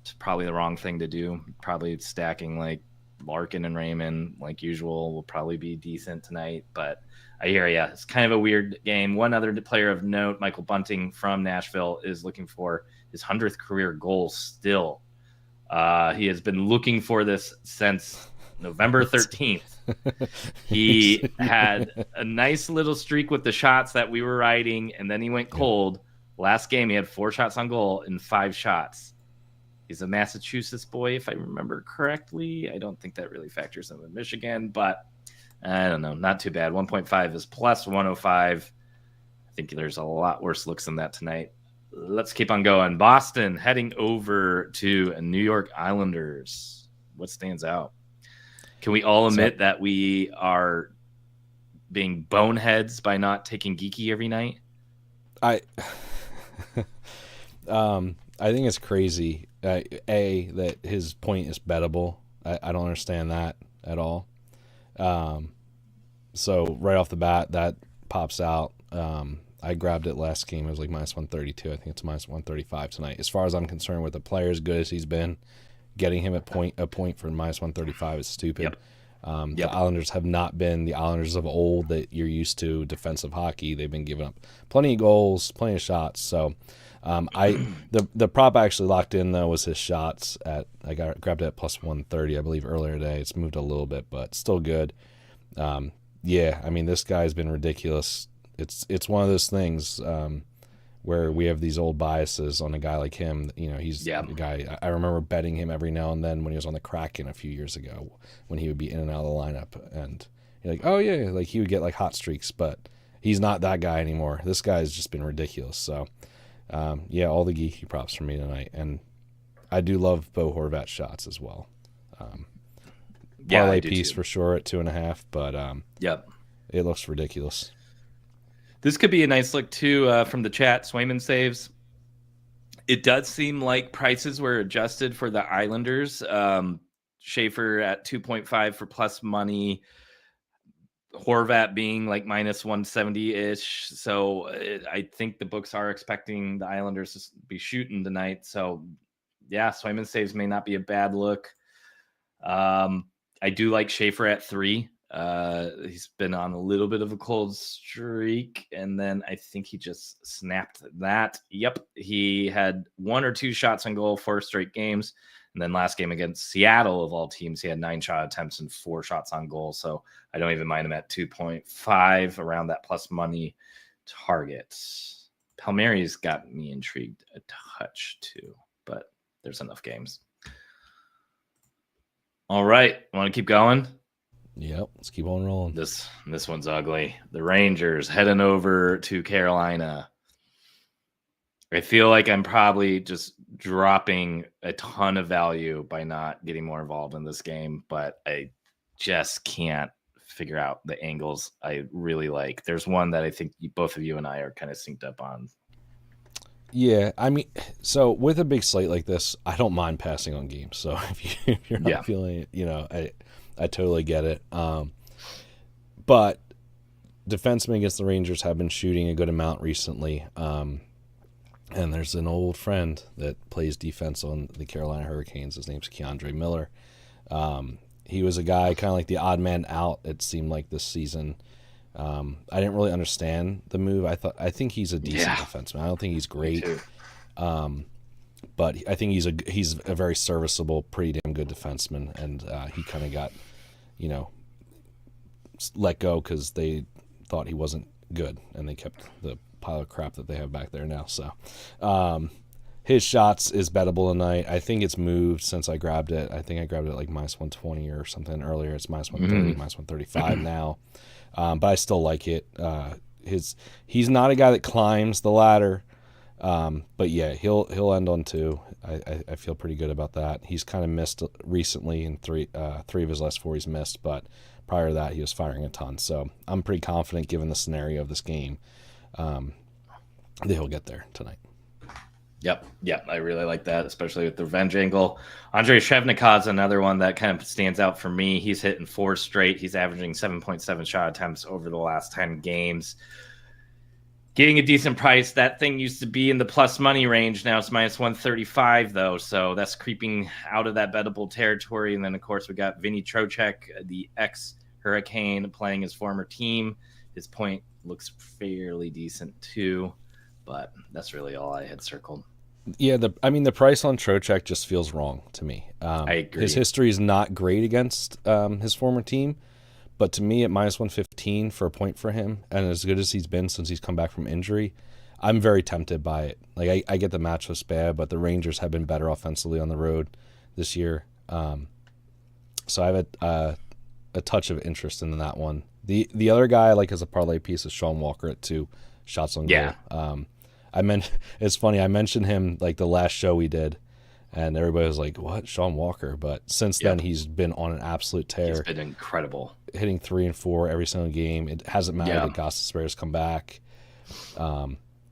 it's probably the wrong thing to do. Probably stacking like Larkin and Raymond, like usual, will probably be decent tonight. But I hear you. It's kind of a weird game. One other player of note, Michael Bunting from Nashville, is looking for his 100th career goal still. He has been looking for this since November 13th. He had a nice little streak with the shots that we were riding, and then he went cold. Last game, he had 4 shots on goal in 5 shots. He's a Massachusetts boy, if I remember correctly. I don't think that really factors in with Michigan, but I don't know. Not too bad. 1.5 is plus 105. I think there's a lot worse looks than that tonight. Let's keep on going. Boston heading over to New York Islanders. What stands out? Can we all admit that we are being boneheads by not taking Geeky every night? I think it's crazy. That his point is bettable. I don't understand that at all. So right off the bat, that pops out. I grabbed it last game. It was like minus 132. I think it's minus 135 tonight. As far as I'm concerned, with a player as good as he's been, getting him a point for minus 135 is stupid. The Islanders have not been the Islanders of old that you're used to, defensive hockey. They've been giving up plenty of goals, plenty of shots. So the prop I actually locked in, though, was his shots. Grabbed it at plus 130, I believe, earlier today. It's moved a little bit, but still good. I mean, this guy's been ridiculous. It's one of those things where we have these old biases on a guy like him. You know, he's a guy. I remember betting him every now and then when he was on the Kraken a few years ago, when he would be in and out of the lineup, and you're like, oh yeah, like he would get like hot streaks, but he's not that guy anymore. This guy's just been ridiculous. So, all the geeky props for me tonight, and I do love Bo Horvat's shots as well. Parlay piece for sure at 2.5, but it looks ridiculous. This could be a nice look, too, from the chat. Swayman saves. It does seem like prices were adjusted for the Islanders. Schaefer at 2.5 for plus money. Horvat being like minus 170-ish. So I think the books are expecting the Islanders to be shooting tonight. So, Swayman saves may not be a bad look. I do like Schaefer at 3. He's been on a little bit of a cold streak, and then I think he just snapped that. Yep, he had 1 or 2 shots on goal 4 straight games, and then last game against Seattle, of all teams, he had 9 shot attempts and 4 shots on goal. So I don't even mind him at 2.5 around that plus money target. Palmieri's got me intrigued a touch too, but there's enough games. All right, want to keep going? Yep, let's keep on rolling. This one's ugly. The Rangers heading over to Carolina. I feel like I'm probably just dropping a ton of value by not getting more involved in this game, but I just can't figure out the angles I really like. There's one that I think both of you and I are kind of synced up on. Yeah, I mean, so with a big slate like this, I don't mind passing on games. So if you're not feeling it, I totally get it. But defensemen against the Rangers have been shooting a good amount recently. And there's an old friend that plays defense on the Carolina Hurricanes. His name's Keandre Miller. He was a guy kind of like the odd man out, it seemed like, this season. I didn't really understand the move. I think he's a decent defenseman. I don't think he's great. but I think he's a very serviceable, pretty damn good defenseman, and he kind of got, let go because they thought he wasn't good, and they kept the pile of crap that they have back there now. So, his shots is bettable tonight. I think it's moved since I grabbed it. I think I grabbed it like minus 120 or something earlier. It's minus 130, minus 135 now, but I still like it. He's not a guy that climbs the ladder. But yeah, he'll end on 2. I feel pretty good about that. He's kind of missed recently in three of his last 4 he's missed, but prior to that he was firing a ton. So I'm pretty confident, given the scenario of this game, that he'll get there tonight. Yep, I really like that, especially with the revenge angle. Andrei Shevnikov's another one that kind of stands out for me. He's hitting 4 straight. He's averaging 7.7 shot attempts over the last 10 games. Getting a decent price. That thing used to be in the plus money range. Now it's minus 135, though. So that's creeping out of that bettable territory. And then, of course, we got Vinny Trocheck, the ex-Hurricane, playing his former team. His point looks fairly decent, too. But that's really all I had circled. Yeah, the price on Trocheck just feels wrong to me. I agree. His history is not great against his former team. But to me, at minus 115 for a point for him, and as good as he's been since he's come back from injury, I'm very tempted by it. Like, I get the matchup's bad, but the Rangers have been better offensively on the road this year. So I have a touch of interest in that one. The other guy I like as a parlay piece is Sean Walker at 2 shots on goal. It's funny, I mentioned him like the last show we did, and everybody was like, "What, Sean Walker?" But since then, he's been on an absolute tear. He's been incredible, hitting 3 and 4 every single game. It hasn't mattered that Gostisbehere's come back.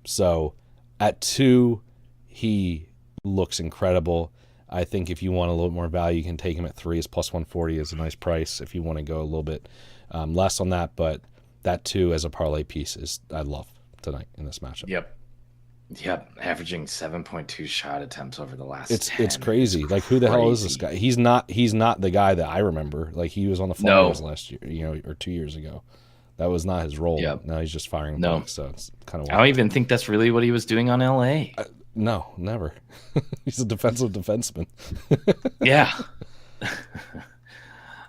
So at 2, he looks incredible. I think if you want a little more value, you can take him at 3. His plus 140 is a nice price if you want to go a little bit less on that. But that 2 as a parlay piece is I love tonight in this matchup. Yep, averaging 7.2 shot attempts over the last. It's crazy. Like, who the hell is this guy? He's not the guy that I remember. Like, he was on the Flyers last year, or 2 years ago. That was not his role. Yep. Now he's just firing back, so it's kind of. I don't even think that's really what he was doing on LA. No, never. He's a defensive defenseman. Yeah.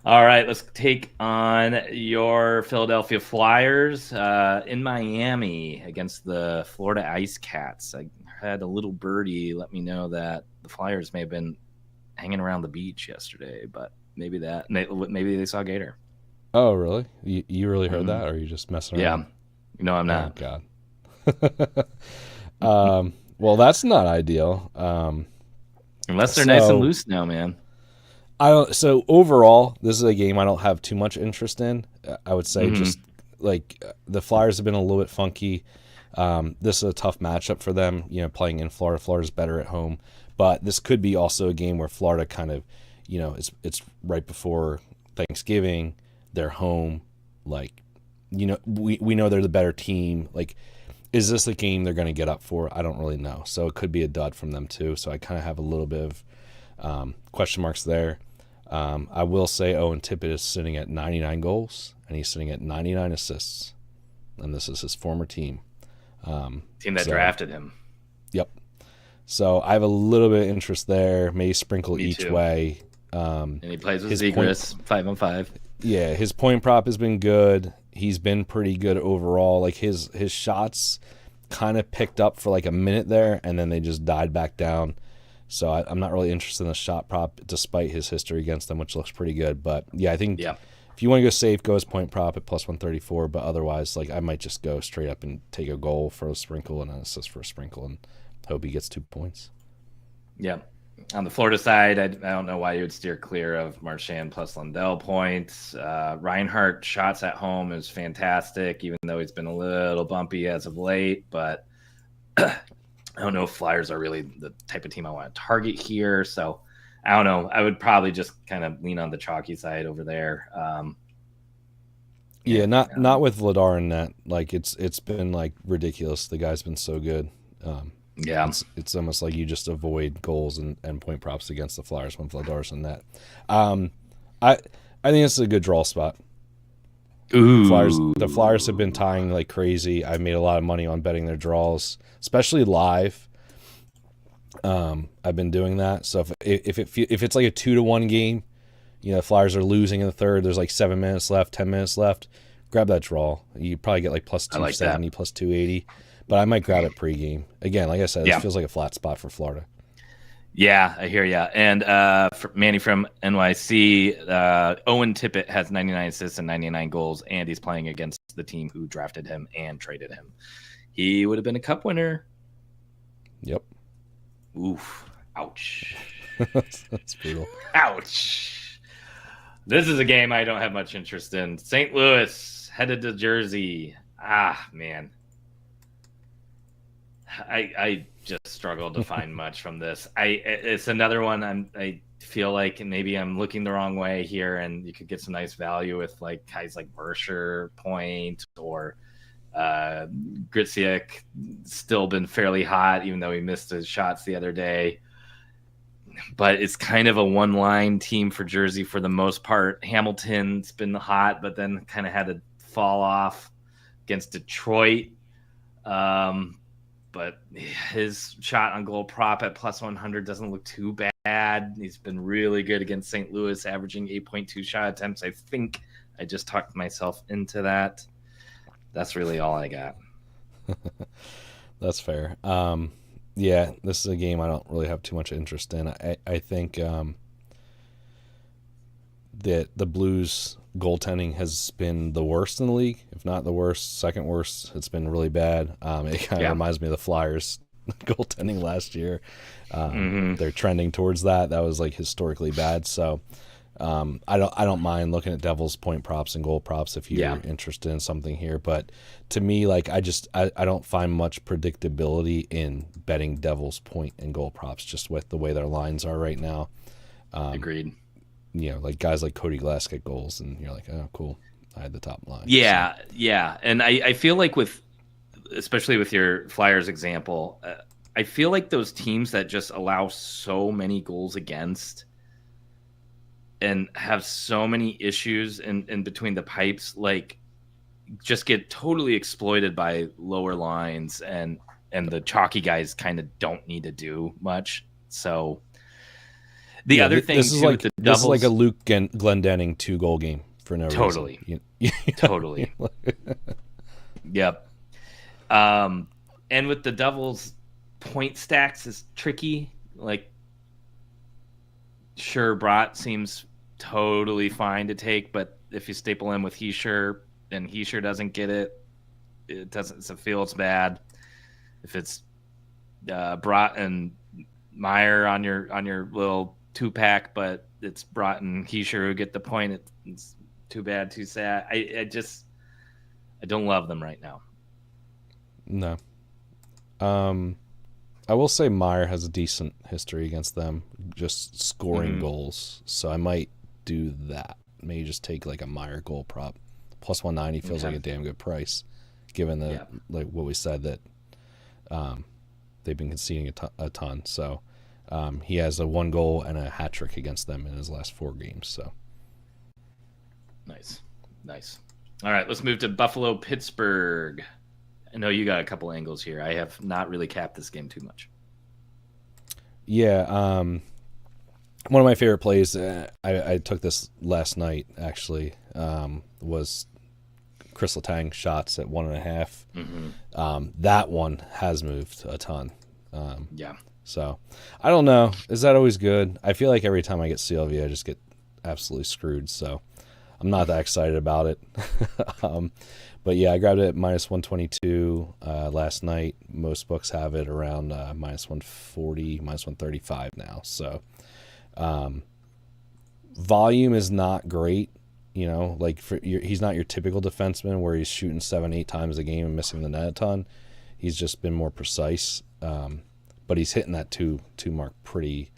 All right, let's take on your Philadelphia Flyers in Miami against the Florida Ice Cats. I had a little birdie let me know that the Flyers may have been hanging around the beach yesterday, but maybe they saw Gator. Oh, really? You really heard that, or are you just messing around? Yeah. No, I'm not. Oh, God. Well, that's not ideal. Unless they're nice and loose now, man. So overall, this is a game I don't have too much interest in. I would say just like the Flyers have been a little bit funky. This is a tough matchup for them, playing in Florida. Florida's better at home, but this could be also a game where Florida kind of, it's right before Thanksgiving. They're home. Like, we know they're the better team. Like, is this a game they're going to get up for? I don't really know. So it could be a dud from them too. So I kind of have a little bit of question marks there. I will say Owen Tippett is sitting at 99 goals, and he's sitting at 99 assists. And this is his former team. Team that drafted him. Yep. So I have a little bit of interest there. May sprinkle each way. And he plays with Zegras, 5-on-5. Yeah, his point prop has been good. He's been pretty good overall. Like, his shots kind of picked up for like a minute there, and then they just died back down. So I'm not really interested in the shot prop, despite his history against them, which looks pretty good. But yeah, I think if you want to go safe, go as point prop at plus 134. But otherwise, like, I might just go straight up and take a goal for a sprinkle and an assist for a sprinkle and hope he gets 2 points. Yeah. On the Florida side, I don't know why you would steer clear of Marchand plus Lundell points. Reinhart shots at home is fantastic, even though he's been a little bumpy as of late. But I don't know if Flyers are really the type of team I want to target here. So I don't know. I would probably just kind of lean on the chalky side over there. Not with Vladar in net. Like, it's been like ridiculous. The guy's been so good. It's almost like you just avoid goals and point props against the Flyers when Vladar's in net. I think this is a good draw spot. Ooh. The Flyers have been tying like crazy. I've made a lot of money on betting their draws, especially live. I've been doing that. So if it's like a 2-1 game, the Flyers are losing in the third. There's like 7 minutes left, 10 minutes left. Grab that draw. You probably get like plus 270, plus 280. But I might grab it pregame. Again, like I said, this feels like a flat spot for Florida. Yeah, I hear ya. And Manny from NYC, Owen Tippett has 99 assists and 99 goals, and he's playing against the team who drafted him and traded him. He would have been a cup winner. Yep. Oof. Ouch. That's brutal. Ouch. This is a game I don't have much interest in. St. Louis headed to Jersey. Ah, man. I just struggled to find much from this. It's another one I feel like maybe I'm looking the wrong way here, and you could get some nice value with like guys like Mercer, Point, or Grisiak. Still been fairly hot, even though he missed his shots the other day. But it's kind of a one-line team for Jersey for the most part. Hamilton's been hot, but then kind of had to fall off against Detroit. But his shot on goal prop at plus 100 doesn't look too bad. He's been really good against St. Louis, averaging 8.2 shot attempts. I think I just talked myself into that. That's really all I got. That's fair. Yeah, this is a game I don't really have too much interest in. I think that the Blues goaltending has been the worst in the league, if not the worst, second worst. It's been really bad. It kind of reminds me of the Flyers goaltending last year. They're trending towards that. That was like historically bad. So I don't mind looking at Devils point props and goal props if you're interested in something here. But to me, like I don't find much predictability in betting Devils point and goal props just with the way their lines are right now. Agreed. Like guys like Cody Glass get goals, and you're like, oh, cool. I had the top line. Yeah, so. Yeah. And I feel like especially with your Flyers example, I feel like those teams that just allow so many goals against and have so many issues in between the pipes, like just get totally exploited by lower lines, and the chalky guys kind of don't need to do much. So the other thing this is like the this Devils, is like a Luke Glendening 2-goal game for no totally. reason. Totally. Yep. And with the Devils, point stacks is tricky. Like, sure, Brat seems totally fine to take, but if you staple him with Heischer and Heischer doesn't get it, it feel it's bad. If it's Brat and Meyer on your little 2-pack, but it's Brat and Heischer who get the point, it's too bad, too sad. I don't love them right now. No. I will say Meyer has a decent history against them, just scoring goals. So I might do that. Maybe just take like a Meyer goal prop. Plus 190 feels like a damn good price, given the like what we said that they've been conceding a ton. So he has a 1 goal and a hat trick against them in his last 4 games. So nice. All right, let's move to Buffalo, Pittsburgh. I know you got a couple angles here. I have not really capped this game too much. Yeah, one of my favorite plays, I took this last night actually, was Chris Letang shots at 1.5. That one has moved a ton. So I don't know. Is that always good? I feel like every time I get CLV, I just get absolutely screwed. So I'm not that excited about it. But yeah, I grabbed it at minus 122 last night. Most books have it around minus 140, minus 135 now. So volume is not great. Like he's not your typical defenseman where he's shooting 7-8 times a game and missing the net a ton. He's just been more precise. But he's hitting that two mark pretty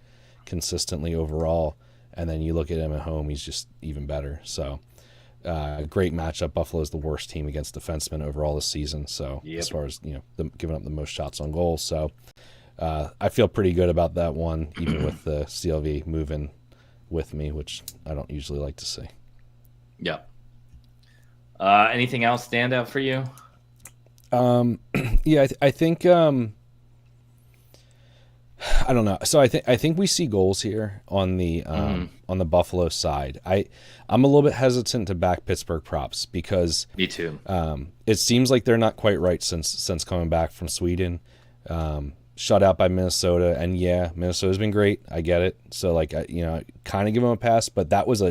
consistently overall. And then you look at him at home, he's just even better. So great matchup. Buffalo's the worst team against defensemen overall this season. So as far as them giving up the most shots on goal, so I feel pretty good about that one, even with the CLV moving with me, which I don't usually like to see. Yep. Anything else stand out for you? Yeah, I think I don't know. So I think we see goals here on the Buffalo side. I'm a little bit hesitant to back Pittsburgh props because Me too. it seems like they're not quite right since coming back from Sweden. Shut out by Minnesota, and yeah, Minnesota's been great. I get it. So like kind of give them a pass, but that was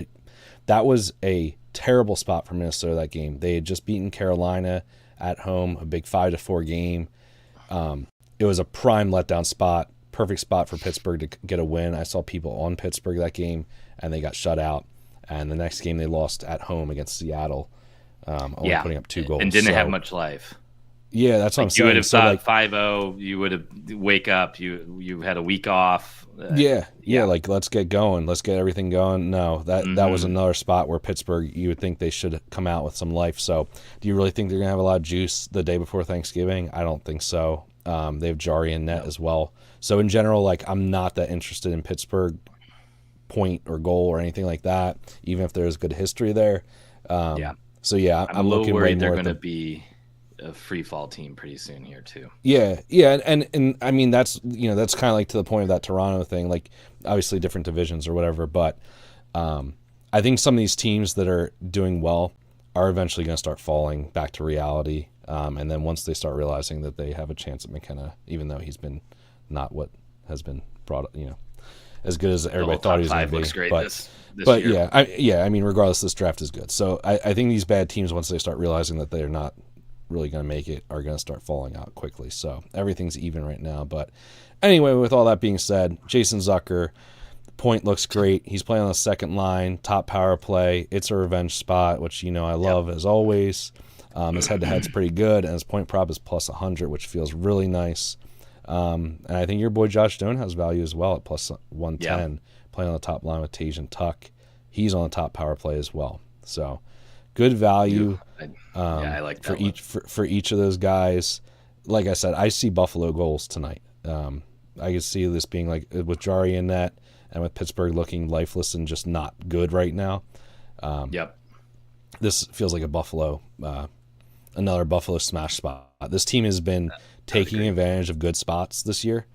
a terrible spot for Minnesota that game. They had just beaten Carolina at home, a big 5-4 game. It was a prime letdown spot, perfect spot for Pittsburgh to get a win. I saw people on Pittsburgh that game, and they got shut out. And the next game they lost at home against Seattle, only putting up 2 goals. And didn't have much life. Yeah, that's what I'm saying. You would have thought 5-0, you would have wake up, you had a week off. Yeah, like let's get going. Let's get everything going. No, that was another spot where Pittsburgh, you would think they should come out with some life. So do you really think they're going to have a lot of juice the day before Thanksgiving? I don't think so. They have Jari in net as well. So in general, like I'm not that interested in Pittsburgh point or goal or anything like that, even if there's good history there. So yeah, I'm a little looking worried they're more at going to be a free fall team pretty soon here too. Yeah, and I mean that's that's kind of like to the point of that Toronto thing. Like obviously different divisions or whatever, but I think some of these teams that are doing well are eventually going to start falling back to reality. And then once they start realizing that they have a chance at McKenna, even though he's been not what has been brought, as good as everybody thought he was going to be. Looks great but this year. Yeah, I mean, regardless, this draft is good. So I think these bad teams, once they start realizing that they're not really going to make it, are going to start falling out quickly. So everything's even right now. But anyway, with all that being said, Jason Zucker, point looks great. He's playing on the second line, top power play. It's a revenge spot, which I love as always. His head-to-head's pretty good, and his point prop is plus 100, which feels really nice. And I think your boy Josh Stone has value as well at plus 110, playing on the top line with Tage and Tuck. He's on the top power play as well. So good value. I like that for each of those guys. Like I said, I see Buffalo goals tonight. I could see this being like with Jari in net and with Pittsburgh looking lifeless and just not good right now. This feels like a Buffalo, another Buffalo smash spot. This team has been taking advantage of good spots this year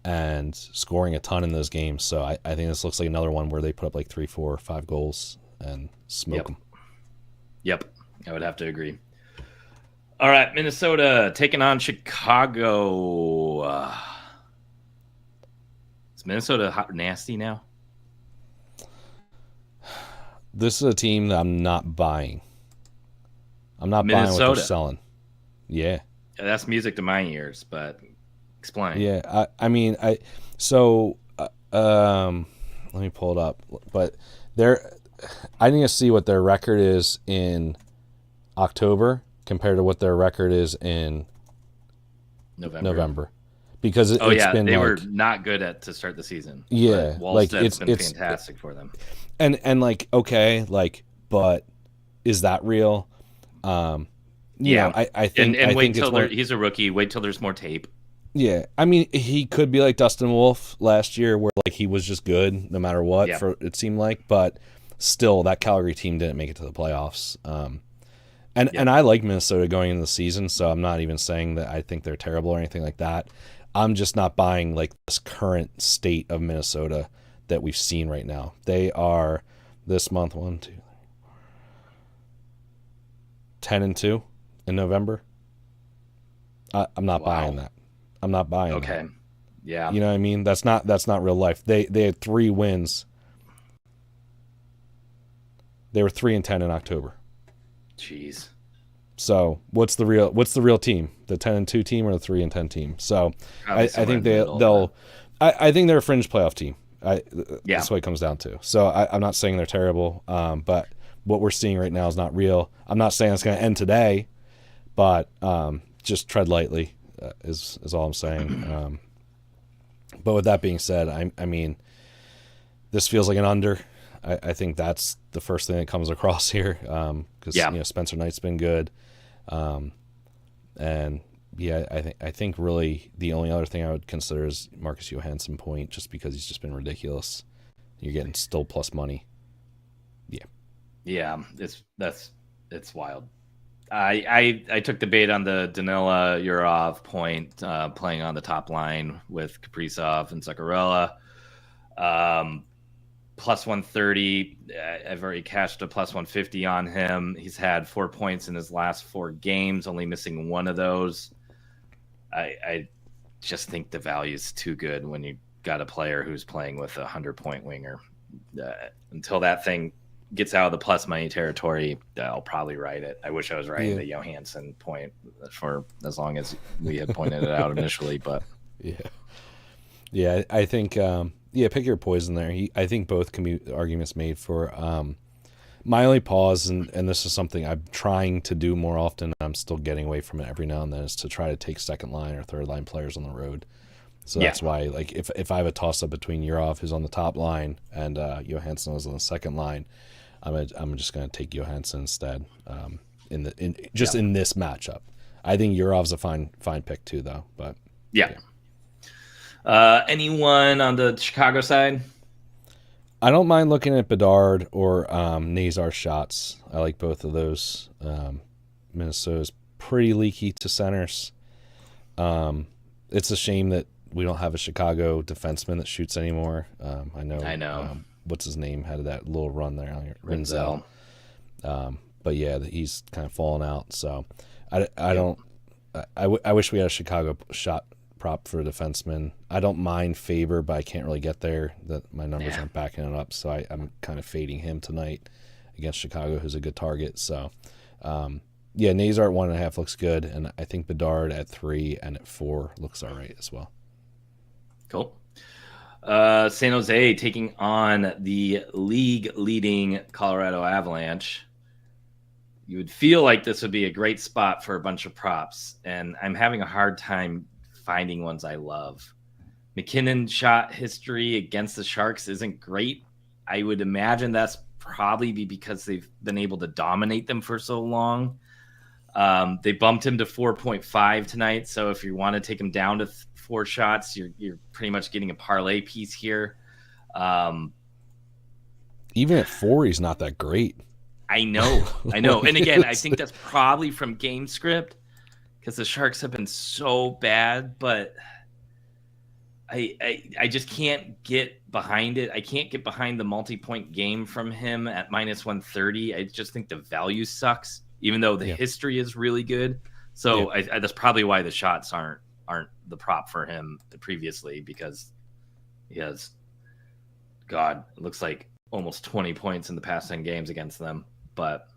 and scoring a ton in those games. So I think this looks like another one where they put up like 3, 4, 5 goals and smoke them. Yep, I would have to agree. All right, Minnesota taking on Chicago. Is Minnesota hot nasty now? This is a team that I'm not buying. I'm not buying what they're selling. Yeah. That's music to my ears, but explain. Yeah, let me pull it up. But I need to see what their record is in October compared to what their record is in November. Because they were not good to start the season. Yeah, Wallsted's been fantastic for them. And like okay, like but is that real? I think wait till he's a rookie. Wait till there's more tape. Yeah, I mean he could be like Dustin Wolf last year, where like he was just good no matter what. For it seemed like, but still that Calgary team didn't make it to the playoffs. And I like Minnesota going into the season, so I'm not even saying that I think they're terrible or anything like that. I'm just not buying like this current state of Minnesota that we've seen right now. They are this month 10-2 in November. I'm not buying that. I'm not buying. Okay. That. Yeah. You know what I mean? That's not real life. They had 3 wins. They were 3-10 in October. Jeez. So what's the real team? The 10-2 team or the 3-10 team? So I think I think they're a fringe playoff team. That's what it comes down to. So I'm not saying they're terrible, but what we're seeing right now is not real. I'm not saying it's going to end today, but just tread lightly is all I'm saying. But with that being said, I mean, this feels like an under. I think that's the first thing that comes across here because Spencer Knight's been good, and I think really the only other thing I would consider is Marcus Johansson point, just because he's just been ridiculous. You're getting still plus money. Yeah, it's wild. I took the bait on the Danila Yurov point, playing on the top line with Kaprizov and Zuccarello. Plus 130. I've already cashed a plus 150 on him. He's had 4 points in his last 4 games, only missing one of those. I just think the value is too good when you got a player who's playing with a 100-point winger. Until that thing gets out of the plus money territory, I'll probably write it. I wish I was writing the Johansson point for as long as we had pointed it out initially, but I think pick your poison there. I think both can be arguments made for. My only pause, and this is something I'm trying to do more often, I'm still getting away from it every now and then, is to try to take second line or third line players on the road. So that's why, like, if I have a toss up between Yurov, who's on the top line, and Johansson is on the second line, I'm just going to take Johansson instead. In this matchup, I think Yurov's a fine pick too, though. But anyone on the Chicago side? I don't mind looking at Bedard or Nazar shots. I like both of those. Minnesota's pretty leaky to centers. It's a shame that we don't have a Chicago defenseman that shoots anymore. I know. What's his name? Had that little run there. Rinzel. But yeah, he's kind of fallen out. So I wish we had a Chicago shot prop for a defenseman. I don't mind Faber, but I can't really get there. That my numbers aren't backing it up. So I'm kind of fading him tonight against Chicago, who's a good target. So Nazar at 1.5 looks good, and I think Bedard at 3 and at 4 looks all right as well. Cool. San Jose taking on the league-leading Colorado Avalanche. You would feel like this would be a great spot for a bunch of props, and I'm having a hard time finding ones I love. McKinnon shot history against the Sharks isn't great. I would imagine that's probably because they've been able to dominate them for so long. They bumped him to 4.5 tonight, so if you want to take him down to 4 shots, you're pretty much getting a parlay piece here. Even at 4, he's not that great. I know. And again, I think that's probably from game script because the Sharks have been so bad, but I just can't get behind it. I can't get behind the multi-point game from him at minus 130. I just think the value sucks, even though the history is really good. So that's probably why the shots aren't the prop for him previously, because he has, it looks like almost 20 points in the past 10 games against them. But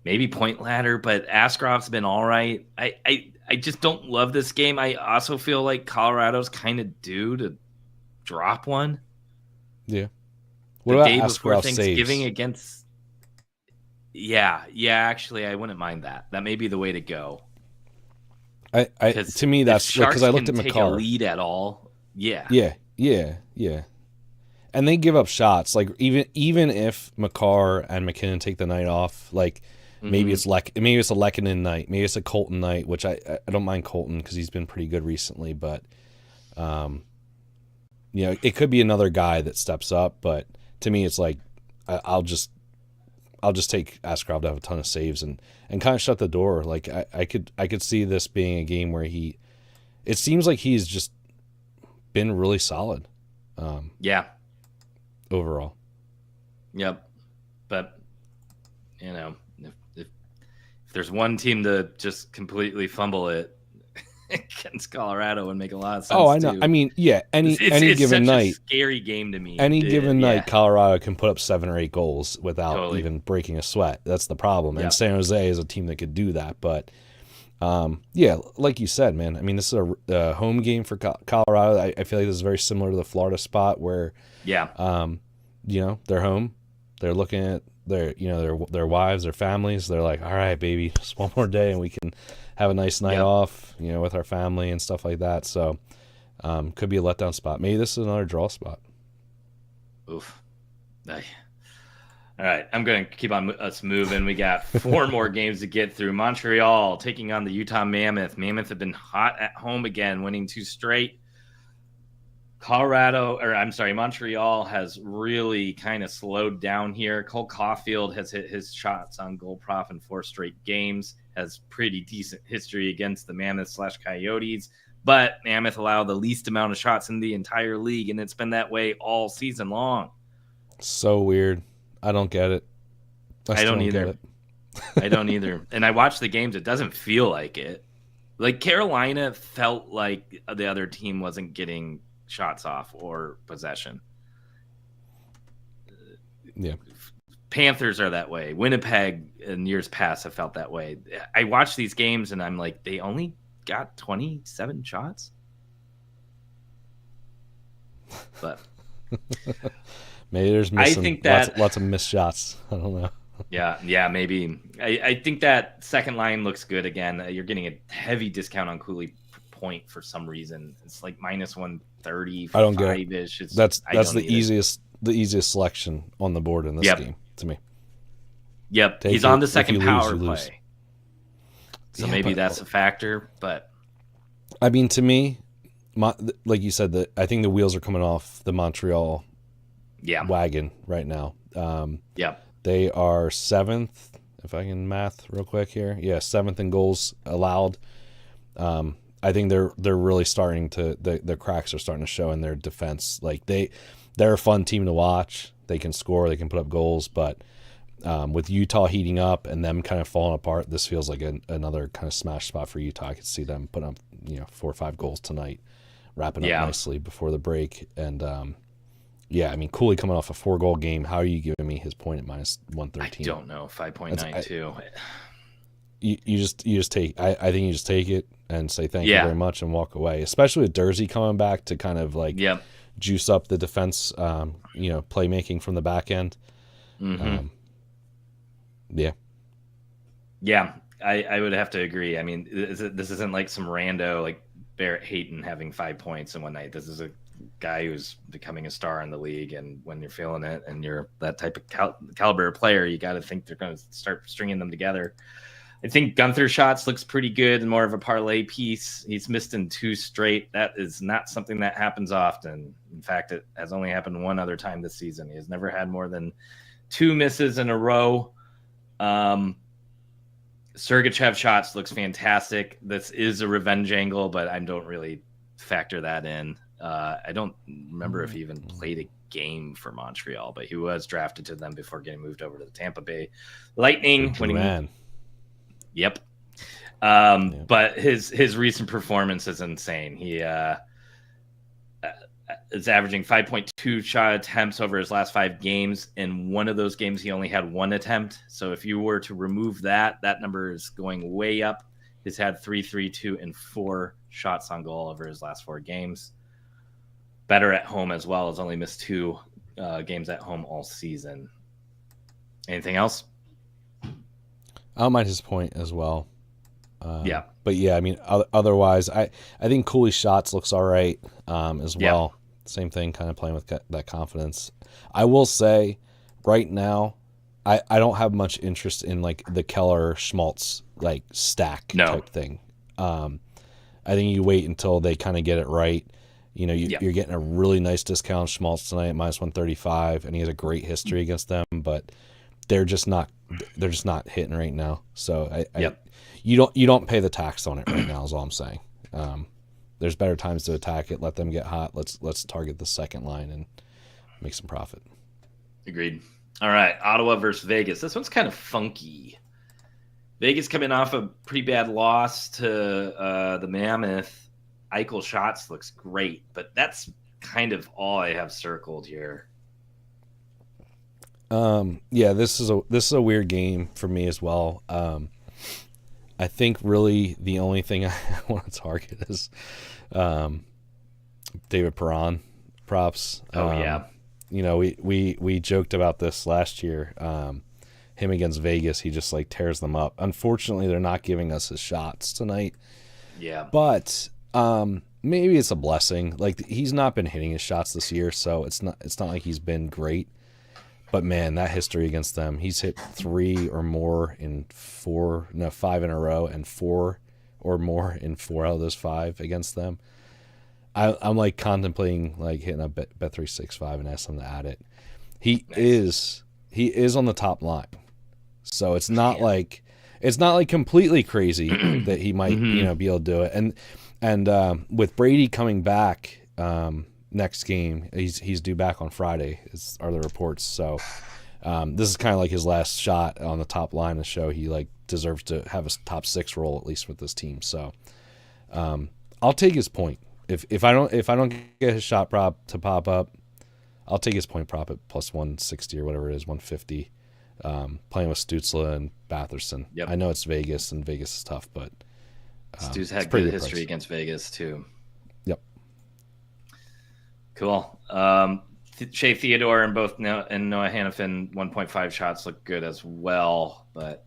maybe point ladder, but Askarov's been all right. I just don't love this game. I also feel like Colorado's kind of due to drop one. Yeah. The day before Thanksgiving against. Yeah. Actually, I wouldn't mind that. That may be the way to go. To me, that's because I looked at take McCarr. A lead at all. Yeah. And they give up shots. Like even if McCarr and McKinnon take the night off, like maybe it's a Lehkonen night, maybe it's a Colton night, which I don't mind Colton because he's been pretty good recently. But it could be another guy that steps up. But to me, it's like I'll just take Askarov to have a ton of saves and kind of shut the door. Like I could see this being a game where it seems like he's just been really solid. Overall. Yep. But if there's one team to just completely fumble it against Colorado and make a lot of sense. Oh, I know. Too. I mean, any given night, scary game to me. Any given night, Colorado can put up 7 or 8 goals without even breaking a sweat. That's the problem. And San Jose is a team that could do that. But like you said, man. I mean, this is a home game for Colorado. I feel like this is very similar to the Florida spot where, they're home. They're looking at their wives, their families. They're like, all right, baby, just one more day and we can have a nice night off, with our family and stuff like that. So could be a letdown spot. Maybe this is another draw spot. Oof. All right, I'm going to keep on us moving. We got 4 more games to get through. Montreal taking on the Utah Mammoth. Mammoth have been hot at home again, winning 2 straight. Montreal has really kind of slowed down here. Cole Caulfield has hit his shots on goal prop in 4 straight games, has pretty decent history against the Mammoth/Coyotes, but Mammoth allow the least amount of shots in the entire league, and it's been that way all season long. So weird. I don't get it. I don't either. I don't either. And I watch the games. It doesn't feel like it. Like Carolina felt like the other team wasn't getting shots off or possession. Yeah. Panthers are that way. Winnipeg in years past have felt that way. I watch these games and I'm like, they only got 27 shots? But maybe there's missing, I think that lots of missed shots. I don't know. Yeah, maybe. I think that second line looks good again. You're getting a heavy discount on Cooley point for some reason. It's like minus 130. I don't get it. That's the easiest selection on the board in this game to me. Yep, he's on the second power play. So maybe that's a factor, but I mean, to me, like you said, I think the wheels are coming off the Montreal wagon right now. They are 7th, if I can math real quick here. Yeah, 7th in goals allowed. I think they're really starting to the cracks are starting to show in their defense. Like they're a fun team to watch. They can score, they can put up goals, but with Utah heating up and them kind of falling apart, this feels like another kind of smash spot for Utah. I could see them putting up 4 or 5 goals tonight, wrapping up nicely before the break. And I mean, Cooley coming off a 4-goal game. How are you giving me his point at minus 113? I don't know. 5.92. You just take. I think you just take it and say thank you very much and walk away. Especially with Dursey coming back to kind of like juice up the defense. Playmaking from the back end. Mm-hmm. I would have to agree. I mean, this isn't like some rando like Barrett Hayton having 5 points in one night. This is a guy who's becoming a star in the league, and when you're feeling it and you're that type of caliber player, you got to think they're going to start stringing them together. I think Gunther shots looks pretty good and more of a parlay piece. He's missed in 2 straight. That is not something that happens often. In fact, it has only happened one other time this season. He has never had more than 2 misses in a row. Sergachev shots looks fantastic. This is a revenge angle, but I don't really factor that in. I don't remember if he even played a game for Montreal, but he was drafted to them before getting moved over to the Tampa Bay Lightning. Yep. But his recent performance is insane. He is averaging 5.2 shot attempts over his last 5 games. In one of those games, he only had 1 attempt. So if you were to remove that number is going way up. He's had 3, 2, and 4 shots on goal over his last 4 games. Better at home as well. Has only missed 2 games at home all season. Anything else? I'll mind his point as well. But I mean, otherwise, I think Cooley's shots looks all right as well. Same thing, kind of playing with that confidence. I will say, right now, I don't have much interest in like the Keller Schmaltz like stack type thing. I think you wait until they kind of get it right. You're getting a really nice discount on Schmaltz tonight at minus 135, and he has a great history against them, but they're just not hitting right now. So you don't pay the tax on it right now is all I'm saying. There's better times to attack it. Let them get hot. Let's target the second line and make some profit. Agreed. All right, Ottawa versus Vegas. This one's kind of funky. Vegas coming off a pretty bad loss to the Mammoth. Eichel shots looks great, but that's kind of all I have circled here. This is a weird game for me as well. I think really the only thing I want to target is David Perron props. We joked about this last year. Him against Vegas, he just like tears them up. Unfortunately, they're not giving us his shots tonight. Yeah, but maybe it's a blessing. Like he's not been hitting his shots this year, so it's not like he's been great. But man, that history against them, he's hit 3 or more in 5 in a row, and 4 or more in 4 out of those 5 against them. I'm like contemplating like hitting a Bet365 and ask them to add it. He is on the top line, so it's not like completely crazy that he might be able to do it. And with Brady coming back next game, he's due back on Friday. Are the reports? So this is kind of like his last shot on the top line to show he like deserves to have a top 6 role at least with this team. So I'll take his point. If I don't get his shot prop to pop up, I'll take his point prop at plus 160 or whatever it is, 150. Playing with Stützle and Batherson. Yep. I know it's Vegas and Vegas is tough, but Stu's had good history against Vegas too. Yep. Cool. Shea Theodore and Noah Hannafin 1.5 shots look good as well, but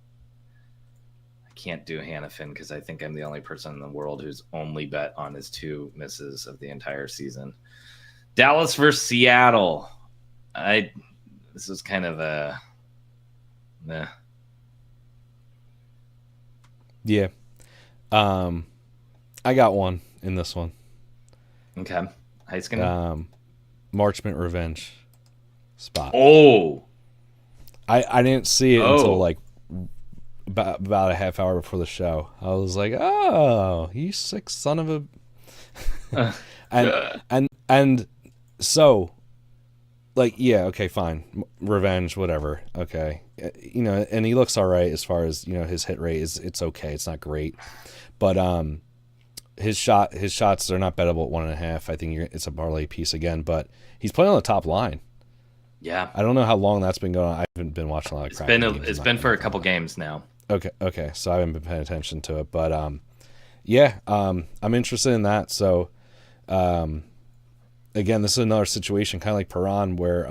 I can't do Hannafin because I think I'm the only person in the world who's only bet on his 2 misses of the entire season. Dallas versus Seattle. This is kind of a Yeah. I got one in this one. Okay. Heiskin. Marchment Revenge spot. Oh. I didn't see it until like about a half hour before the show. I was like, "Oh, you sick son of a," and so, like, yeah, okay, fine, revenge, whatever, okay, and he looks all right as far as his hit rate it's okay, it's not great, but his shots are not bettable at 1.5. I think it's a parlay piece again, but he's playing on the top line. Yeah, I don't know how long that's been going on. I haven't been watching a lot of. It's been for a couple games now. Okay, so I haven't been paying attention to it, but I'm interested in that. So, again, this is another situation, kind of like Perron, where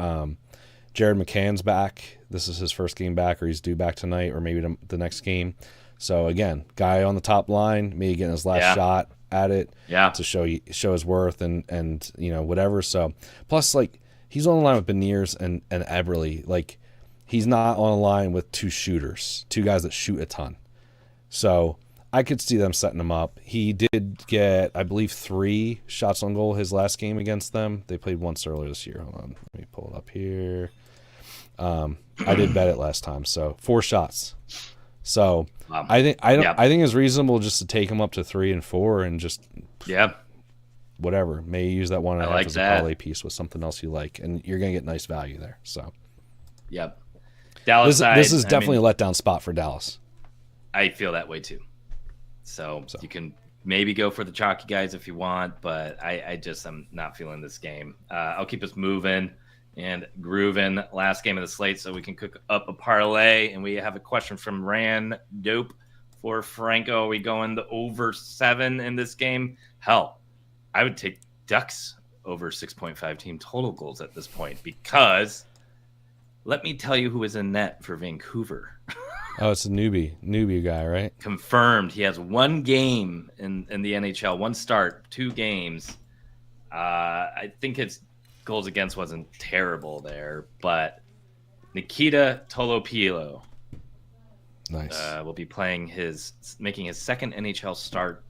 Jared McCann's back. This is his first game back, or he's due back tonight, or maybe the next game. So again, guy on the top line, maybe getting his last shot at it, to show his worth and whatever. So plus, like, he's on the line with Beniers and Eberle. Like, he's not on a line with 2 shooters, 2 guys that shoot a ton. So I could see them setting him up. He did get, I believe, 3 shots on goal his last game against them. They played once earlier this year. Hold on, let me pull it up here. I did bet it last time, so 4 shots. So I think it's reasonable just to take him up to 3 and 4 and just whatever. Maybe use that 1.5 as a parlay piece with something else you like, and you're gonna get nice value there. So Dallas. This is definitely a letdown spot for Dallas. I feel that way too. So you can maybe go for the chalky guys if you want, but I just am not feeling this game. I'll keep us moving and grooving. Last game of the slate, so we can cook up a parlay. And we have a question from Ran Dope for Franco. Are we going the over 7 in this game? Hell, I would take Ducks over 6.5 team total goals at this point, because let me tell you who is in net for Vancouver. Oh, it's a newbie guy, right? Confirmed. He has 1 game in the NHL, 1 start, 2 games. I think his goals against wasn't terrible there, but Nikita Tolopilo will be making his second NHL start.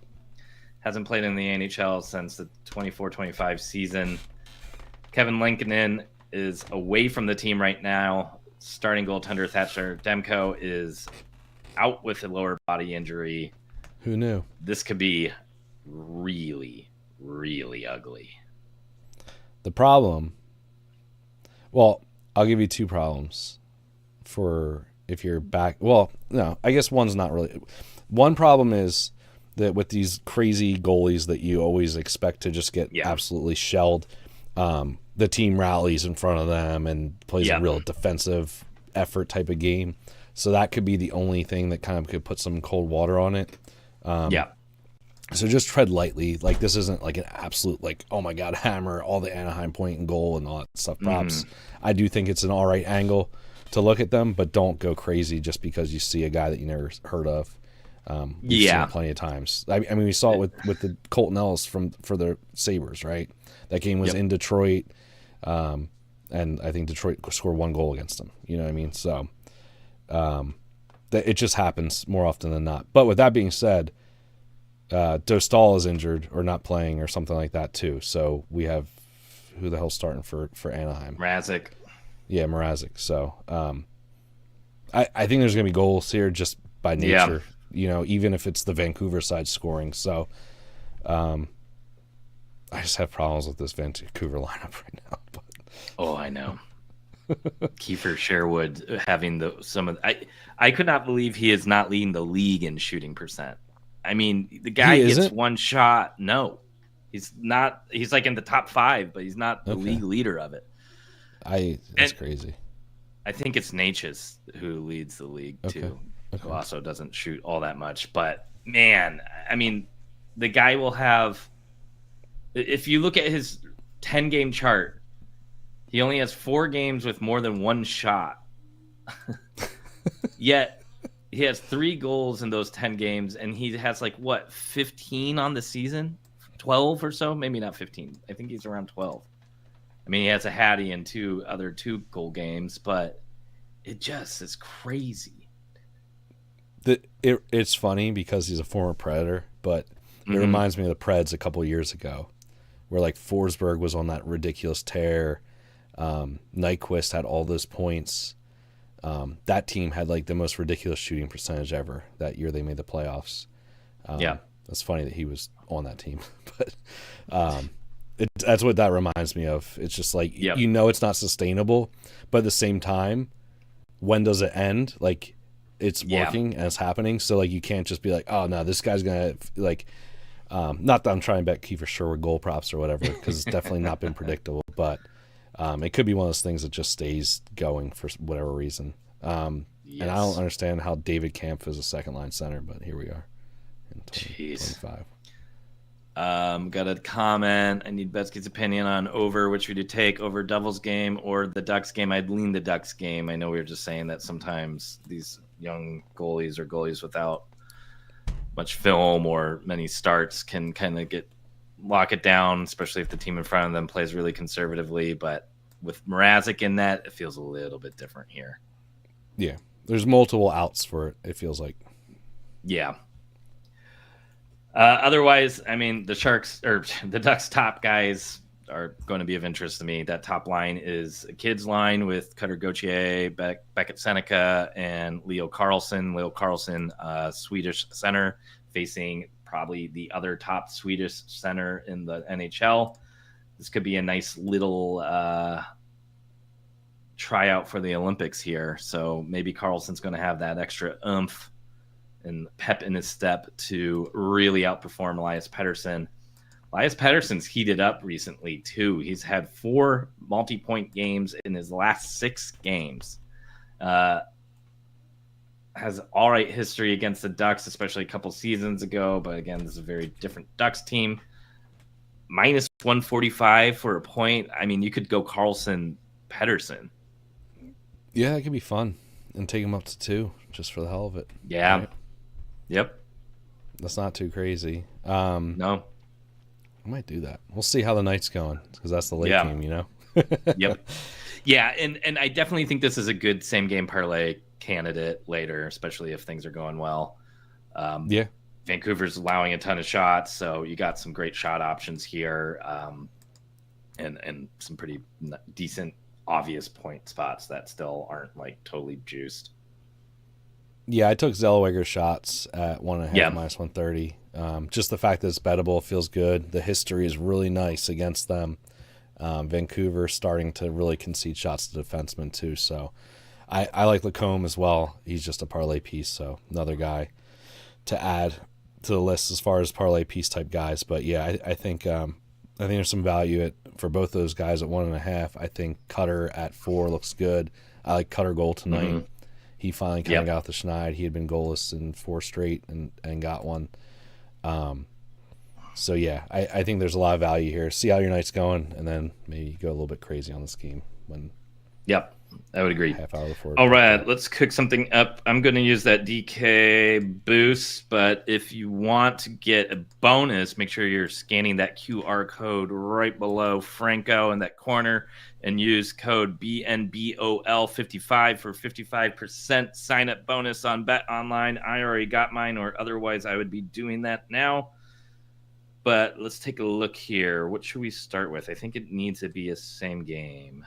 Hasn't played in the NHL since the 24-25 season. Kevin Lankinen is away from the team right now. Starting goaltender Thatcher Demko is out with a lower body injury. Who knew? This could be really, really ugly. The problem, well, I'll give you 2 problems for if you're back. Well, no, I guess one's not really. One problem is that with these crazy goalies that you always expect to just get absolutely shelled, the team rallies in front of them and plays a real defensive effort type of game. So that could be the only thing that kind of could put some cold water on it. So just tread lightly. Like, this isn't like an absolute, like, oh my God, hammer, all the Anaheim point and goal and all that stuff props. I do think it's an all right angle to look at them, but don't go crazy just because you see a guy that you never heard of. We've seen it plenty of times. I mean, we saw it with the Colton Ellis for the Sabres, right? That game was in Detroit, and I think Detroit scored 1 goal against them. You know what I mean? So it just happens more often than not. But with that being said, Dostal is injured or not playing or something like that too. So we have who the hell's starting for Anaheim? Mrazek. Yeah, Mrazek. So I think there's going to be goals here just by nature, even if it's the Vancouver side scoring. So I just have problems with this Vancouver lineup right now. But. Oh, I know. Kiefer Sherwood having I could not believe he is not leading the league in shooting percent. I mean, the guy gets one shot. No, he's not. He's like in the top 5, but he's not the league leader of it. That's crazy. I think it's Natchez who leads the league too, who also doesn't shoot all that much. But man, I mean, the guy will have. If you look at his 10-game chart, he only has 4 games with more than 1 shot. Yet he has 3 goals in those 10 games, and he has 15 on the season, 12 or so, maybe not 15. I think he's around 12. I mean, he has a Hattie and 2 other 2-goal games, but it just is crazy. It's funny because he's a former Predator, but it reminds me of the Preds a couple years ago, where Forsberg was on that ridiculous tear. Nyquist had all those points. That team had the most ridiculous shooting percentage ever that year they made the playoffs. It's funny that he was on that team, but that's what that reminds me of. It's just it's not sustainable, but at the same time, when does it end? It's working and it's happening, so you can't just be oh no, this guy's gonna not that I'm trying to bet Kiefer Sherwood goal props or whatever, because it's definitely not been predictable, but it could be one of those things that just stays going for whatever reason. And I don't understand how David Kampf is a second line center, but here we are in 2025. Got a comment. I need Betsky's opinion on over, which would you take, over Devils game or the Ducks game? I'd lean the Ducks game. I know we were just saying that sometimes these young goalies or goalies without much film or many starts can kind of lock it down, especially if the team in front of them plays really conservatively. But with Mrazek in that, it feels a little bit different here. Yeah, there's multiple outs for it, it feels like. Yeah. Otherwise, I mean, the Sharks or the Ducks top guys are going to be of interest to me. That top line is a kids line with Cutter Gauthier, Beckett Seneca, and Leo Carlson. Leo Carlson, Swedish center, facing probably the other top Swedish center in the NHL. This could be a nice little tryout for the Olympics here. So maybe Carlson's going to have that extra oomph and pep in his step to really outperform Elias Pettersson. Elias Pettersson's heated up recently too. He's had 4 multi-point games in his last 6 games. Has all right history against the Ducks, especially a couple seasons ago. But again, this is a very different Ducks team. Minus 145 for a point. I mean, you could go Carlson, Pettersson. Yeah, it could be fun. And take him up to 2 just for the hell of it. Yeah. Right? Yep. That's not too crazy. No. I might do that. We'll see how the night's going, because that's the late game, Yep. Yeah, and I definitely think this is a good same game parlay candidate later, especially if things are going well. Vancouver's allowing a ton of shots, so you got some great shot options here, and some pretty decent, obvious point spots that still aren't totally juiced. Yeah, I took Zellweger shots at 1.5 minus 130. Just the fact that it's bettable feels good. The history is really nice against them. Vancouver starting to really concede shots to defensemen too. So I like Lacombe as well. He's just a parlay piece, so another guy to add to the list as far as parlay piece type guys. But yeah, I think there's some value for both those guys at 1.5. I think Cutter at 4 looks good. I like Cutter goal tonight. Mm-hmm. He finally kind of got the schneid. He had been goalless in 4 straight and got one. So yeah, I think there's a lot of value here. See how your night's going, and then maybe go a little bit crazy on this game when. Yep, I would agree. Half hour before. All right, let's cook something up. I'm going to use that DK boost, but if you want to get a bonus, make sure you're scanning that QR code right below Franco in that corner and use code BNBOL55 for 55% sign-up bonus on Bet Online. I already got mine, or otherwise I would be doing that now. but let's take a look here. What should we start with? I think it needs to be a same game.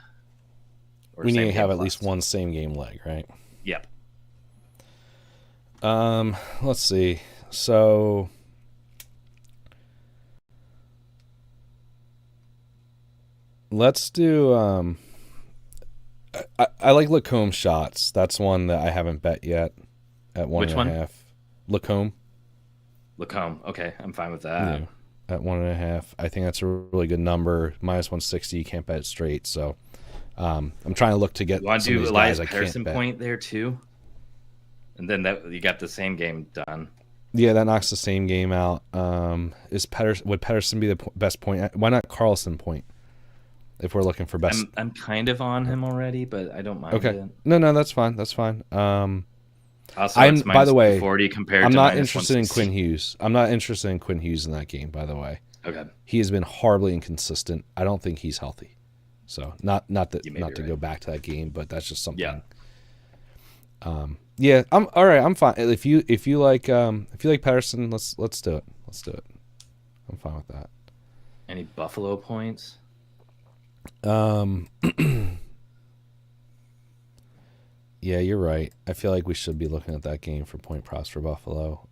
Or We same need to game have at plus. least one same game leg, right? Yep. Let's see. So let's do I like Lacombe shots. That's one that I haven't bet yet at 1.5. Which one? Lacombe. Lacombe. Okay, I'm fine with that. Yeah, at 1.5. I think that's a really good number. -160. You can't bet it straight. So I'm trying to look to get You want some to of do these Elias guys I can't Patterson bet. point there too? And then that you got the same game done. Yeah, that knocks the same game out. Would Pedersen be the best point? Why not Carlson point? If we're looking for best. I'm kind of on him already, but I don't mind Okay. it. No, that's fine. That's fine. Also, I'm it's by the way, 40 compared I'm to not minus interested in 160. Quinn Hughes. I'm not interested in Quinn Hughes in that game. By the way, Okay. he has been horribly inconsistent. I don't think he's healthy. So not You may to be right. go back to that game, but that's just something. Yeah. Yeah, I'm all right. I'm fine. If you like Patterson, let's do it. Let's do it. I'm fine with that. Any Buffalo points? Yeah, you're right. I feel like we should be looking at that game for point props for Buffalo.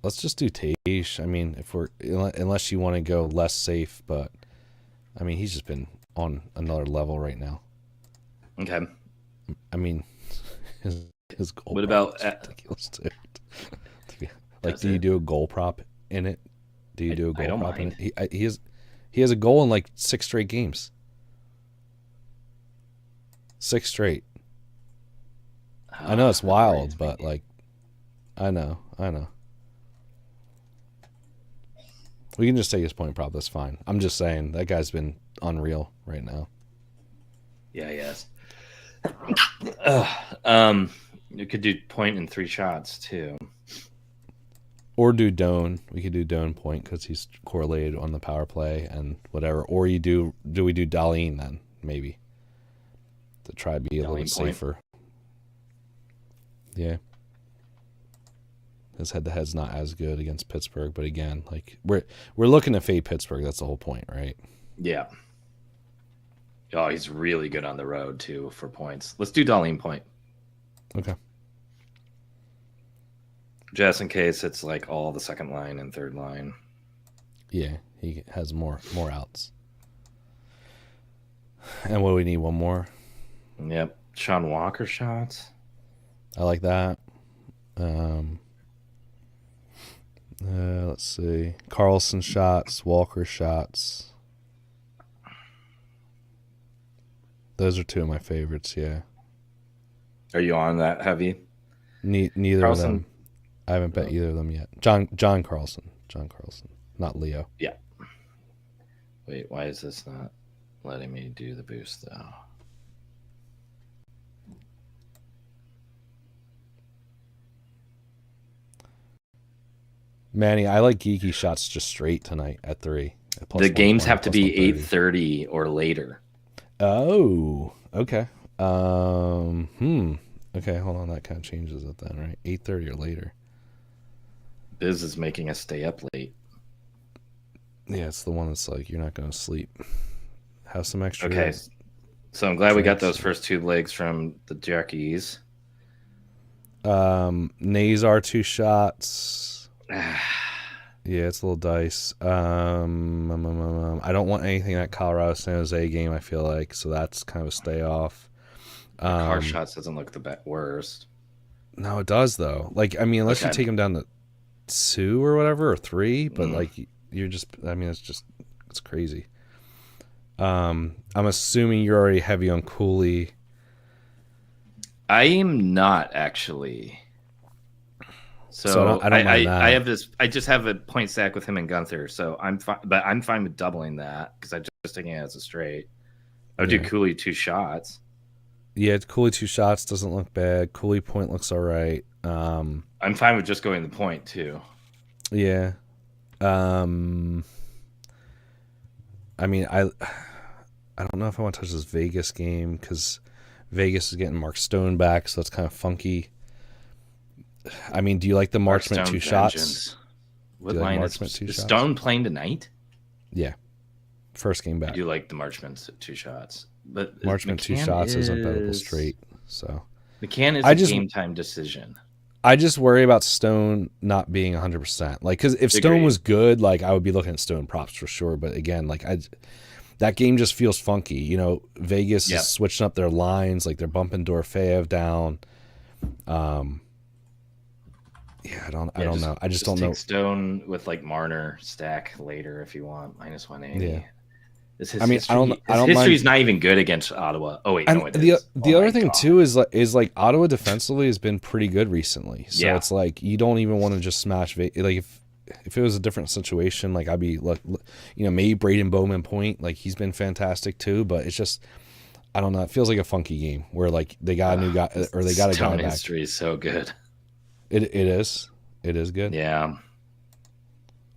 Let's just do Tage. I mean, unless you want to go less safe, but I mean, he's just been on another level right now. Okay. I mean, his goal What prop about is ridiculous too. Like, Does do you it? do a goal prop in it? Do you do a I goal don't prop in mind. it? He has a goal in like 6 straight games. 6 straight. I know it's that wild, worries but me. like, I know. We can just take his point prop. That's fine. I'm just saying that guy's been unreal right now. Yeah, yes. You could do point in 3 shots too. Or do Doan. We could do Doan point because he's correlated on the power play and whatever. Or we do Darlene then maybe to try to be a little bit Darlene point. safer. Yeah. His head-to-head's not as good against Pittsburgh, but again, like we're looking to fade Pittsburgh. That's the whole point, right? Yeah. Oh, he's really good on the road too for points. Let's do Darlene point. Okay. Just in case it's like all the second line and third line. Yeah, he has more outs. And what do we need? One more. Yep. Sean Walker shots. I like that. Let's see. Carlson shots, Walker shots. Those are 2 of my favorites. Yeah. Are you on that heavy? Neither Carlson. of them. I haven't bet either of them yet. John Carlson, not Leo. Yeah. Wait, why is this not letting me do the boost though? Manny, I like geeky shots just straight tonight at 3. At plus The games 120, have to plus be 130. 8:30 or later. Oh, okay. Okay, hold on. That kind of changes it then, right? 8:30 or later. Biz is making us stay up late. Yeah, it's the one that's like you're not going to sleep. Have some extra. Okay. So I'm glad we got drinks. those first 2 legs from the Jackies. Nazar 2 shots. Yeah, it's a little dice. I don't want anything in that Colorado San Jose game. I feel like so that's kind of a stay off. Car shots doesn't look the worst. No, it does though. Like I mean, unless you Okay. take them down to 2 or whatever or 3, but like you're just. I mean, it's crazy. I'm assuming you're already heavy on Cooley. I am not actually. So I don't mind that. I have this. I just have a point stack with him and Gunther, so I'm fine. But I'm fine with doubling that because I'm just taking it as a straight. I would do Yeah. Cooley 2 shots. Yeah, Cooley 2 shots doesn't look bad. Cooley point looks all right. I'm fine with just going the point too. Yeah. I mean, I don't know if I want to touch this Vegas game because Vegas is getting Mark Stone back, so that's kind of funky. I mean, do you like the Marchment Stone 2 shots? Vengeance. What Do you like line Marchment 2 is shots? Stone playing tonight? Yeah. First game I back. do like the Marchment 2 shots. But Marchment 2 McCann shots is a bettable straight. So McCann is I a just- game time decision. I just worry about Stone not being 100%. Like, because if Stone Agreed. was good, like I would be looking at Stone props for sure. But again, like that game just feels funky. You know, Vegas Yep. is switching up their lines. Like they're bumping Dorofeyev down. Yeah, I don't know. I just don't know. Take Stone with like Marner stack later if you want -180. Yeah. His I mean, I don't history's mind- not even good against Ottawa. Oh wait, And no, it the is. the Oh other my thing God. too is like Ottawa defensively has been pretty good recently. So Yeah. it's like you don't even want to just smash like if it was a different situation, like I'd be like, you know, maybe Braden Bowman point, like he's been fantastic too, but it's just I don't know. It feels like a funky game where like they got a new guy or they got a guy Stone back. history is so good. It is good. Yeah.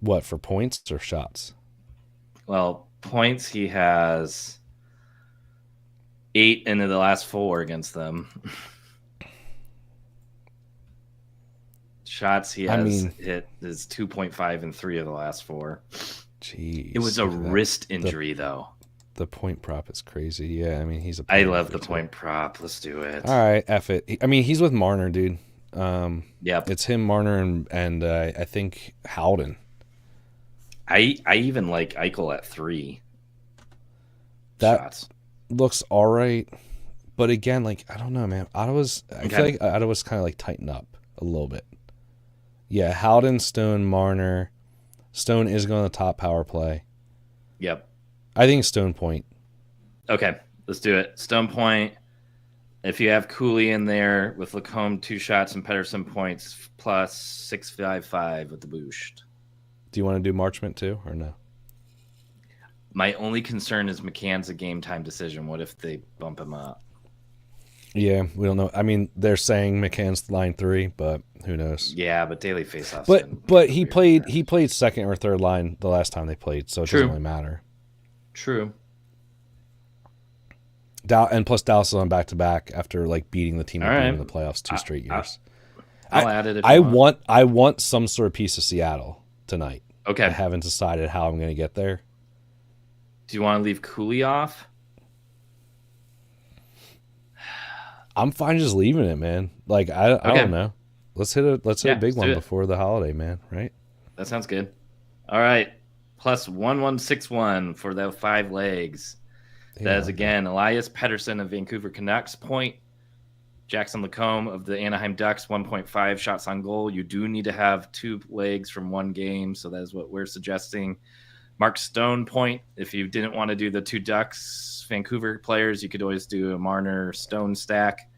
What for points or shots? Well, points he has 8 into the last 4 against them. Shots he has hit is 2.5 in 3 of the last 4. Jeez, It was a look at that. wrist injury though. The point prop is crazy. Yeah, I mean he's a. I point love prop the too. point prop. Let's do it. All right, F it. I mean he's with Marner, dude. Yep. It's him, Marner, and I think Howden. I even like Eichel at 3 That shots. looks all right, but again, like I don't know, man. I feel Okay. like Ottawa's kind of like tightened up a little bit. Yeah, Howden, Stone, Marner. Stone is going to top power play. Yep. I think Stone point. Okay, let's do it. Stone point. If you have Cooley in there with Lacombe 2 shots and Pedersen points plus 655 with the boost. Do you want to do Marchment too or no? My only concern is McCann's a game time decision. What if they bump him up? Yeah, we don't know. I mean, they're saying McCann's line 3, but who knows? Yeah, but daily faceoffs. But he played second or third line the last time they played, so it True. doesn't really matter. True. And plus Dallas is on back to back after like beating the team All that beat right. them in the playoffs 2 straight years. I'll add it. If I you want. want some sort of piece of Seattle tonight. I Okay. haven't decided how I'm going to get there. Do you want to leave Cooley off? I'm fine just leaving it, man. Like I Okay. don't know. Let's hit a Yeah, big let's one do it. before the holiday, man. Right? That sounds good. All right. Plus 1161 for the 5 legs. That is again Elias Pettersson of Vancouver Canucks point. Jackson Lacombe of the Anaheim Ducks 1.5 shots on goal. You do need to have 2 legs from 1 game, so that is what we're suggesting. Mark Stone point. If you didn't want to do the 2 Ducks Vancouver players, you could always do a Marner Stone stack.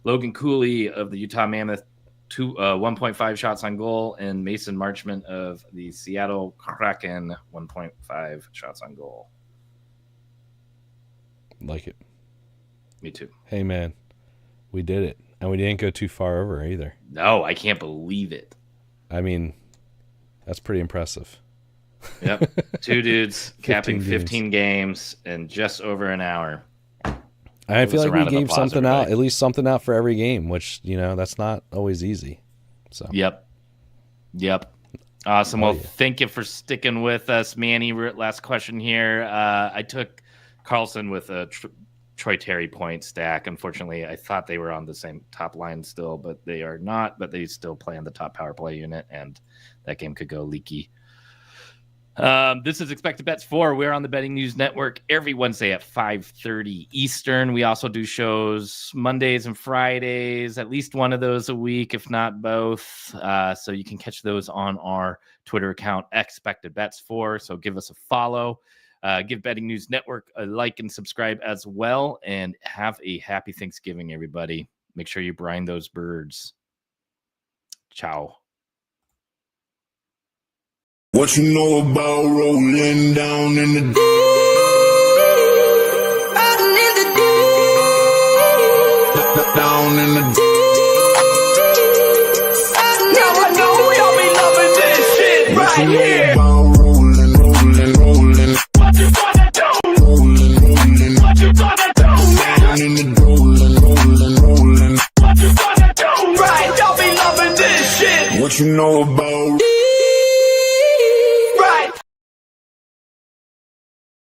Logan Cooley of the Utah Mammoth 1.5 shots on goal, and Mason Marchment of the Seattle Kraken 1.5 shots on goal. Like it. Me too. Hey, man, we did it, and we didn't go too far over either. No, I can't believe it. I mean, that's pretty impressive. Yep. 2 dudes capping 15 15 games in just over an hour. I Give feel us a like we round of gave applause, something out, everybody. at least something out for every game, which, you know, that's not always easy. So Yep. Awesome. Oh, Well, yeah. thank you for sticking with us, Manny. Last question here. I took Carlson with a Troy Terry point stack. Unfortunately, I thought they were on the same top line still, but they are not. But they still play on the top power play unit, and that game could go leaky. This is Expected Bets 4. We're on the Betting News Network every Wednesday at 5:30 Eastern. We also do shows Mondays and Fridays, at least one of those a week, if not both. So you can catch those on our Twitter account, Expected Bets 4. So give us a follow. Give Betting News Network a like and subscribe as well. And have a happy Thanksgiving, everybody. Make sure you brine those birds. Ciao. What you know about rolling down in the Riding in the down in the Now I know y'all be loving this shit What you right know here. about rolling. What you gonna do? Rolling. What you gonna do? Down in the rolling. What you gonna do? Right, y'all be loving this what you know about.